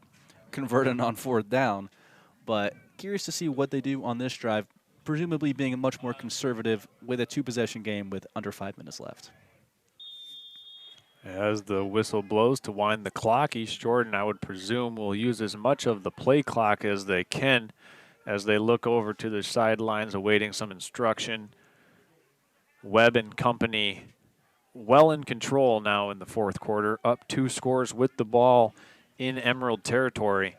converting on 4th down. But curious to see what they do on this drive, presumably being much more conservative with a 2-possession game with under 5 minutes left. As the whistle blows to wind the clock, East Jordan, I would presume, will use as much of the play clock as they can as they look over to the sidelines awaiting some instruction. Webb and company well in control now in the 4th quarter, up 2 scores with the ball in Emerald territory.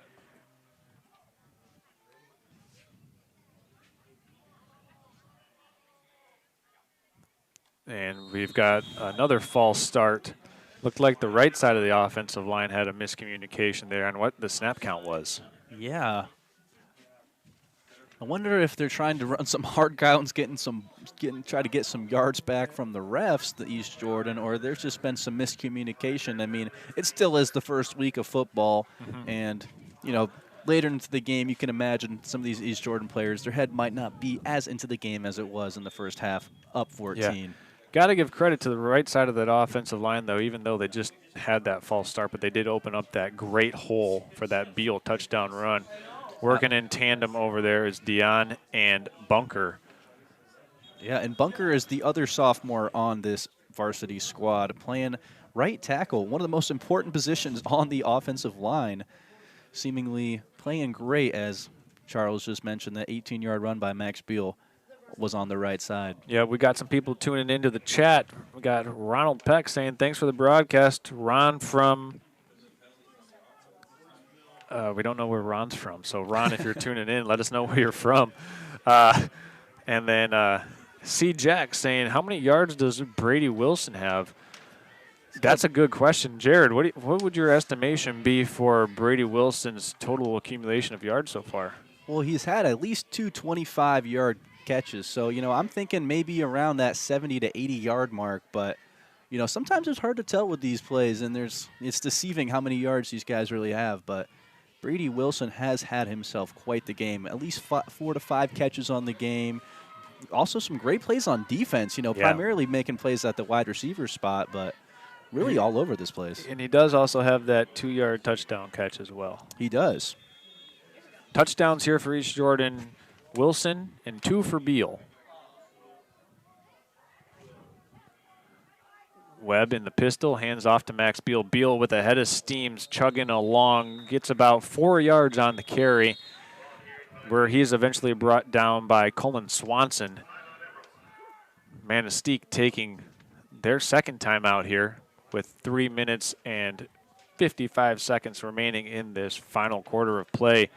And we've got another false start. Looked like the right side of the offensive line had a miscommunication there on what the snap count was. Yeah. I wonder if they're trying to run some hard counts, try to get some yards back from the refs, the East Jordan, or there's just been some miscommunication. I mean, it still is the first week of football, and you know, later into the game, you can imagine some of these East Jordan players, their head might not be as into the game as it was in the first half, up 14. Yeah. Got to give credit to the right side of that offensive line, though, even though they just had that false start, but they did open up that great hole for that Beal touchdown run. Working in tandem over there is Dion and Bunker. Yeah, and Bunker is the other sophomore on this varsity squad, playing right tackle, one of the most important positions on the offensive line, seemingly playing great, as Charles just mentioned. That 18-yard run by Max Beal was on the right side. Yeah, we got some people tuning into the chat. We got Ronald Peck saying, thanks for the broadcast. Ron from... we don't know where Ron's from. So, Ron, if you're tuning in, let us know where you're from. And then C. Jack saying, how many yards does Brady Wilson have? That's a good question. Jared, what would your estimation be for Brady Wilson's total accumulation of yards so far? Well, he's had at least 2 25-yard catches. So, you know, I'm thinking maybe around that 70 to 80-yard mark. But, you know, sometimes it's hard to tell with these plays, and it's deceiving how many yards these guys really have. But Brady Wilson has had himself quite the game. At least 4 to 5 catches on the game. Also some great plays on defense, you know, primarily making plays at the wide receiver spot, but really all over this place. And he does also have that 2-yard touchdown catch as well. He does. Touchdowns here for East Jordan, Wilson, and 2 for Beal. Webb in the pistol, hands off to Max Beal. Beal with a head of steams, chugging along, gets about 4 yards on the carry, where he's eventually brought down by Cullen Swanson. Manistique taking their second time out here with 3 minutes and 55 seconds remaining in this final quarter of play.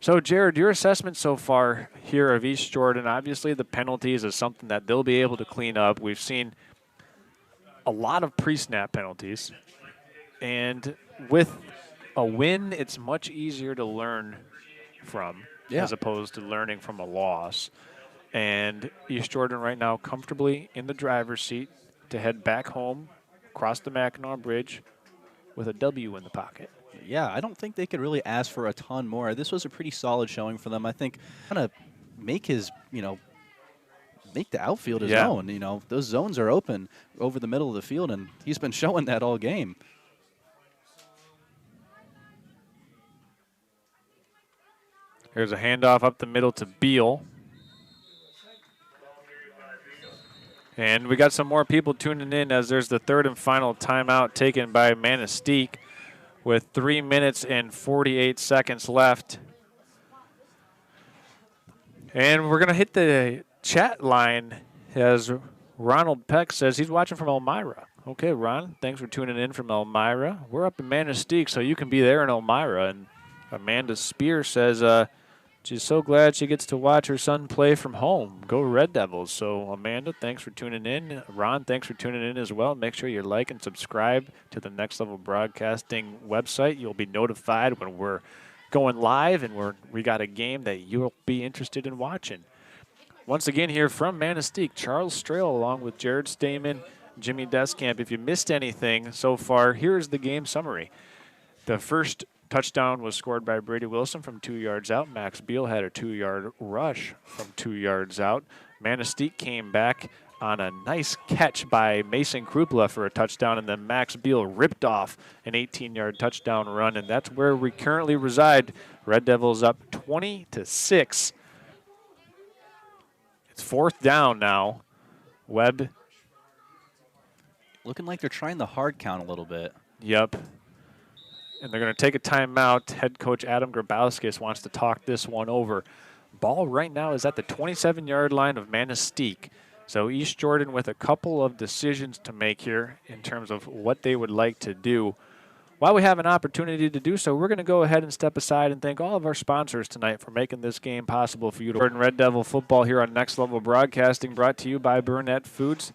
So, Jared, your assessment so far here of East Jordan, obviously the penalties is something that they'll be able to clean up. We've seen a lot of pre-snap penalties, and with a win, it's much easier to learn from as opposed to learning from a loss. And East Jordan right now comfortably in the driver's seat to head back home, across the Mackinac Bridge, with a W in the pocket. Yeah, I don't think they could really ask for a ton more. This was a pretty solid showing for them. I think kind of make his, you know, make the outfield his own. You know, those zones are open over the middle of the field, and he's been showing that all game. Here's a handoff up the middle to Beal. And we got some more people tuning in as there's the third and final timeout taken by Manistique with 3 minutes and 48 seconds left. And we're going to hit the chat line as Ronald Peck says he's watching from Elmira. Okay, Ron, thanks for tuning in from Elmira. We're up in Manistique, so you can be there in Elmira. And Amanda Spear says she's so glad she gets to watch her son play from home. Go Red Devils. So, Amanda, thanks for tuning in. Ron, thanks for tuning in as well. Make sure you like and subscribe to the Next Level Broadcasting website. You'll be notified when we're going live and we got a game that you'll be interested in watching. Once again here from Manistique, Charles Strail along with Jared Stamen, Jimmy Deskamp. If you missed anything so far, here's the game summary. The first Touchdown was scored by Brady Wilson from 2 yards out. Max Beal had a 2-yard rush from 2 yards out. Manistique came back on a nice catch by Mason Krupla for a touchdown, and then Max Beal ripped off an 18-yard touchdown run, and that's where we currently reside. Red Devils up 20-6. It's 4th down now. Webb. Looking like they're trying the hard count a little bit. Yep. And they're going to take a timeout. Head coach Adam Grabowskis wants to talk this one over. Ball right now is at the 27-yard line of Manistique. So East Jordan with a couple of decisions to make here in terms of what they would like to do. While we have an opportunity to do so, we're going to go ahead and step aside and thank all of our sponsors tonight for making this game possible for you. Jordan Red Devil football here on Next Level Broadcasting, brought to you by Burnett Foods,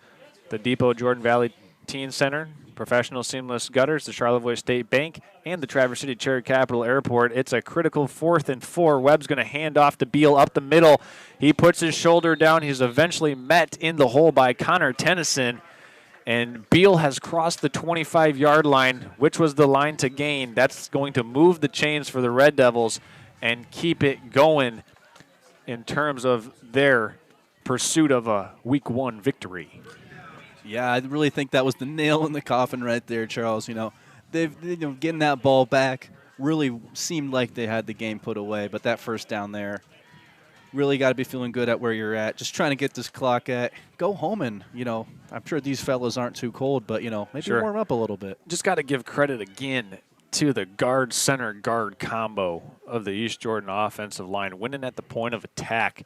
the Depot Jordan Valley Teen Center, Professional Seamless Gutters, the Charlevoix State Bank, and the Traverse City Cherry Capital Airport. It's a critical 4th and 4. Webb's going to hand off to Beal up the middle. He puts his shoulder down. He's eventually met in the hole by Connor Tennyson. And Beal has crossed the 25-yard line, which was the line to gain. That's going to move the chains for the Red Devils and keep it going in terms of their pursuit of a Week 1 victory. Yeah, I really think that was the nail in the coffin right there, Charles. They've getting that ball back really seemed like they had the game put away, but that first down there, really got to be feeling good at where you're at. Just trying to get this clock at. Go home and, I'm sure these fellas aren't too cold, but, maybe warm up a little bit. Just got to give credit again to the guard-center guard combo of the East Jordan offensive line, winning at the point of attack.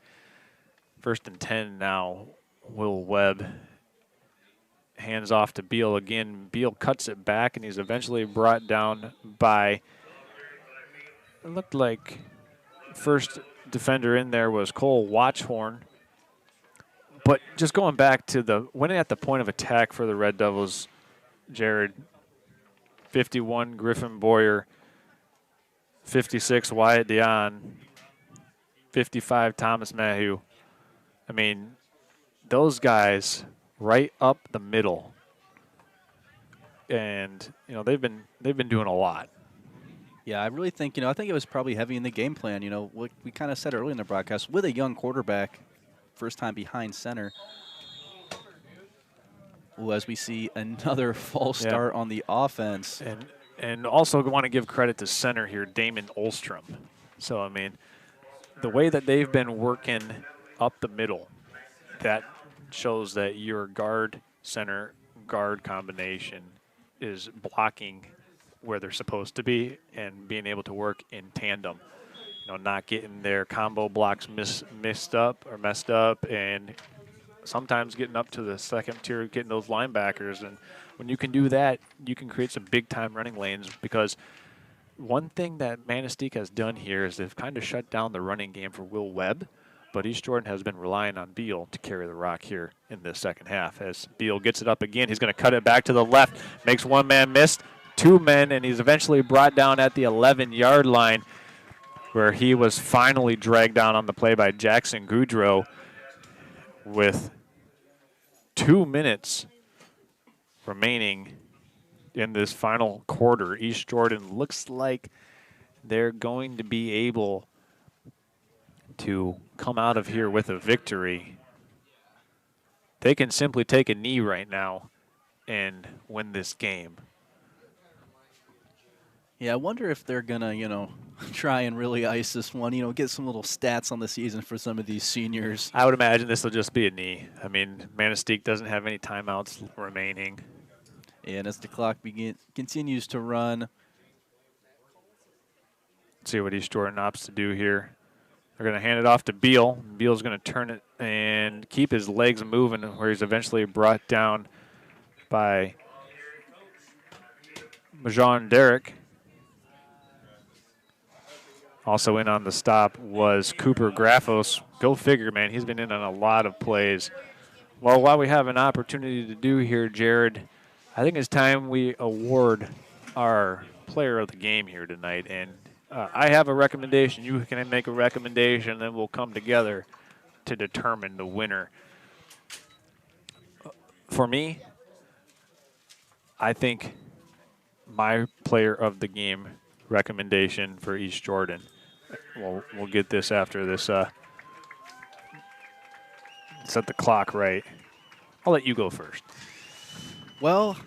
1st and 10 now, Will Webb. Hands off to Beal again. Beal cuts it back, and he's eventually brought down by, it looked like first defender in there was Cole Watchhorn. But just going back to the winning at the point of attack for the Red Devils, Jared, 51 Griffin Boyer, 56 Wyatt Dion, 55 Thomas Mahu. I mean, those guys right up the middle, and they've been doing a lot. Yeah, I really think I think it was probably heavy in the game plan. What we kind of said earlier in the broadcast, with a young quarterback, first time behind center. Ooh, as we see another false start on the offense, and also want to give credit to center here, Damon Olstrom. So I mean, the way that they've been working up the middle, that shows that your guard-center guard combination is blocking where they're supposed to be and being able to work in tandem. Not getting their combo blocks messed up, and sometimes getting up to the second tier, getting those linebackers. And when you can do that, you can create some big-time running lanes, because one thing that Manistique has done here is they've kind of shut down the running game for Will Webb. But East Jordan has been relying on Beal to carry the rock here in this second half. As Beal gets it up again, he's going to cut it back to the left, makes one man miss, 2 men, and he's eventually brought down at the 11-yard line, where he was finally dragged down on the play by Jackson Goudreau with 2 minutes remaining in this final quarter. East Jordan looks like they're going to be able to come out of here with a victory. They can simply take a knee right now and win this game. Yeah, I wonder if they're going to, try and really ice this one, get some little stats on the season for some of these seniors. I would imagine this will just be a knee. I mean, Manistique doesn't have any timeouts remaining. And as the clock continues to run. Let's see what East Jordan opts to do here. They're going to hand it off to Beal. Beal's going to turn it and keep his legs moving, where he's eventually brought down by Majan Derrick. Also in on the stop was Cooper Graffos. Go figure, man. He's been in on a lot of plays. Well, while we have an opportunity to do here, Jared, I think it's time we award our player of the game here tonight. And I have a recommendation. You can make a recommendation, and then we'll come together to determine the winner. For me, I think my player of the game recommendation for East Jordan. We'll get this after this. Set the clock right. I'll let you go first. Well,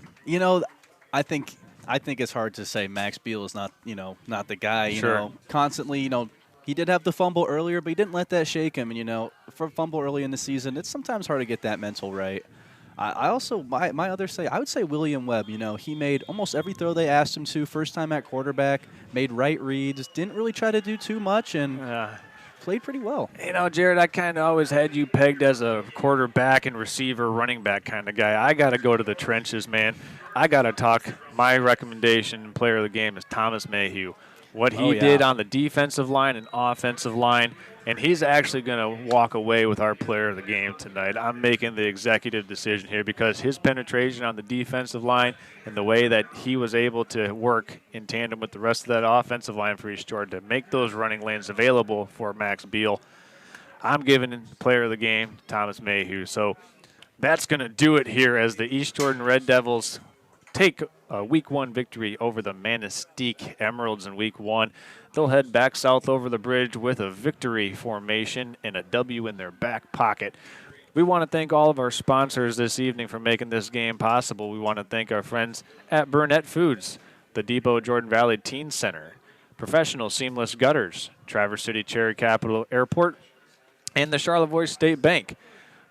I think it's hard to say Max Beal is not the guy. Sure. Constantly, he did have the fumble earlier, but he didn't let that shake him. And for a fumble early in the season, it's sometimes hard to get that mental right. I also I would say William Webb. He made almost every throw they asked him to. First time at quarterback, made right reads, didn't really try to do too much, and played pretty well. Jared, I kind of always had you pegged as a quarterback and receiver, running back kind of guy. I got to go to the trenches, man. I got to talk. My recommendation player of the game is Thomas Mayhew. What he did on the defensive line and offensive line, and he's actually going to walk away with our player of the game tonight. I'm making the executive decision here because his penetration on the defensive line and the way that he was able to work in tandem with the rest of that offensive line for East Jordan to make those running lanes available for Max Beal, I'm giving player of the game Thomas Mayhew. So that's going to do it here as the East Jordan Red Devils take a Week 1 victory over the Manistique Emeralds in Week 1. They'll head back south over the bridge with a victory formation and a W in their back pocket. We want to thank all of our sponsors this evening for making this game possible. We want to thank our friends at Burnett Foods, the Depot Jordan Valley Teen Center, Professional Seamless Gutters, Traverse City Cherry Capital Airport, and the Charlevoix State Bank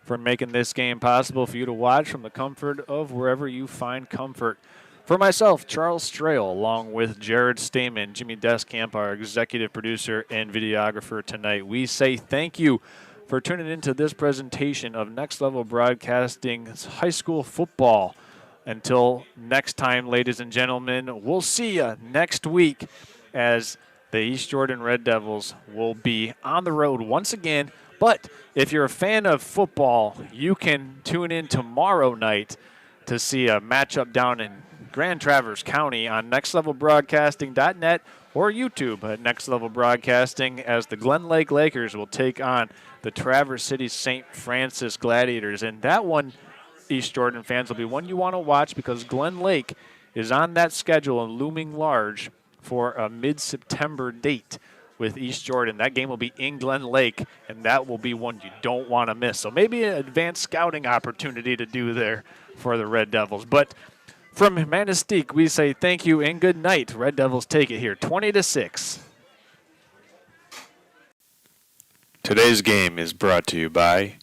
for making this game possible for you to watch from the comfort of wherever you find comfort. For myself, Charles Strail, along with Jared Stamen, Jimmy Deskamp, our executive producer and videographer tonight, we say thank you for tuning into this presentation of Next Level Broadcasting's high school football. Until next time, ladies and gentlemen, we'll see you next week as the East Jordan Red Devils will be on the road once again. But if you're a fan of football, you can tune in tomorrow night to see a matchup down in Grand Traverse County on nextlevelbroadcasting.net or YouTube at Next Level Broadcasting as the Glen Lake Lakers will take on the Traverse City St. Francis Gladiators. And that one, East Jordan fans, will be one you want to watch because Glen Lake is on that schedule and looming large for a mid-September date with East Jordan. That game will be in Glen Lake, and that will be one you don't want to miss. So maybe an advanced scouting opportunity to do there for the Red Devils. But from Manistique, we say thank you and good night. Red Devils take it here, 20-6. Today's game is brought to you by